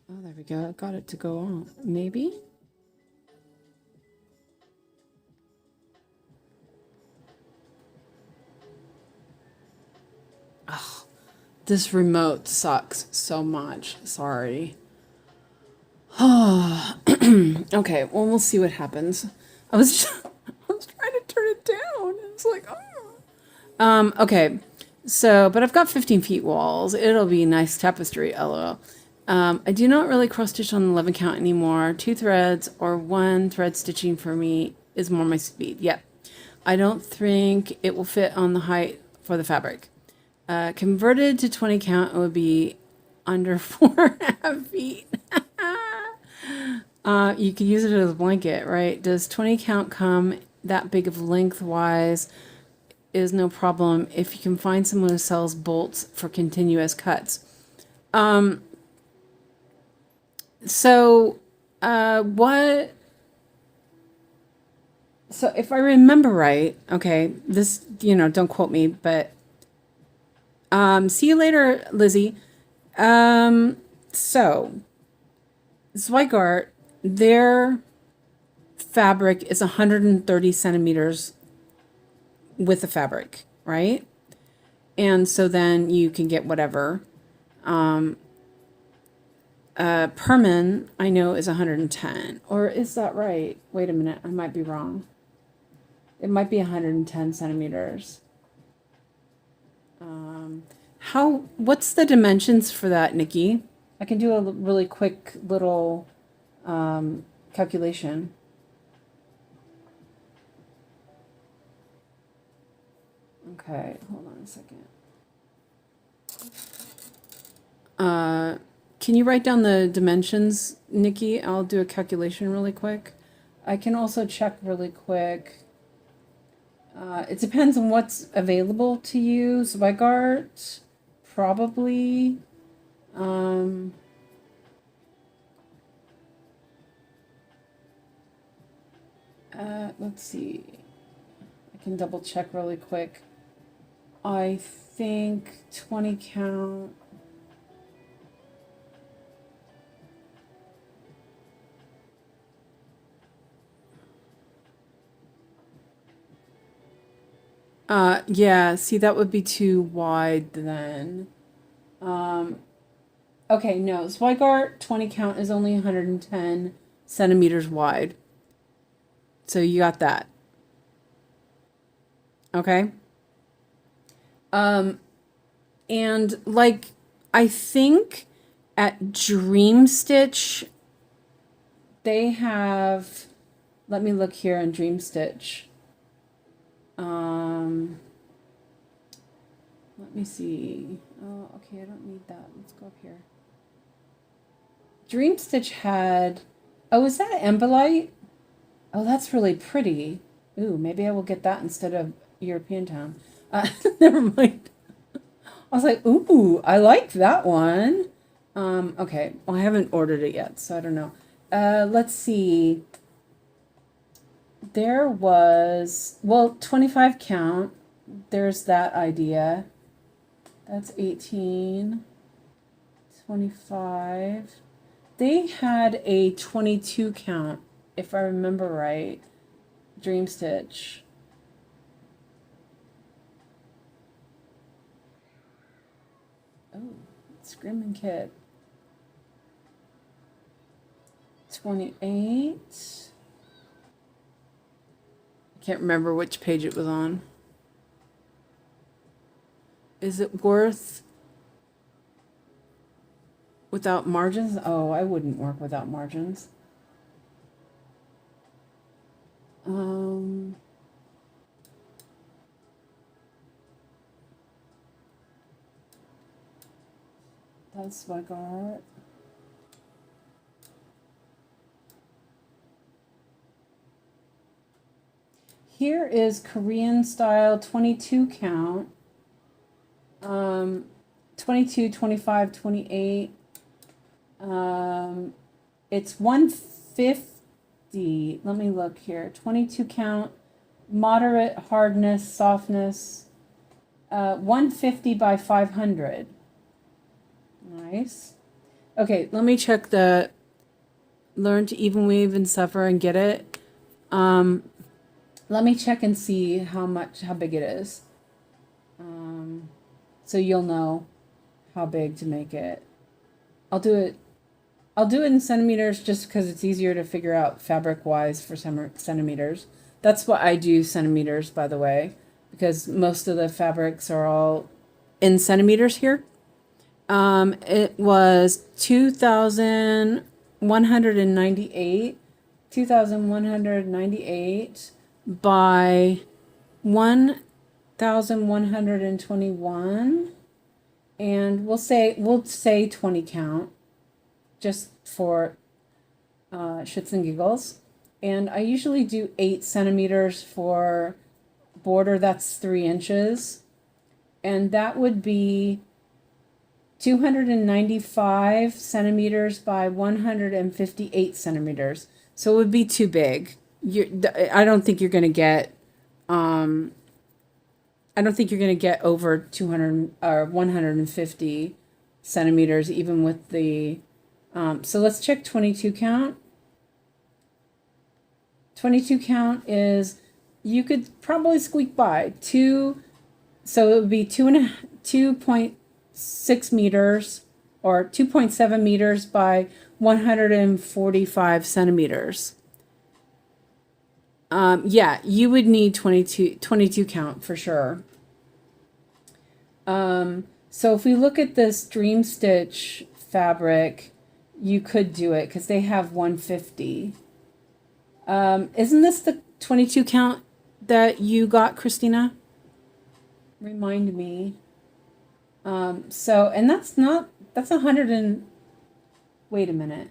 Oh, there we go. I got it to go on. Maybe? Oh, this remote sucks so much. Sorry. Oh, okay. Well, we'll see what happens. I was trying to turn it down. It's like, oh. Okay. So, but I've got 15 feet walls. It'll be nice tapestry, lol. I do not really cross stitch on the 11 count anymore. 2 threads or 1 thread stitching for me is more my speed. Yep. I don't think it will fit on the height for the fabric. Converted to 20 count, it would be under 4.5 feet. You could use it as a blanket, right? Does 20 count come that big of lengthwise? is no problem if you can find someone who sells bolts for continuous cuts. So if I remember right, okay, this, don't quote me, but see you later, Lizzie. So Zweigart, their fabric is 130 centimeters with the fabric, right? And so then you can get whatever. Perman, I know, is 110. Or is that right? Wait a minute, I might be wrong. It might be 110 centimeters. What's the dimensions for that, Nikki? I can do a really quick little calculation. Okay, hold on a second. Can you write down the dimensions, Nikki? I'll do a calculation really quick. I can also check really quick. It depends on what's available to you. Zweigart, probably. Let's see. I can double check really quick. I think 20 count. Yeah, see, that would be too wide then. Okay, no, Zweigart 20 count is only 110 centimeters wide. So you got that. Okay. And like, I think at Dream Stitch, they have, let me look here on Dream Stitch. Let me see. Oh, okay, I don't need that. Let's go up here. Dream Stitch had, oh, is that Embellite? Oh, that's really pretty. Ooh, maybe I will get that instead of European Town. Never mind. I was like, ooh, I like that one. Okay, well, I haven't ordered it yet, so I don't know. Let's see. There was, well, 25 count. There's that idea. That's 18. 25. They had a 22 count, if I remember right. Dream Stitch. Oh, Screaming Kid. 28. I can't remember which page it was on. Is it worth without margins? Oh, I wouldn't work without margins. That's what I got. Here is Korean style 22 count. 22, 25, 28. It's 150. Let me look here. 22 count, moderate hardness, softness. 150 by 500. Nice. Okay, let me check the learn to even weave and suffer and get it. Let me check and see how big it is. So you'll know how big to make it. I'll do it in centimeters just because it's easier to figure out fabric wise for centimeters. That's what I do, centimeters, by the way, because most of the fabrics are all in centimeters here. It was 2,198 by 1,121, and we'll say 20 count, just for shits and giggles. And I usually do 8 centimeters for border, that's 3 inches. And that would be 295 centimeters by 158 centimeters. So it would be too big. I don't think you're going to get, I don't think you're going to get over 200 or 150 centimeters, even with the, so let's check 22 count. 22 count is, you could probably squeak by so it would be 2.6 meters or 2.7 meters by 145 centimeters. Yeah, you would need 22 count for sure. So if we look at this Dream Stitch fabric, you could do it because they have 150. Isn't this the 22 count that you got, Christina? Remind me. So, and that's 100 and, wait a minute.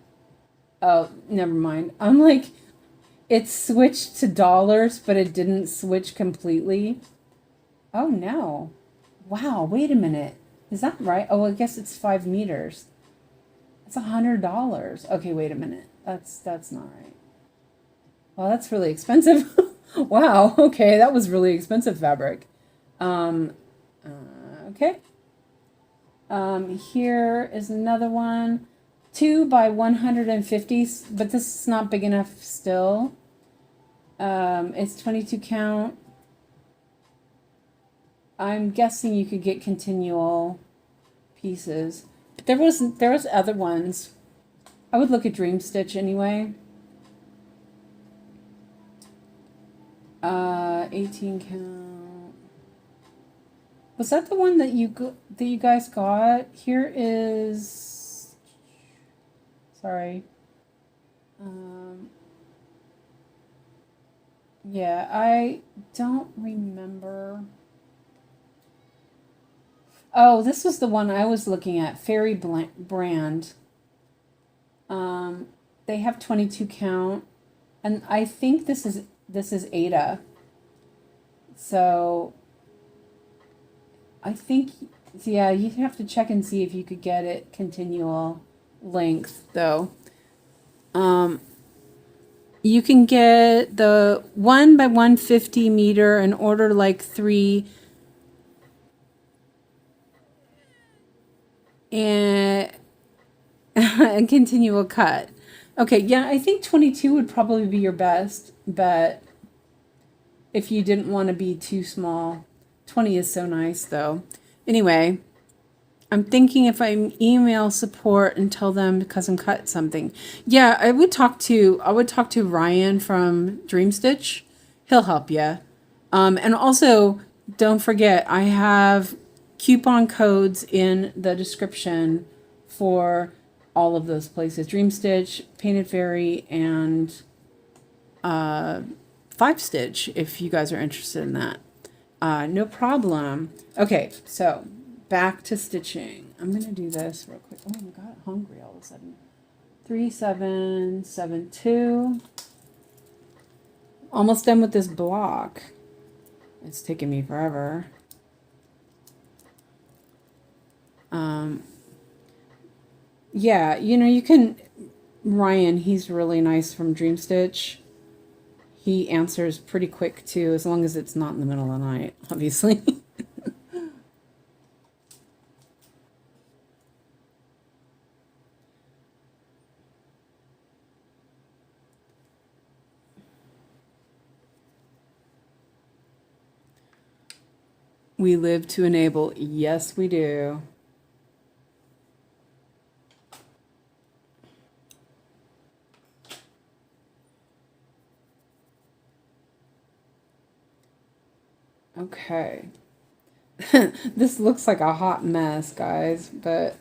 Oh, never mind. I'm like, it switched to dollars, but it didn't switch completely. Oh no. Wow, wait a minute. Is that right? Oh, I guess it's 5 meters. It's $100. Okay, wait a minute. That's not right. Well, that's really expensive. Wow, okay, that was really expensive fabric. Okay. Here is another one. 2 by 150, but this is not big enough still. It's 22 count. I'm guessing you could get continual pieces. But there was other ones. I would look at Dream Stitch anyway. 18 count. Was that the one that you guys got? Here is, sorry. Yeah, I don't remember. Oh, this was the one I was looking at, Fairy Brand. They have 22 count, and I think this is Aida. So I think, yeah, you'd have to check and see if you could get it continual length though. You can get the 1 by 150 meter and order like 3 and a continual cut. Okay, yeah, I think 22 would probably be your best bet if you didn't want to be too small. 20 is so nice though. Anyway, I'm thinking if I email support and tell them to custom cut something. Yeah, I would talk to Ryan from Dream Stitch. He'll help you. And also, don't forget, I have coupon codes in the description for all of those places. Dream Stitch, Painted Fairy, and 5 Stitch, if you guys are interested in that. No problem. Okay, so back to stitching. I'm going to do this real quick. Oh, I got hungry all of a sudden. 3772. Almost done with this block. It's taking me forever. Yeah, you know, you can, Ryan, he's really nice from Dream Stitch. He answers pretty quick too, as long as it's not in the middle of the night, obviously. We live to enable. Yes, we do. Okay. This looks like a hot mess, guys, but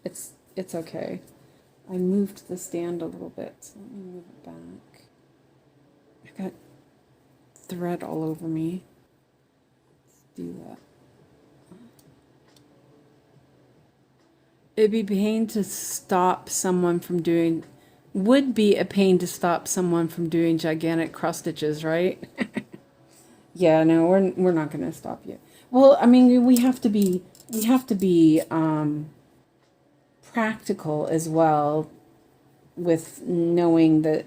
it's okay. I moved the stand a little bit, so let me move it back. I got thread all over me. Let's do that. It'd be a pain to stop someone from doing, would be a pain to stop someone from doing gigantic cross stitches, right? Yeah, no, we're not going to stop you. Well, I mean, we have to be practical as well, with knowing that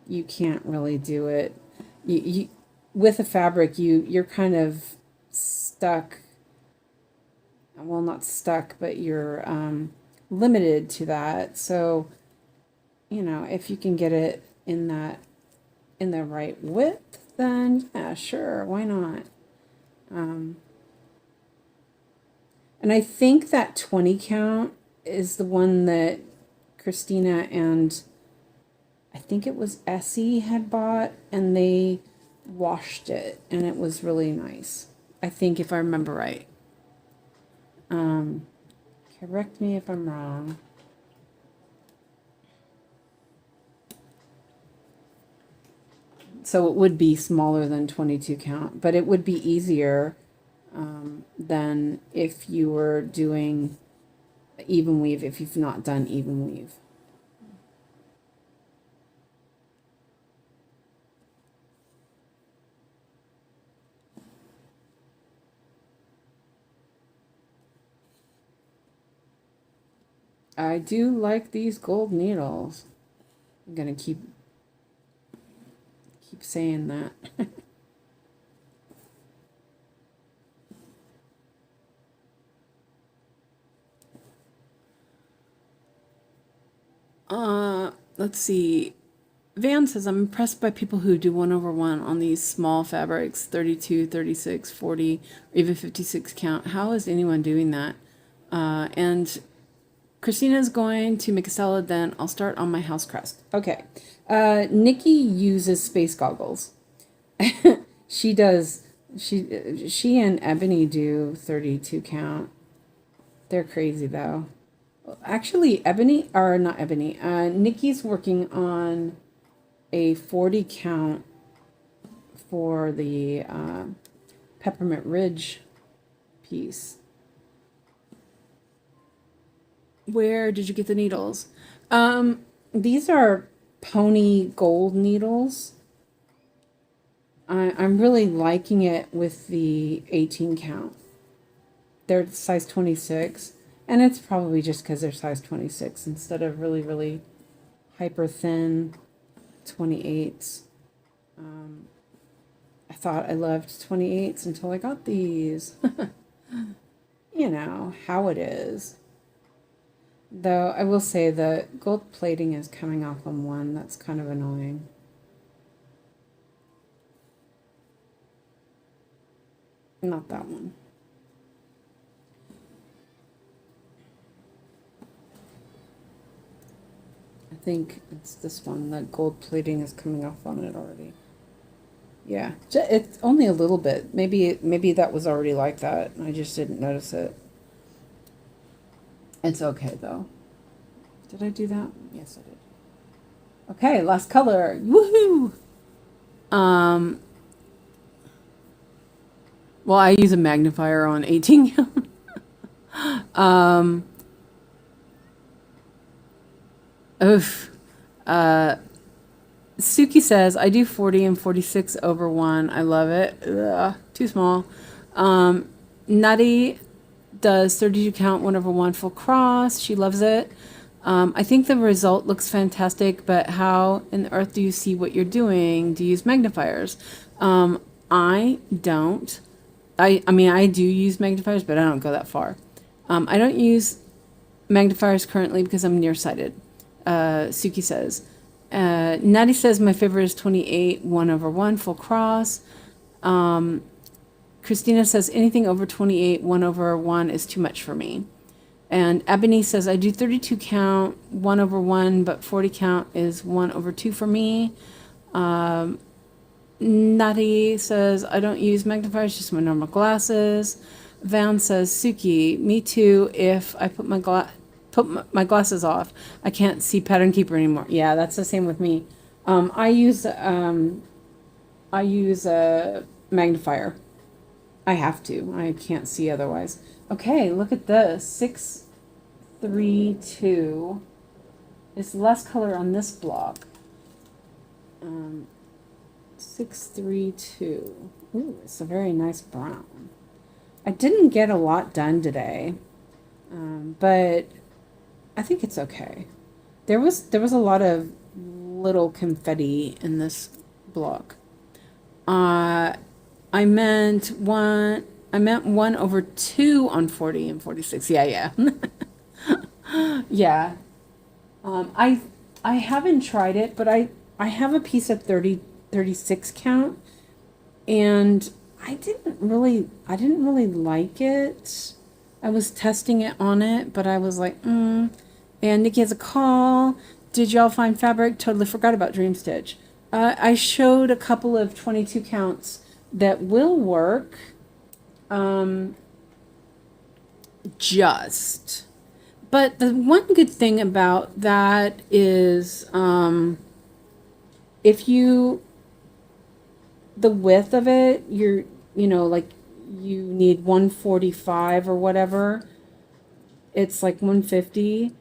you can't really do it. You with a fabric, you're kind of stuck. Well, not stuck, but you're limited to that. So, you know, if you can get it in the right width, then yeah, sure, why not? And I think that 20 count is the one that Christina and I think it was Essie had bought, and they washed it, and it was really nice. I think, if I remember right. Correct me if I'm wrong. So it would be smaller than 22 count, but it would be easier than if you were doing even weave, if you've not done even weave. I do like these gold needles. I'm gonna keep saying that. Let's see. Van says, I'm impressed by people who do 1/1 on these small fabrics, 32, 36, 40, or even 56 count. How is anyone doing that? And Christina's going to make a salad, then I'll start on my house crust. Okay. Nikki uses space goggles. She does. She and Ebony do 32 count. They're crazy though. Actually, Ebony, or not Ebony, Nikki's working on a 40 count for the Peppermint Ridge piece. Where did you get the needles? These are pony gold needles. I'm really liking it with the 18 count. They're size 26, and it's probably just because they're size 26 instead of really, really hyper thin 28s. I thought I loved 28s until I got these. You know how it is. Though I will say the gold plating is coming off on one. That's kind of annoying. Not that one. I think it's this one. The gold plating is coming off on it already. Yeah, it's only a little bit. Maybe that was already like that. I just didn't notice it. It's okay though. Did I do that? Yes, I did. Okay, last color. Woohoo! Well, I use a magnifier on 18 count. Oof. Suki says, I do 40 and 46/1. I love it. Ugh, too small. Nutty does 32 count 1/1 full cross. She loves it. I think the result looks fantastic, but how in the earth do you see what you're doing? Do you use magnifiers? I don't. I mean, I do use magnifiers, but I don't go that far. I don't use magnifiers currently because I'm nearsighted. Suki says. Natty says my favorite is 28 1/1 full cross. Christina says anything over 28 1/1 is too much for me. And Ebony says I do 32 count 1/1, but 40 count is 1/2 for me. Natty says I don't use magnifiers, just my normal glasses. Van says Suki, me too. If I put my glasses off, I can't see Pattern Keeper anymore. Yeah, that's the same with me. I use a magnifier. I have to. I can't see otherwise. Okay, look at this. 632. It's less color on this block. 632. Ooh, it's a very nice brown. I didn't get a lot done today, but I think it's okay. There was a lot of little confetti in this block. I meant 1/2 on 40 and 46. Yeah, yeah. Yeah. I haven't tried it, but I have a piece of 36 count, and I didn't really like it. I was testing it on it, but I was like, And Nikki has a call. Did y'all find fabric? Totally forgot about Dream Stitch. I showed a couple of 22 counts that will work. But the one good thing about that is if the width of it, like you need 145 or whatever. It's like 150.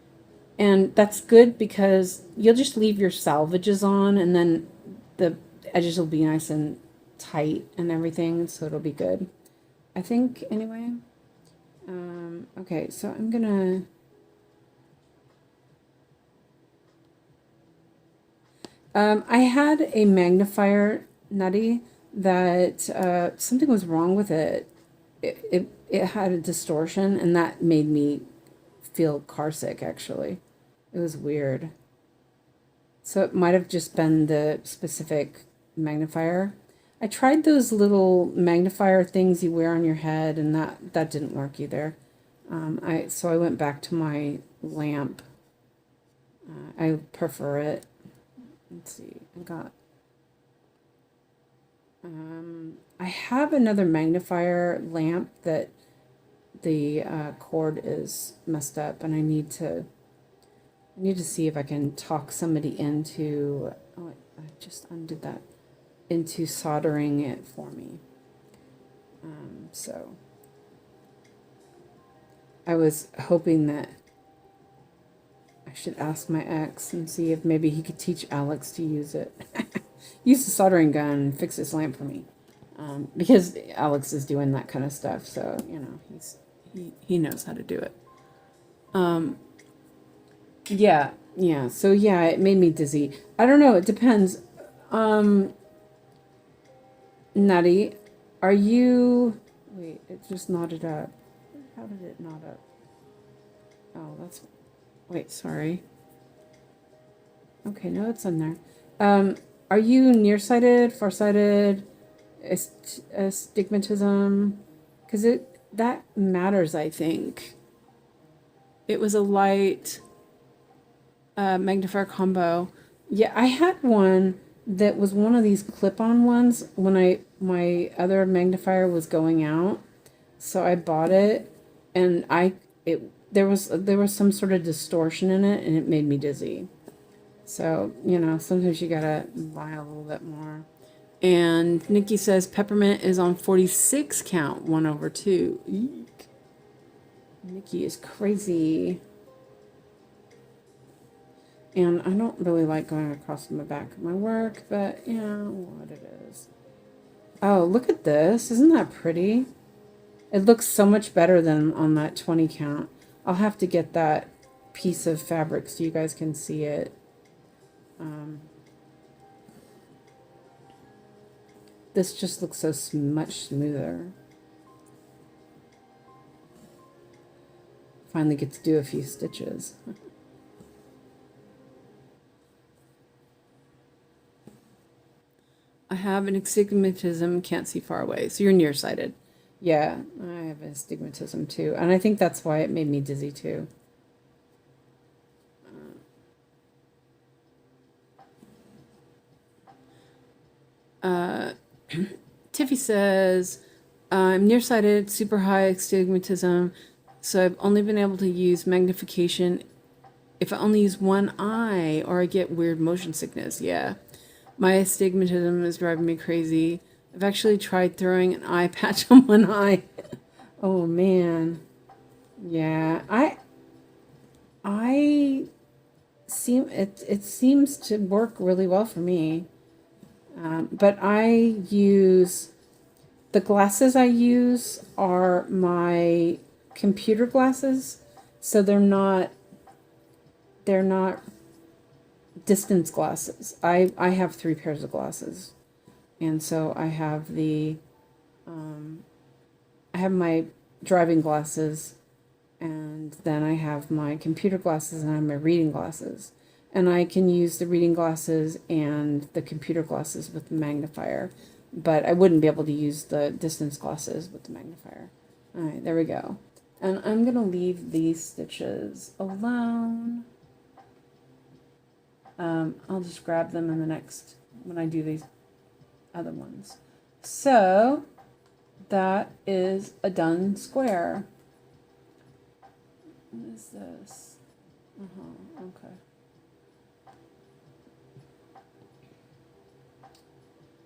And that's good because you'll just leave your salvages on, and then the edges will be nice and tight and everything, so it'll be good. I think, anyway. Okay, so I'm gonna... I had a magnifier nutty that something was wrong with it. It had a distortion, and that made me feel car sick, actually. It was weird. So it might have just been the specific magnifier. I tried those little magnifier things you wear on your head, and that didn't work either. So I went back to my lamp. I prefer it. Let's see. I have another magnifier lamp that the cord is messed up, and I need to see if I can talk somebody into... Oh, I just undid that. Into soldering it for me. So I was hoping that I should ask my ex and see if maybe he could teach Alex to use it. Use the soldering gun and fix this lamp for me. Because Alex is doing that kind of stuff, so he knows how to do it. Yeah. So yeah, it made me dizzy. I don't know. It depends. Nutty, are you... Wait, it just knotted up. How did it knot up? Oh, that's... Wait, sorry. Okay, no, it's in there. Are you nearsighted, farsighted, astigmatism? Because that matters, I think. It was a light magnifier combo. Yeah, I had one that was one of these clip-on ones when my other magnifier was going out, so I bought it, and there was some sort of distortion in it, and it made me dizzy. So sometimes you gotta buy a little bit more. And Nikki says peppermint is on 46 count, 1/2. Eek. Nikki is crazy. And I don't really like going across my back of my work, but what it is. Oh, look at this. Isn't that pretty? It looks so much better than on that 20 count. I'll have to get that piece of fabric so you guys can see it. This just looks so much smoother. Finally get to do a few stitches. I have an astigmatism, can't see far away. So you're nearsighted. Yeah, I have astigmatism too. And I think that's why it made me dizzy too. Tiffy says, I'm nearsighted, super high astigmatism, so I've only been able to use magnification if I only use one eye, or I get weird motion sickness. Yeah. My astigmatism is driving me crazy. I've actually tried throwing an eye patch on one eye. Oh man. Yeah. It seems to work really well for me. But I use The glasses I use are my computer glasses, so they're not distance glasses. I have 3 pairs of glasses, and so I have I have my driving glasses, and then I have my computer glasses, and I have my reading glasses. And I can use the reading glasses and the computer glasses with the magnifier, but I wouldn't be able to use the distance glasses with the magnifier. All right, there we go. And I'm going to leave these stitches alone. I'll just grab them in the next, when I do these other ones. So that is a done square. What is this? Okay.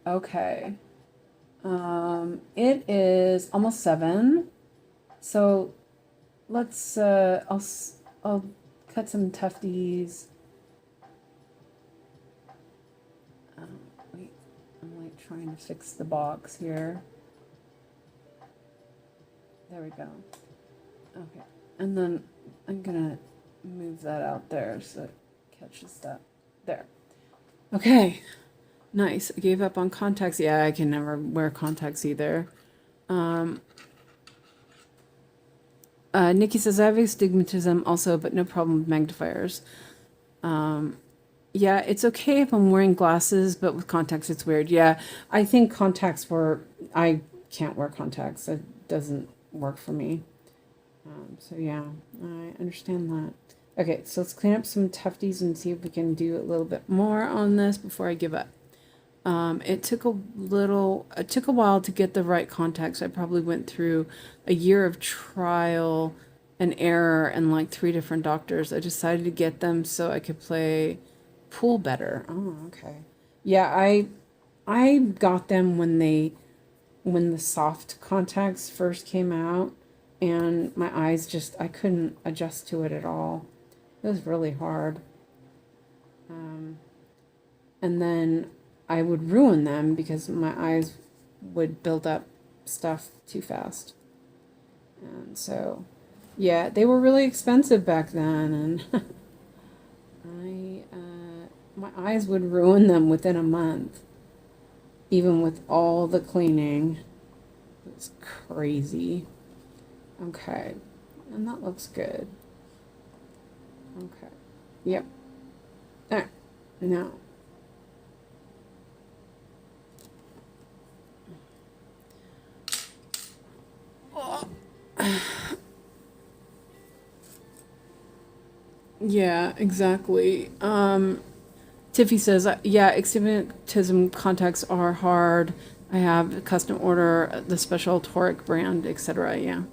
Okay. It is almost 7. So let's I'll cut some tufties. Wait, I'm like trying to fix the box here. There we go. Okay. And then I'm gonna move that out there so it catches that. There. Okay. Nice. I gave up on contacts. Yeah, I can never wear contacts either. Nikki says, I have astigmatism also, but no problem with magnifiers. Yeah, it's okay if I'm wearing glasses, but with contacts it's weird. Yeah, I think contacts I can't wear contacts. It doesn't work for me. So yeah, I understand that. Okay, so let's clean up some tufties and see if we can do a little bit more on this before I give up. It took a while to get the right contacts. I probably went through a year of trial and error and like 3 different doctors. I decided to get them so I could play pool better. Oh, okay. Yeah, I got them when the soft contacts first came out, and my eyes I couldn't adjust to it at all. It was really hard. And then I would ruin them because my eyes would build up stuff too fast. And so, yeah, they were really expensive back then, and my eyes would ruin them within a month, even with all the cleaning. It's crazy. Okay, and that looks good. Okay, yep. All right, now. Yeah, exactly. Tiffy says, yeah, astigmatism contacts are hard. I have a custom order, the special toric brand, etc. Yeah.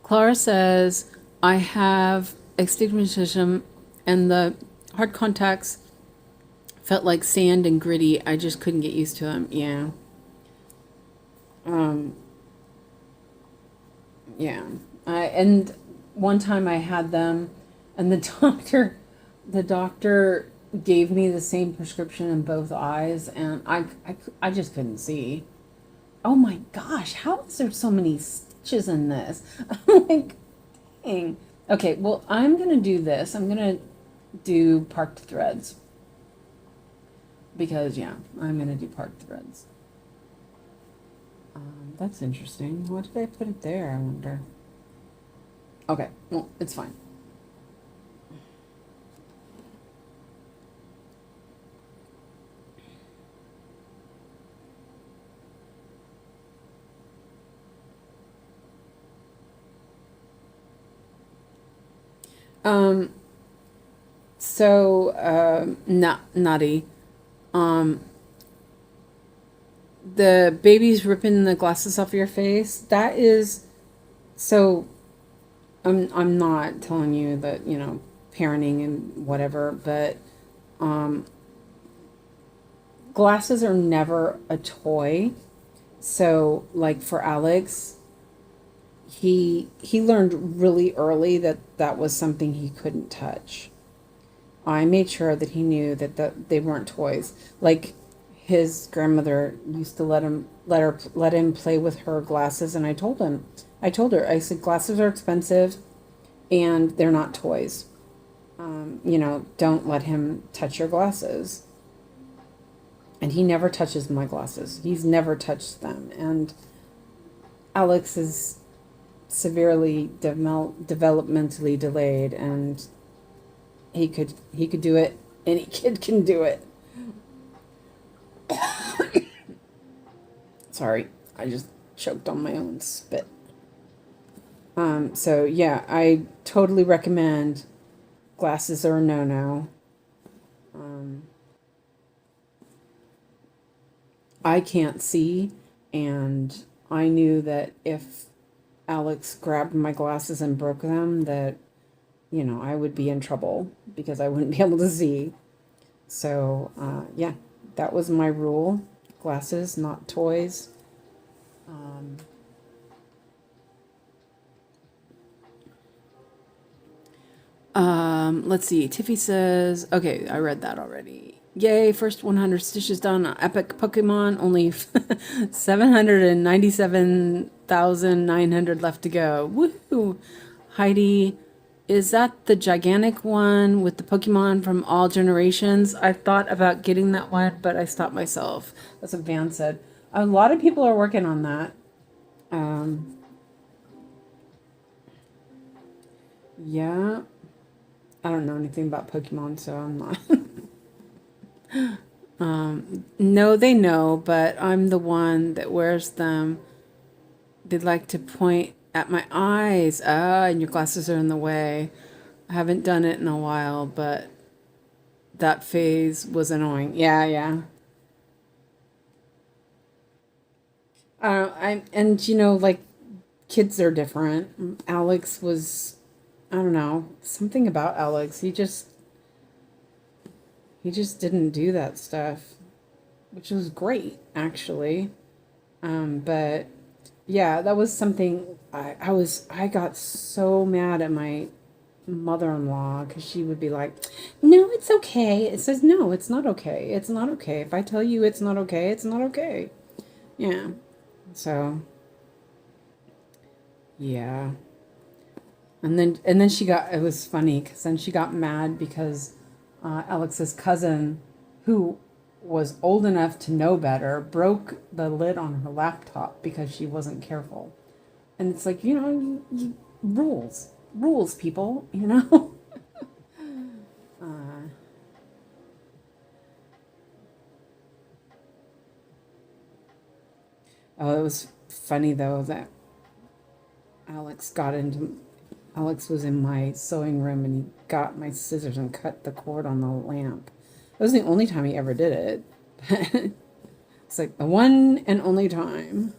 Clara says, I have astigmatism and the hard contacts felt like sand and gritty. I just couldn't get used to them. Yeah. Yeah. And one time I had them, and the doctor gave me the same prescription in both eyes, and I just couldn't see. Oh my gosh, how is there so many stitches in this? I'm like, dang. Okay, well, I'm going to do this. I'm going to do parked threads. Because, yeah, I'm going to do parked threads. That's interesting. Why did I put it there, I wonder? Okay, well, it's fine. Naughty. The baby's ripping the glasses off your face. That is, so, I'm not telling you that, you know, parenting and whatever, but, glasses are never a toy. So, like for Alex, he learned really early that that was something he couldn't touch. I made sure that he knew that they weren't toys. Like, his grandmother used to let him play with her glasses, and I told her, I said, glasses are expensive and they're not toys. You know, don't let him touch your glasses. And he never touches my glasses. He's never touched them. And Alex is severely developmentally delayed, and he could do it. Any kid can do it. Sorry, I just choked on my own spit. So yeah, I totally recommend. Glasses are a no-no. I can't see, and I knew that if Alex grabbed my glasses and broke them, that, you know, I would be in trouble because I wouldn't be able to see. So, yeah, that was my rule. Glasses, not toys. Let's see. Tiffy says, okay, I read that already. Yay, first 100 stitches done on Epic Pokemon. Only 797,900 left to go. Woohoo! Heidi, is that the gigantic one with the Pokemon from all generations? I thought about getting that one, but I stopped myself. That's what Van said. A lot of people are working on that. Yeah. I don't know anything about Pokemon, so I'm not. No, they know, but I'm the one that wears them. They'd like to point at my eyes. Ah, and your glasses are in the way. I haven't done it in a while, but that phase was annoying. Yeah. And you know, like, kids are different. Alex was, I don't know, something about Alex. He just didn't do that stuff, which was great, actually. But yeah, that was something I got so mad at my mother-in-law because she would be like, no, it's okay. It says, no, it's not okay. It's not okay. If I tell you it's not okay, it's not okay. Yeah. So, yeah. And then she got, it was funny because then she got mad because Alex's cousin, who was old enough to know better, broke the lid on her laptop because she wasn't careful. And it's like, you know, rules, people, you know. Oh, it was funny though that Alex was in my sewing room and he got my scissors and cut the cord on the lamp. That was the only time he ever did it. It's like the one and only time.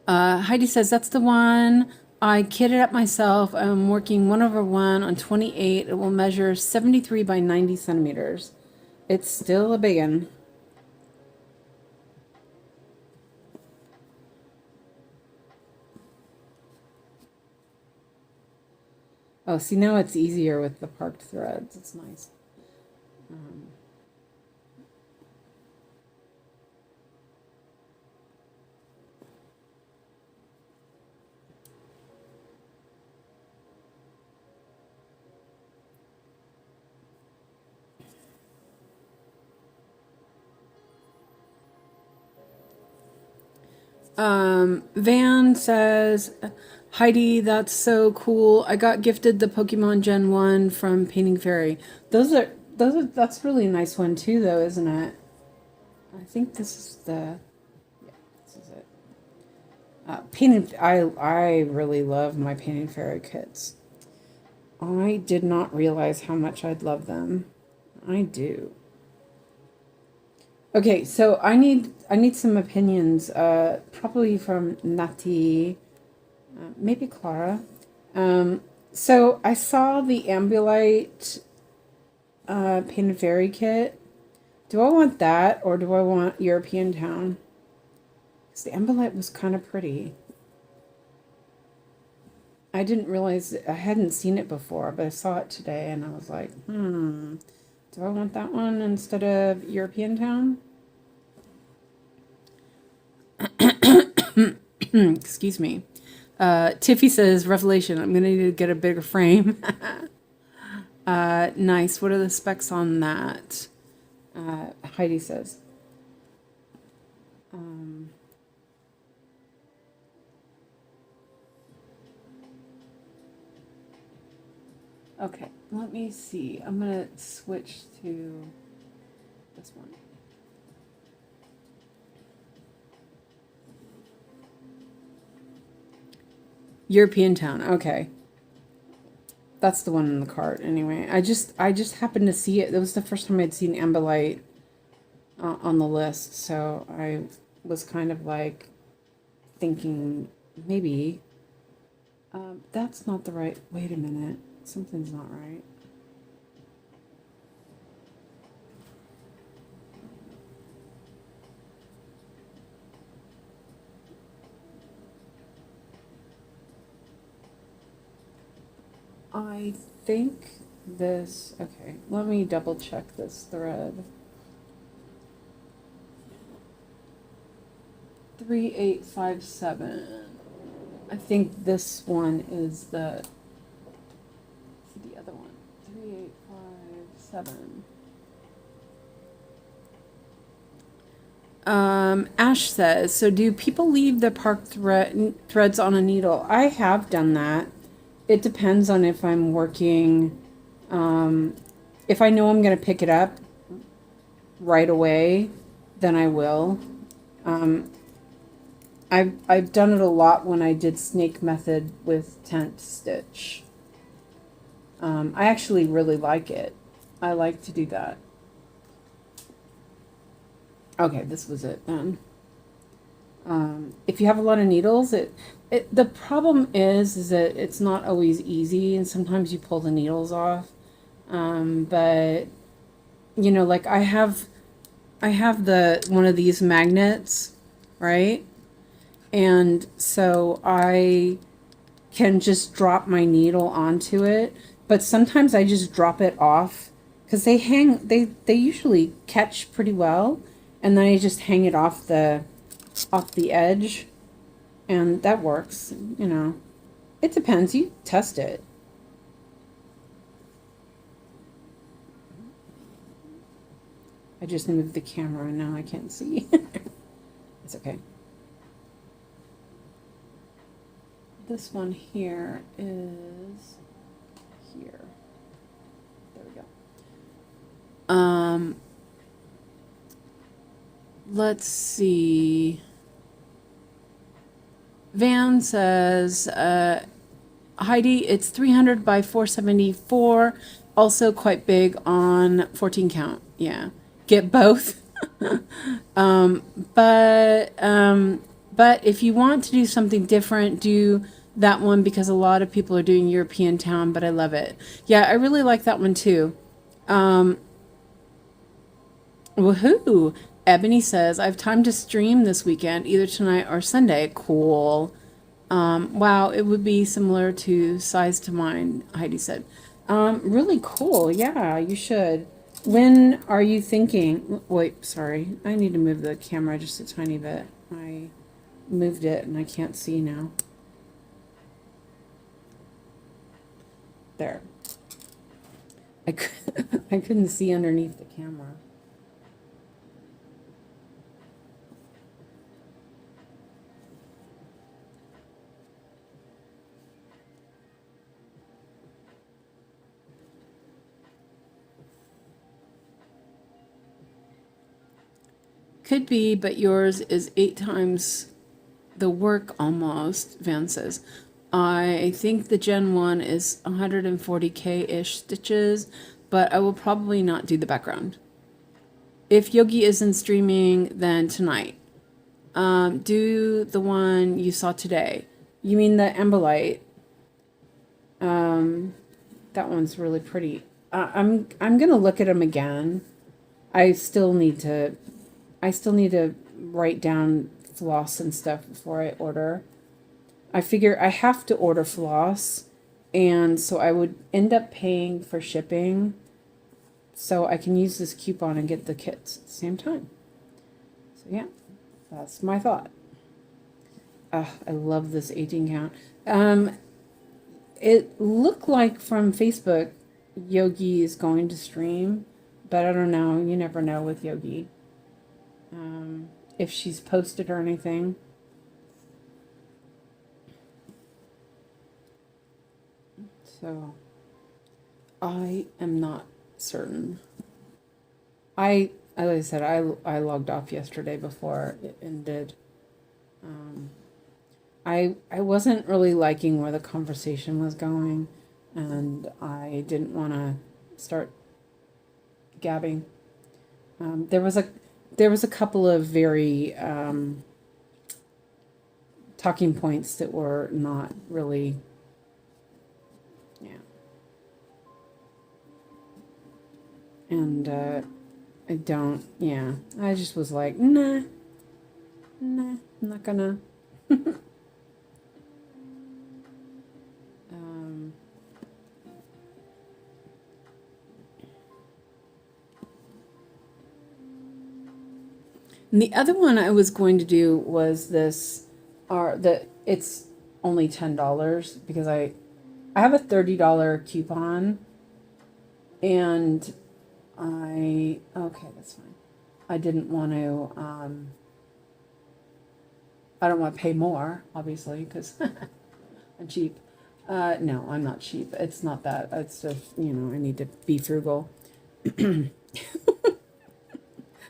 Heidi says, that's the one. I kitted up myself. I'm working 1/1 on 28. It will measure 73 by 90 centimeters. It's still a big one. Oh, see, now it's easier with the parked threads. It's nice. Van says, Heidi, that's so cool. I got gifted the Pokemon Gen 1 from Painting Fairy. That's really a nice one too, though, isn't it? I think this is the, yeah, this is it. I really love my Painting Fairy kits. I did not realize how much I'd love them. I do. Okay, so I need some opinions, probably from Nati, maybe Clara. So I saw the Ambulite Painted Fairy kit. Do I want that or do I want European Town? Because the Ambulite was kind of pretty. I didn't realize, I hadn't seen it before, but I saw it today and I was like, do I want that one instead of European Town? Excuse me. Tiffy says, Revelation, I'm going to need to get a bigger frame. Nice. What are the specs on that? Heidi says. Okay, let me see. I'm going to switch to this one. European Town. Okay. That's the one in the cart anyway. I just happened to see it. That was the first time I'd seen 𝐒𝐈𝐓𝐇 on the list, so I was kind of like thinking maybe that's not the right. Wait a minute. Something's not right. I think this, okay, let me double check this thread. 3857. I think this one is the other one. 3857. Ash says, so do people leave the park threads on a needle? I have done that. It depends on if I'm working, if I know I'm going to pick it up right away, then I will. I've done it a lot when I did snake method with tent stitch. I actually really like it. I like to do that. Okay, this was it then. If you have a lot of needles, the problem is that it's not always easy, and sometimes you pull the needles off. But you know, like I have one of these magnets, right? And so I can just drop my needle onto it, but sometimes I just drop it off because they usually catch pretty well, and then I just hang it off the edge, and that works, you know. It depends. You test it. I just moved the camera and now I can't see. It's okay. This one here is here. There we go. Let's see. Van says, Heidi, it's 300 by 474. Also quite big on 14 count. Yeah. Get both. But if you want to do something different, do that one, because a lot of people are doing European Town, but I love it. Yeah, I really like that one too. Woohoo! Ebony says, I have time to stream this weekend, either tonight or Sunday. Cool. Wow, it would be similar to Size to Mine, Heidi said. Really cool. Yeah, you should. When are you thinking? Wait, sorry. I need to move the camera just a tiny bit. I moved it and I can't see now. There. I couldn't see underneath the camera. Could be, but yours is 8 times the work almost, Van says. I think the Gen 1 is 140K-ish stitches, but I will probably not do the background. If Yogi isn't streaming, then tonight. Do the one you saw today. You mean the 𝐒𝐈𝐓𝐇? That one's really pretty. I'm gonna look at them again. I still need to write down floss and stuff before I order. I figure I have to order floss, and so I would end up paying for shipping, so I can use this coupon and get the kits at the same time. So yeah, that's my thought. I love this 18 count. It looked like from Facebook, Yogi is going to stream, but I don't know. You never know with Yogi. If she's posted or anything. So, I am not certain. As I said, I logged off yesterday before it ended. I wasn't really liking where the conversation was going, and I didn't want to start gabbing. There was a couple of very talking points that were not really, yeah. And I just was like, nah, I'm not gonna. And the other one I was going to do was this, it's only $10 because I have a $30 coupon, and okay, that's fine. I didn't want to, I don't want to pay more, obviously, because I'm cheap. No, I'm not cheap. It's not that. It's just, I need to be frugal.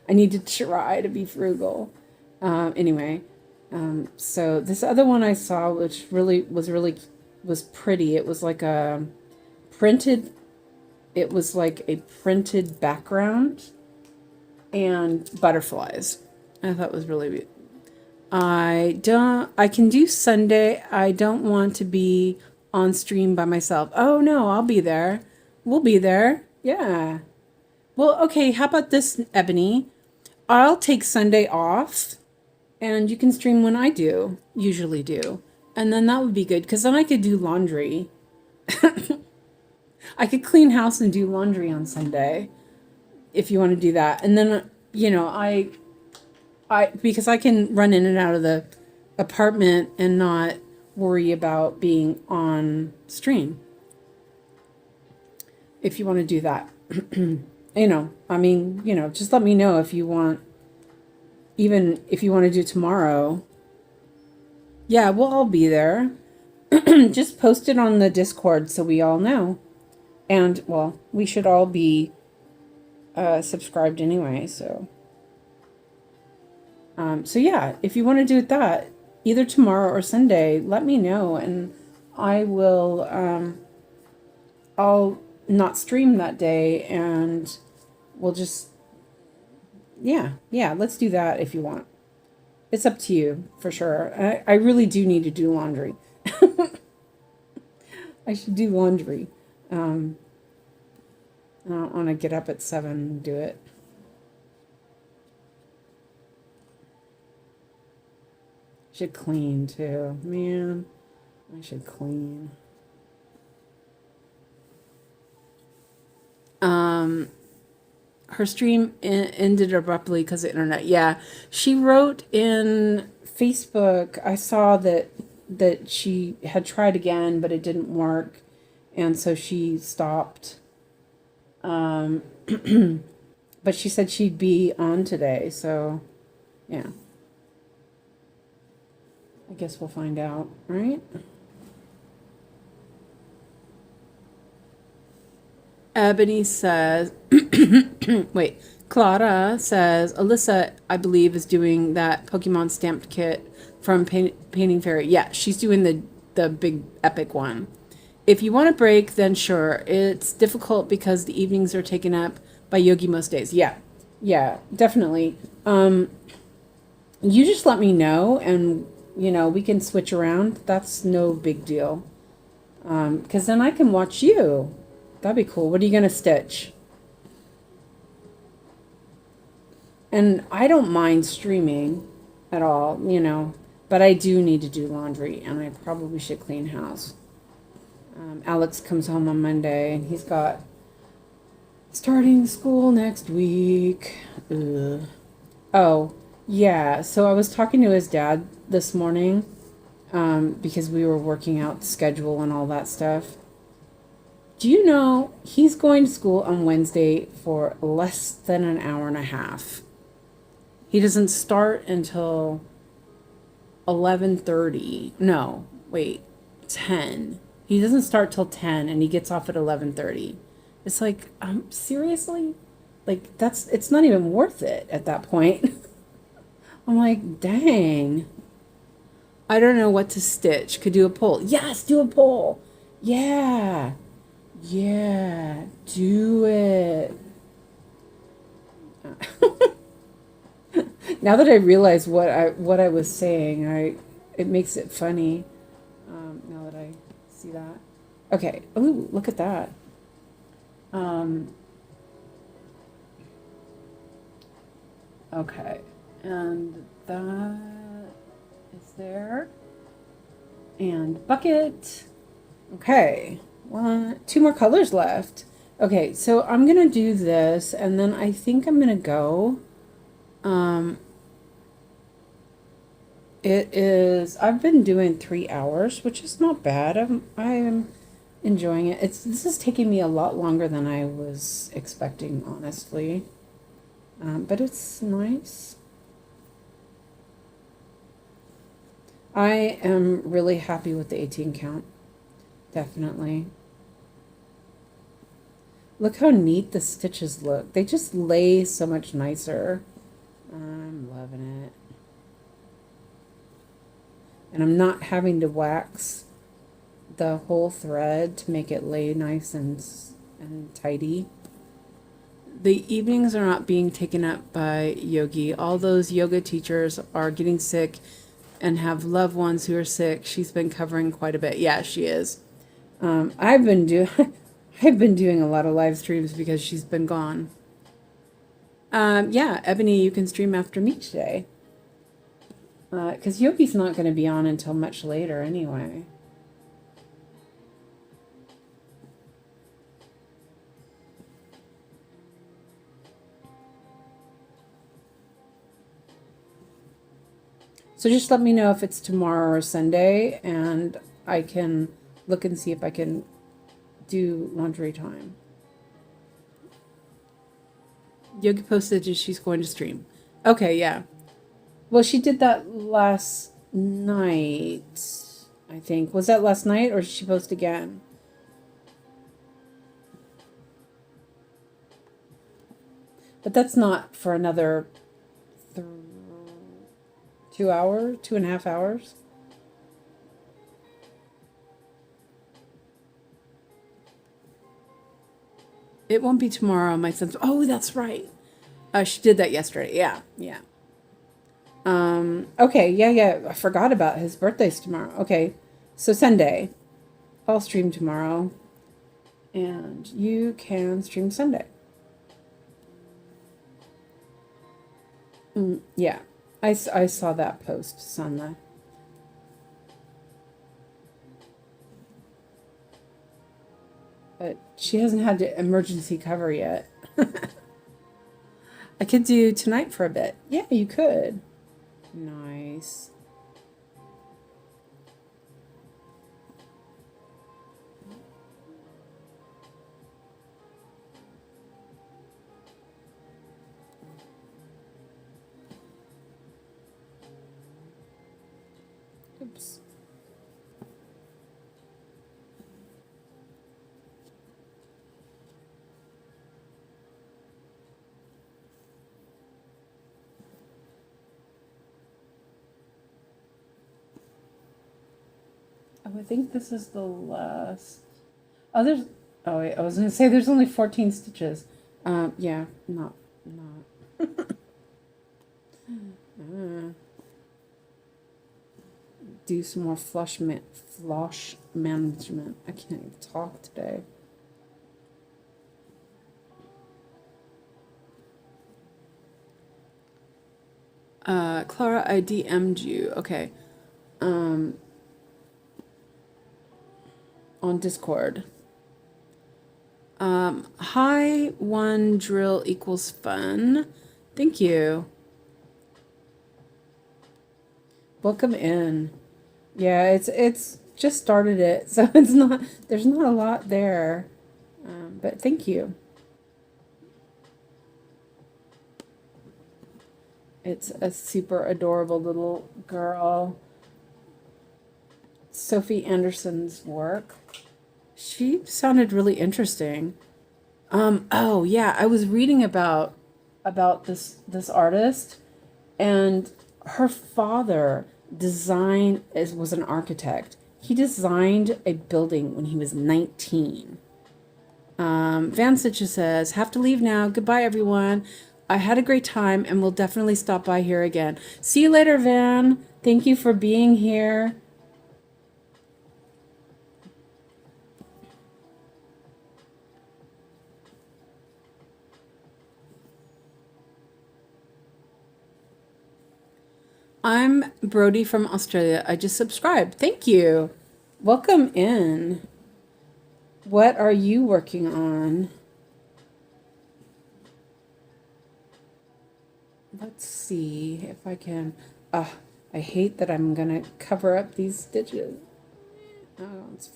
I need to try to be frugal. Anyway, so this other one I saw, which was pretty. It was like a printed background and butterflies. I thought it was really beautiful. I can do Sunday. I don't want to be on stream by myself. Oh no, I'll be there. We'll be there. Yeah. Well, okay, how about this, Ebony? I'll take Sunday off, and you can stream when I usually do. And then that would be good, because then I could do laundry. I could clean house and do laundry on Sunday, if you want to do that. And then, because I can run in and out of the apartment and not worry about being on stream. If you want to do that. Just let me know if you want, even if you want to do tomorrow. Yeah, we'll all be there. Just post it on the Discord so we all know. And, well, we should all be subscribed anyway, so. So yeah, if you want to do that, either tomorrow or Sunday, let me know, and I will, I'll not stream that day, and we'll just, yeah, let's do that if you want. It's up to you, for sure. I really do need to do laundry. I should do laundry. I don't want to get up at 7 and do it. Should clean too. Man, I should clean. Her stream ended abruptly because of the internet. Yeah, she wrote in Facebook, I saw that she had tried again, but it didn't work, and so she stopped. But she said she'd be on today, so yeah. I guess we'll find out, right? Ebony says, wait, Clara says, Alyssa, I believe, is doing that Pokemon stamped kit from Painting Fairy. Yeah, she's doing the big epic one. If you want a break, then sure. It's difficult because the evenings are taken up by Yogi most days. Yeah, definitely. You just let me know, and, we can switch around. That's no big deal. Because then I can watch you. That'd be cool. What are you going to stitch? And I don't mind streaming at all, but But I do need to do laundry, and I probably should clean house. Alex comes home on Monday, and he's got starting school next week. Ugh. Oh, yeah. So I was talking to his dad this morning because we were working out the schedule and all that stuff. Do you know he's going to school on Wednesday for less than an hour and a half? He doesn't start until 11:30. No, wait, 10. He doesn't start till 10 and he gets off at 11:30. It's like, seriously? Like, it's not even worth it at that point. I'm like, dang. I don't know what to stitch. Could do a pull. Yes, do a pull. Yeah. Yeah, do it. Now that I realize what I was saying, it makes it funny. Now that I see that. Okay. Ooh, look at that. Okay, and that is there. And bucket. Okay, two more colors left. Okay, so I'm gonna do this, and then I think I'm gonna go. I've been doing 3 hours, which is not bad. I'm enjoying it. This is taking me a lot longer than I was expecting, honestly. But it's nice. I am really happy with the 18 count. Definitely. Look how neat the stitches look. They just lay so much nicer. I'm loving it. And I'm not having to wax the whole thread to make it lay nice and tidy. The evenings are not being taken up by Yogi. All those yoga teachers are getting sick and have loved ones who are sick. She's been covering quite a bit. Yeah, she is. I've been doing a lot of live streams because she's been gone. Yeah, Ebony, you can stream after me today. Because Yogi's not going to be on until much later anyway. So just let me know if it's tomorrow or Sunday, and I can look and see if I can do laundry time. Yogi posted that she's going to stream. Okay, yeah. Well, she did that last night, I think. Was that last night, or did she post again? But that's not for another 2 hours, 2.5 hours. It won't be tomorrow. My son's. Oh, that's right. She did that yesterday. Yeah, yeah. Okay, yeah. I forgot about his birthday's tomorrow. Okay, so Sunday. I'll stream tomorrow. And you can stream Sunday. Yeah, I saw that post, Sunday. But she hasn't had to emergency cover yet. I could do tonight for a bit. Yeah, you could. Nice. Oops. Oh, I think this is the last. Oh, there's. Oh, wait, I was going to say there's only 14 stitches. Yeah, not. Do some more flush management. I can't even talk today. Clara, I DM'd you. Okay. on Discord. Hi, one drill equals fun. Thank you. Welcome in. Yeah, it's just started it, so there's not a lot there, but thank you. It's a super adorable little girl. Sophie Anderson's work. She sounded really interesting. Oh yeah, I was reading about this artist, and her father was an architect. He designed a building when he was 19. Van Sitcha says, have to leave now. Goodbye, everyone. I had a great time and will definitely stop by here again. See you later, Van. Thank you for being here. I'm Brody from Australia. I just subscribed. Thank you. Welcome in. What are you working on? Let's see if I can. I hate that I'm gonna cover up these stitches. Oh, it's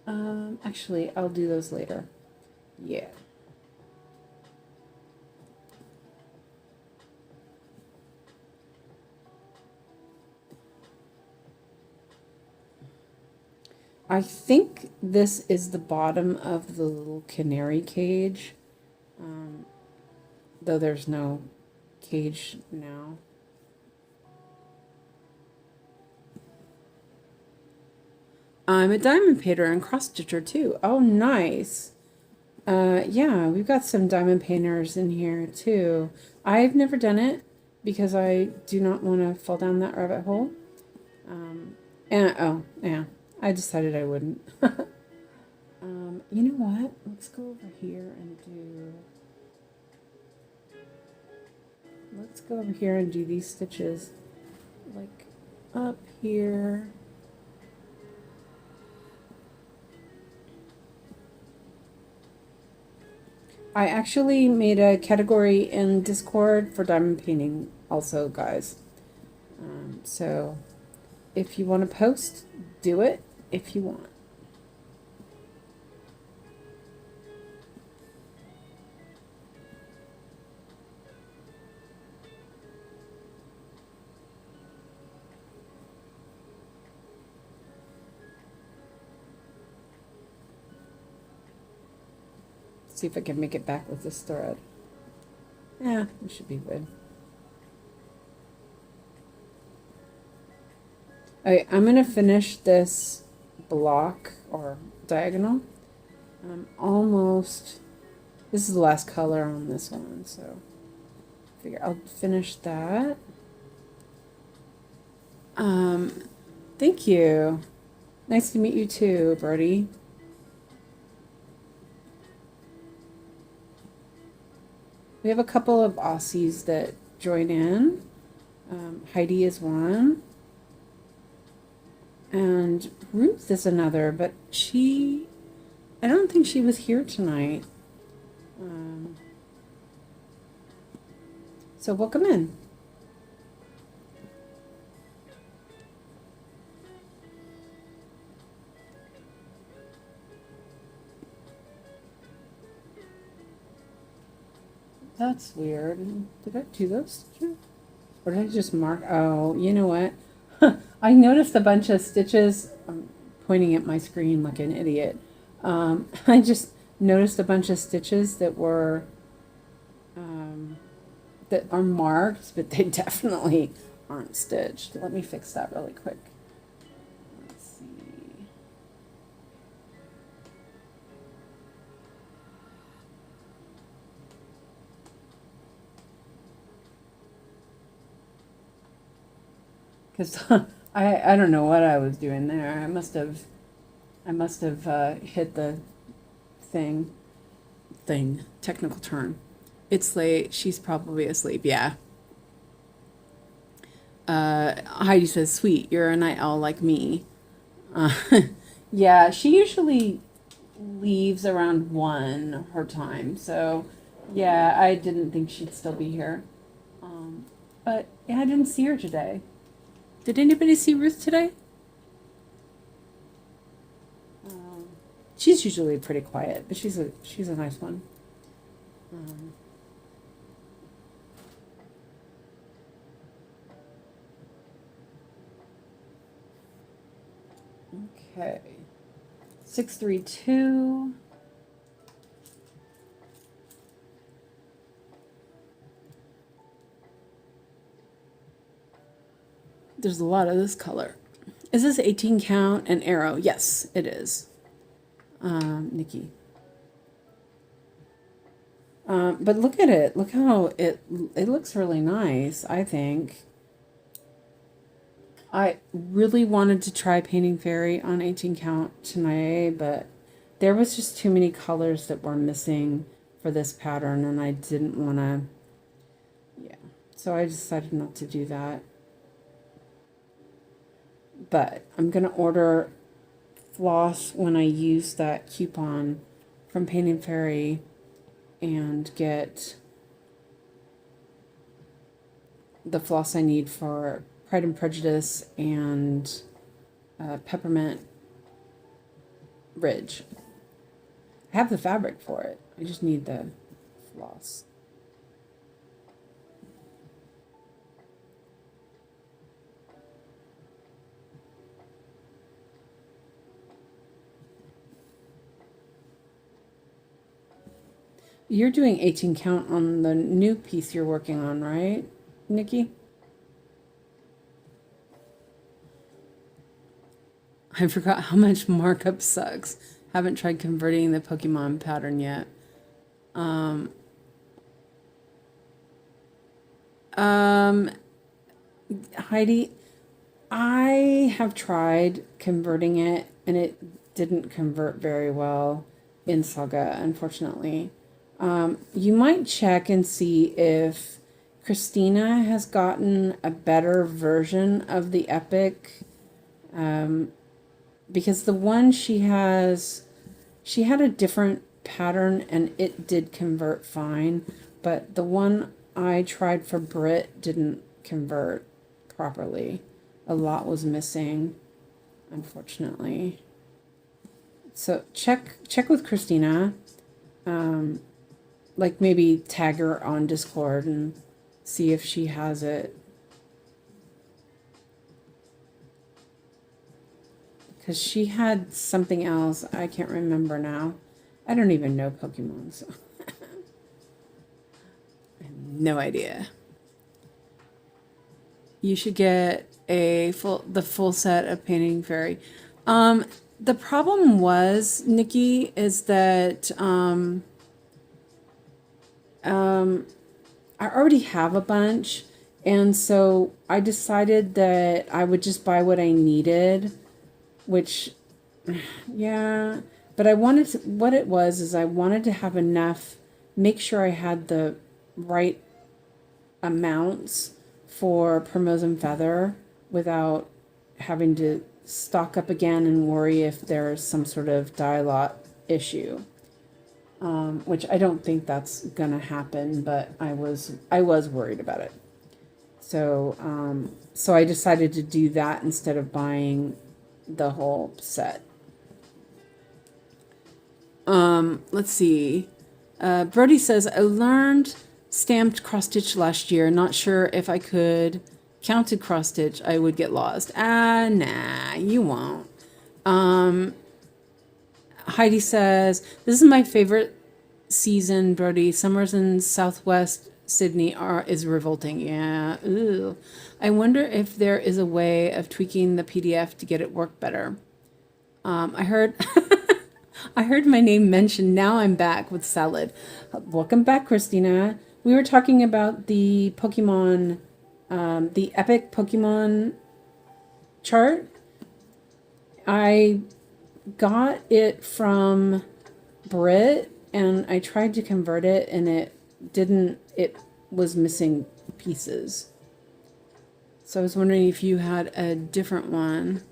fine. Actually, I'll do those later. Yeah. I think this is the bottom of the little canary cage, though there's no cage now. I'm a diamond painter and cross stitcher too. Oh, nice. Yeah, we've got some diamond painters in here too. I've never done it because I do not want to fall down that rabbit hole. And oh, yeah. I decided I wouldn't. You know what? Let's go over here and do... Let's go over here and do these stitches. Like, up here. I actually made a category in Discord for diamond painting also, guys. So, if you want to post, do it. If you want. See if I can make it back with this thread. Yeah, it should be good. Alright, I'm going to finish this block or diagonal. Almost, this is the last color on this one, so I figure I'll finish that. Thank you. Nice to meet you too, Brody. We have a couple of Aussies that join in. Heidi is one. And Ruth is another, but I don't think she was here tonight. So welcome in. That's weird. Did I do those? Or did I just mark? Oh, you know what? I noticed a bunch of stitches. I'm pointing at my screen like an idiot. I just noticed a bunch of stitches that were that are marked, but they definitely aren't stitched. Let me fix that really quick. Let's see. Because I don't know what I was doing there. I must have hit the thing, technical term. It's late. She's probably asleep. Yeah. Heidi says, sweet, you're a night owl like me. Uh, yeah, she usually leaves around 1 her time. So, yeah, I didn't think she'd still be here. But yeah, I didn't see her today. Did anybody see Ruth today? She's usually pretty quiet, but she's a nice one. Okay. 632. There's a lot of this color. Is this 18 count and Airo? Yes, it is. Nikki. But look at it. Look how it looks really nice, I think. I really wanted to try painting fairy on 18 count tonight, but there was just too many colors that were missing for this pattern, and I didn't want to, yeah. So I decided not to do that. But I'm going to order floss when I use that coupon from Painting Fairy and get the floss I need for Pride and Prejudice and Peppermint Ridge. I have the fabric for it. I just need the floss. You're doing 18 count on the new piece you're working on, right, Nikki? I forgot how much markup sucks. Haven't tried converting the Pokemon pattern yet. Heidi, I have tried converting it and it didn't convert very well in Saga, unfortunately. You might check and see if Christina has gotten a better version of the epic, because the one she had a different pattern and it did convert fine, but the one I tried for Brit didn't convert properly. A lot was missing, unfortunately. So check with Christina. Like maybe tag her on Discord and see if she has it. Because she had something else. I can't remember now. I don't even know Pokemon, so I have no idea. You should get the full set of Painting Fairy. The problem was, Nikki, is that I already have a bunch, and so I decided that I would just buy what I needed, which, yeah, but I wanted to, what it was is I wanted to have enough, make sure I had the right amounts for Primrose and Feather without having to stock up again and worry if there's some sort of dye lot issue. Which I don't think that's gonna happen, but I was worried about it. So so I decided to do that instead of buying the whole set. Let's see. Brody says, I learned stamped cross stitch last year. Not sure if I could counted cross stitch. I would get lost. Nah, you won't. Heidi says, this is my favorite season, Brody. Summers in Southwest Sydney is revolting. Yeah. Ooh. I wonder if there is a way of tweaking the PDF to get it work better. I heard I heard my name mentioned. Now I'm back with salad. Welcome back, Christina. We were talking about the Pokemon, the epic Pokemon chart. I got it from Brit and I tried to convert it and it was missing pieces. So I was wondering if you had a different one.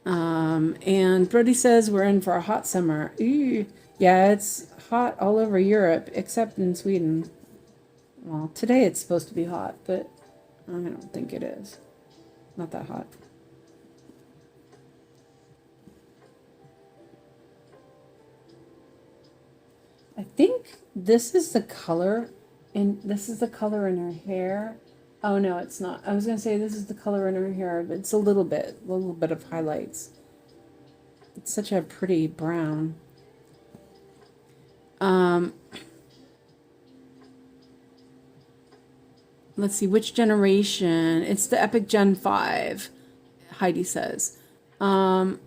And Brody says we're in for a hot summer. Ooh. Yeah, it's hot all over Europe, except in Sweden. Well, today it's supposed to be hot, but I don't think it is. Not that hot. I think this is the color, and this is the color in her hair. Oh no, it's not. I was gonna say this is the color in her hair, but it's a little bit of highlights. It's such a pretty brown. Let's see, which generation? It's the Epic Gen 5, Heidi says. Brody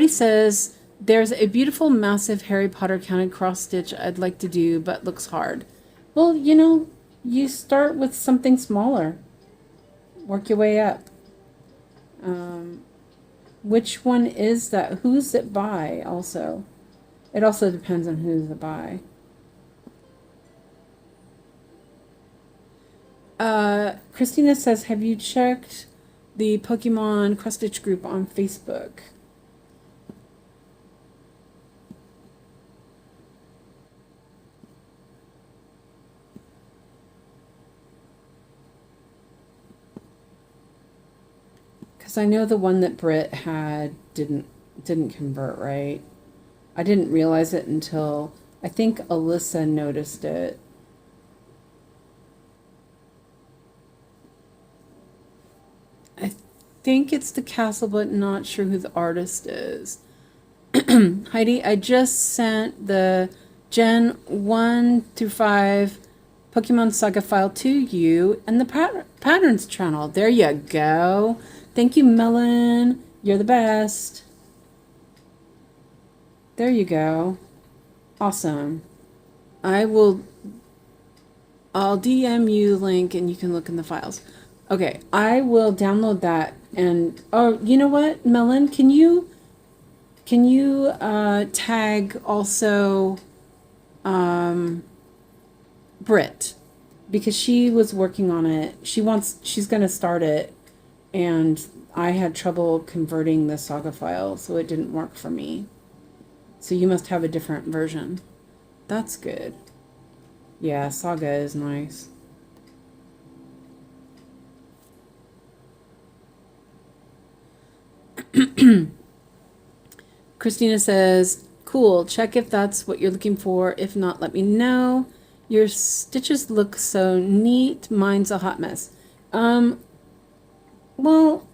says, there's a beautiful, massive Harry Potter counted cross stitch I'd like to do, but looks hard. Well, you know, you start with something smaller. Work your way up. Which one is that? Who's it by also? It also depends on who's it by. Christina says, have you checked the Pokemon cross stitch group on Facebook? Because I know the one that Britt had didn't convert, right? I didn't realize it until I think Alyssa noticed it. I think it's the castle, but not sure who the artist is. Heidi, I just sent the Gen 1 through 5 Pokemon Saga file to you and the patterns channel. There you go. Thank you, Melon. You're the best. There you go. Awesome. I'll DM you the link and you can look in the files. Okay, I will download that. And oh, you know what, Melon, can you tag also Britt, because she was working on it. She's gonna start it, and I had trouble converting the Saga file, so it didn't work for me. So you must have a different version. That's good. Yeah, Saga is nice. Christina says, cool, check if that's what you're looking for. If not, let me know. Your stitches look so neat. Mine's a hot mess. Well,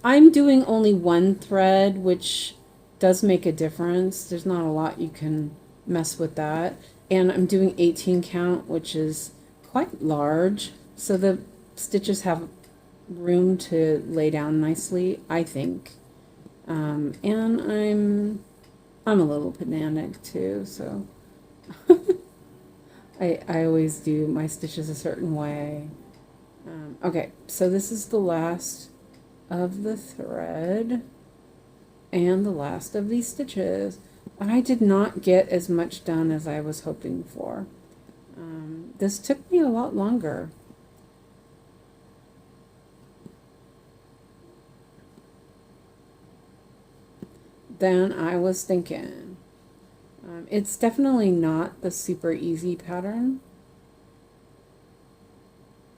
I'm doing only one thread, which does make a difference. There's not a lot you can mess with that. And I'm doing 18 count, which is quite large. So the stitches have room to lay down nicely, I think. And I'm a little pedantic too, so I always do my stitches a certain way. Okay, so this is the last of the thread and the last of these stitches. I did not get as much done as I was hoping for. This took me a lot longer. Than I was thinking. It's definitely not the super easy pattern,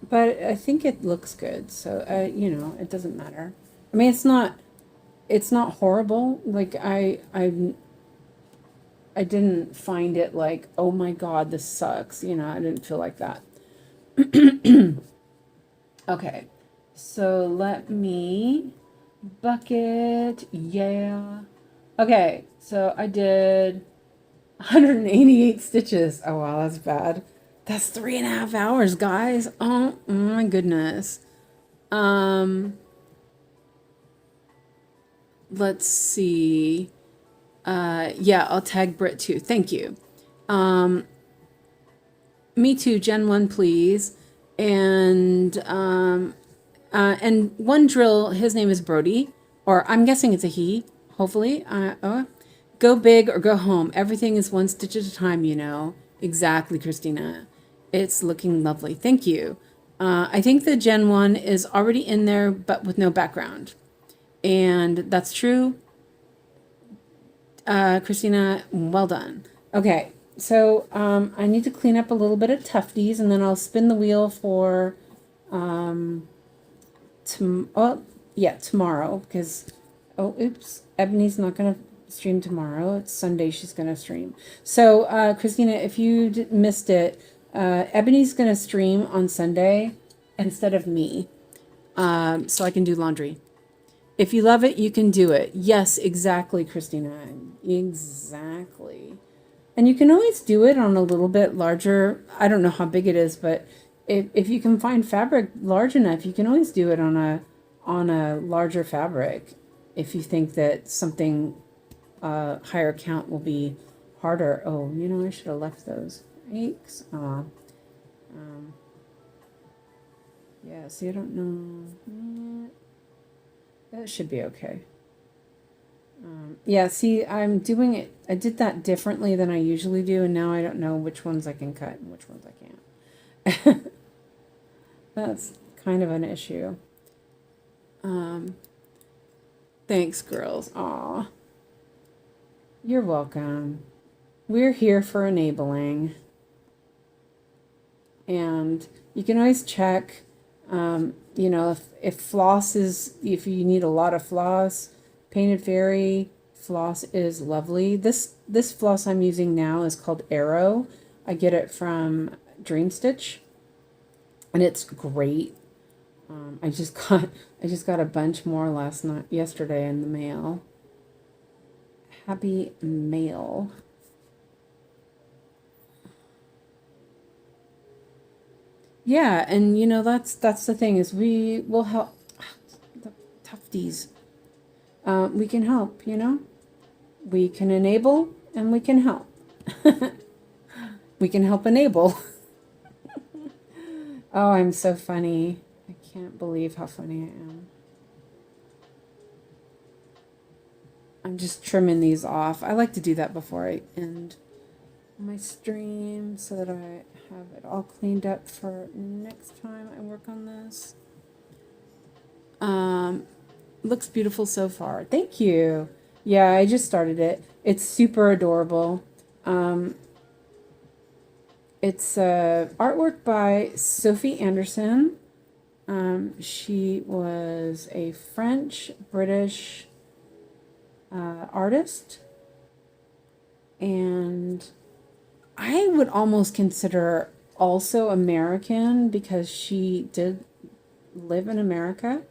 but I think it looks good, so you know, it doesn't matter. I mean, it's not horrible. Like I didn't find it like, oh my god, this sucks, you know. I didn't feel like that. Okay, so let me bucket. Yeah. Okay, so I did 188 stitches. Oh wow, that's bad. That's 3.5 hours, guys. Oh my goodness. Let's see. Yeah, I'll tag Britt too. Thank you. Me too, Gen 1, please. And one drill, his name is Brody, or I'm guessing it's a he. Hopefully, go big or go home. Everything is one stitch at a time, you know. Exactly, Christina. It's looking lovely. Thank you. I think the Gen 1 is already in there, but with no background. And that's true. Christina, well done. Okay, so I need to clean up a little bit of tufties, and then I'll spin the wheel for tomorrow, because, oh, oops, Ebony's not going to stream tomorrow. It's Sunday she's going to stream. So, Christina, if you missed it, Ebony's going to stream on Sunday instead of me, so I can do laundry. If you love it, you can do it. Yes, exactly, Christina. Exactly. And you can always do it on a little bit larger. I don't know how big it is, but if you can find fabric large enough, you can always do it on a larger fabric. If you think that something higher count will be harder. Oh, you know, I should have left those. Yikes. Yeah, see, I don't know. That should be okay. Yeah, see, I'm doing it. I did that differently than I usually do, and now I don't know which ones I can cut and which ones I can't. That's kind of an issue. Thanks, girls. Aw. You're welcome. We're here for enabling. And you can always check, you know, if floss is, if you need a lot of floss, Painted Fairy floss is lovely. This floss I'm using now is called Airo. I get it from Dream Stitch, and it's great. I just got a bunch more yesterday in the mail. Happy mail. Yeah, and you know that's the thing, is we will help the tufties. We can help, you know. We can enable and we can help. We can help enable. Oh, I'm so funny. I can't believe how funny I am. I'm just trimming these off. I like to do that before I end my stream so that I have it all cleaned up for next time I work on this. Looks beautiful so far. Thank you. Yeah, I just started it. It's super adorable. It's artwork by Sophie Anderson. She was a French-British artist, and I would almost consider her also American because she did live in America.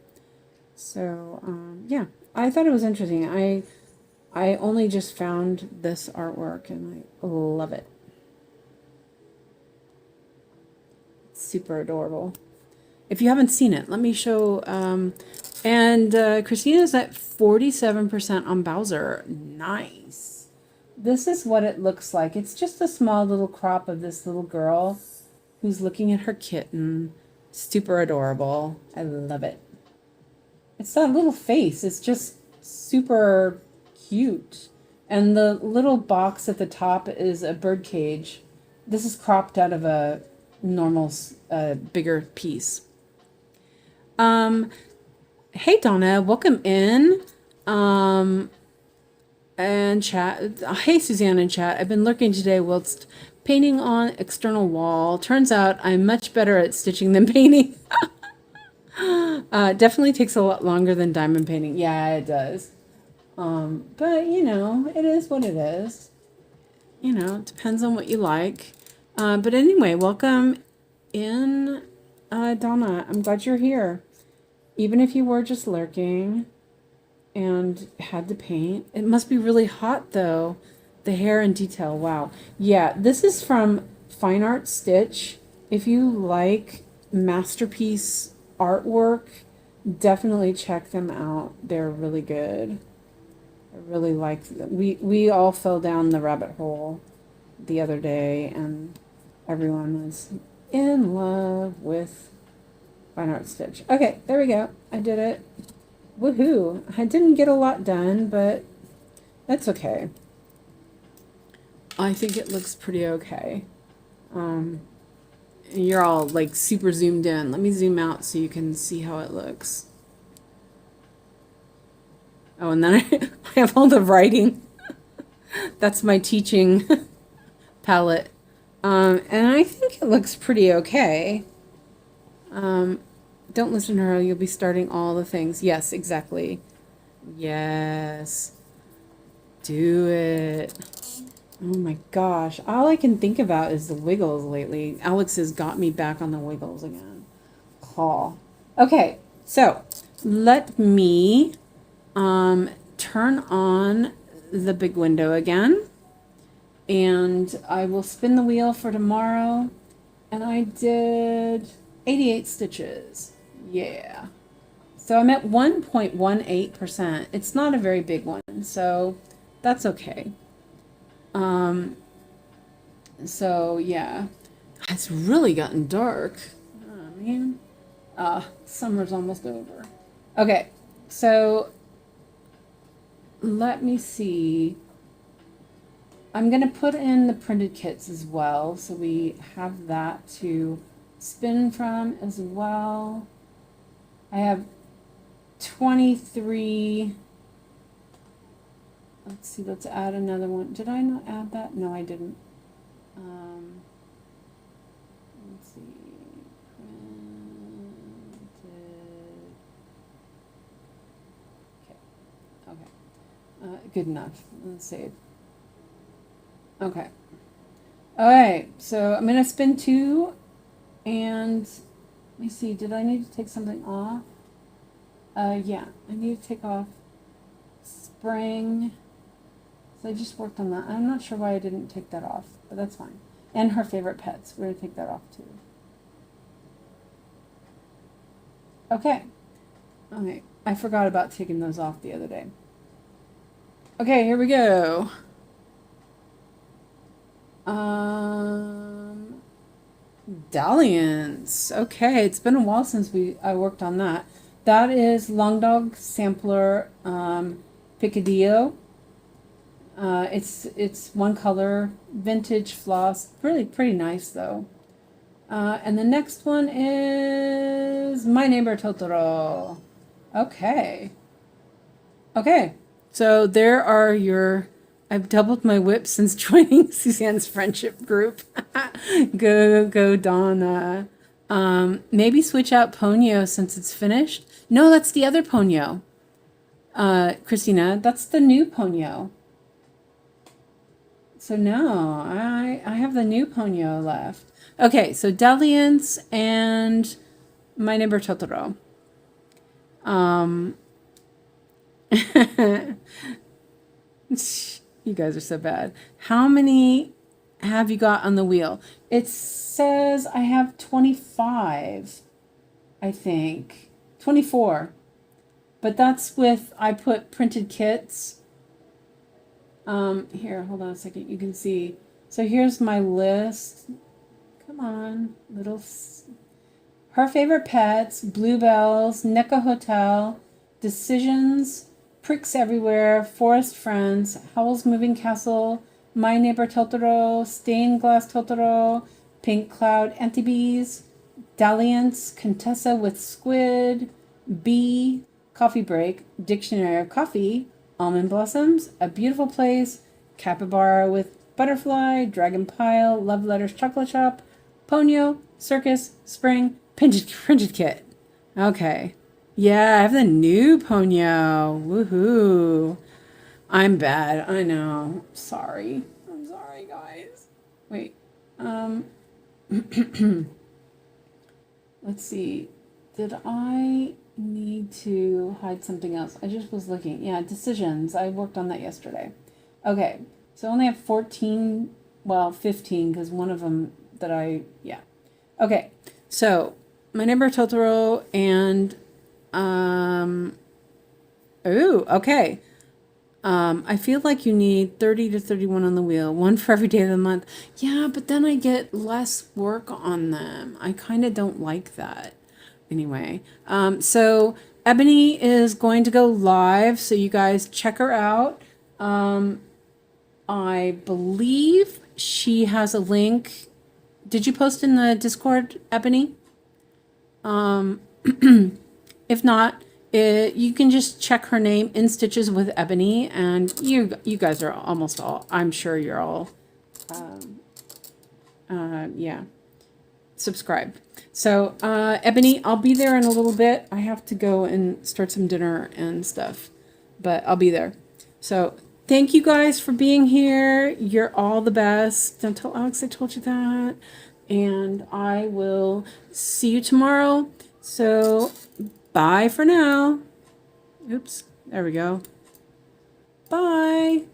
So yeah, I thought it was interesting. I only just found this artwork and I love it. It's super adorable. If you haven't seen it, let me show. And Christina's at 47% on Bowser. Nice. This is what it looks like. It's just a small little crop of this little girl who's looking at her kitten. Super adorable. I love it. It's that little face. It's just super cute. And the little box at the top is a bird cage. This is cropped out of a normal, bigger piece. Hey Donna, welcome in. And chat. Hey Suzanne in chat. I've been lurking today whilst painting on external wall. Turns out I'm much better at stitching than painting. Definitely takes a lot longer than diamond painting. Yeah, it does. But you know, it is what it is. You know, it depends on what you like. But anyway, welcome in, Donna. I'm glad you're here. Even if you were just lurking and had to paint. It must be really hot though. The hair and detail, wow. Yeah, this is from Fine Art Stitch. If you like masterpiece artwork, definitely check them out. They're really good. I really like them. We all fell down the rabbit hole the other day and everyone was in love with Fine Art Stitch. Okay, there we go. I did it. Woohoo. I didn't get a lot done, but that's okay. I think it looks pretty okay. You're all like super zoomed in. Let me zoom out so you can see how it looks. Oh, and then I have all the writing. That's my teaching palette. And I think it looks pretty okay. Don't listen to her. You'll be starting all the things. Yes, exactly. Yes. Do it. Oh my gosh. All I can think about is the Wiggles lately. Alex has got me back on the Wiggles again. Oh. Okay, so let me turn on the big window again. And I will spin the wheel for tomorrow. And I did 88 stitches. Yeah. So I'm at 1.18%. It's not a very big one, so that's okay. So yeah, it's really gotten dark. Oh man. Summer's almost over. Okay, so let me see. I'm gonna put in the printed kits as well, so we have that to spin from as well. I have 23. Let's see, let's add another one. Did I not add that? No, I didn't. Let's see. Printed. Okay. Good enough. Let's save. Okay. Alright, so I'm going to spin 2. And let me see, did I need to take something off? Yeah, I need to take off spring. So I just worked on that. I'm not sure why I didn't take that off, but that's fine. And her favorite pets. We're going to take that off too. Okay. Okay. I forgot about taking those off the other day. Okay, here we go. Dalliance. Okay, it's been a while since I worked on that. That is Long Dog Sampler Picadillo. It's one color, vintage floss, really pretty nice though. And the next one is My Neighbor Totoro. Okay. Okay, so there are your. I've doubled my whip since joining Suzanne's friendship group. Go, Donna. Maybe switch out Ponyo since it's finished. No, that's the other Ponyo. Christina, that's the new Ponyo. So no, I have the new Ponyo left. Okay, so Dalliance and My Neighbor Totoro. You guys are so bad. How many have you got on the wheel? It says I have 25, I think. 24. But that's with, I put printed kits. Here, hold on a second. You can see. So here's my list. Come on, little. Her favorite pets, Bluebells, Neko Hotel, Decisions, Pricks Everywhere, Forest Friends, Howl's Moving Castle, My Neighbor Totoro, Stained Glass Totoro, Pink Cloud Antibees, Dalliance, Contessa with Squid, Bee, Coffee Break, Dictionary of Coffee, Almond Blossoms, A Beautiful Place, Capybara with Butterfly, Dragon Pile, Love Letters Chocolate Shop, Ponyo, Circus, Spring, Printed Kit. Okay. Yeah, I have the new Ponyo. Woohoo. I'm bad. I know. Sorry. I'm sorry, guys. Wait. Let's see. Did I need to hide something else? I just was looking. Yeah, Decisions. I worked on that yesterday. Okay. So I only have 14, well, 15, because one of them that yeah. Okay. So, My Neighbor Totoro and okay. I feel like you need 30 to 31 on the wheel, one for every day of the month. Yeah, but then I get less work on them. I kind of don't like that. Anyway, so Ebony is going to go live, so you guys check her out. I believe she has a link Did you post in the Discord, Ebony? If not, you can just check her name, In Stitches with Ebony, and you guys are almost all, I'm sure you're all, yeah, subscribed. So, Ebony, I'll be there in a little bit. I have to go and start some dinner and stuff, but I'll be there. So, thank you guys for being here. You're all the best. Don't tell Alex I told you that. And I will see you tomorrow. So, bye for now. Oops, there we go. Bye.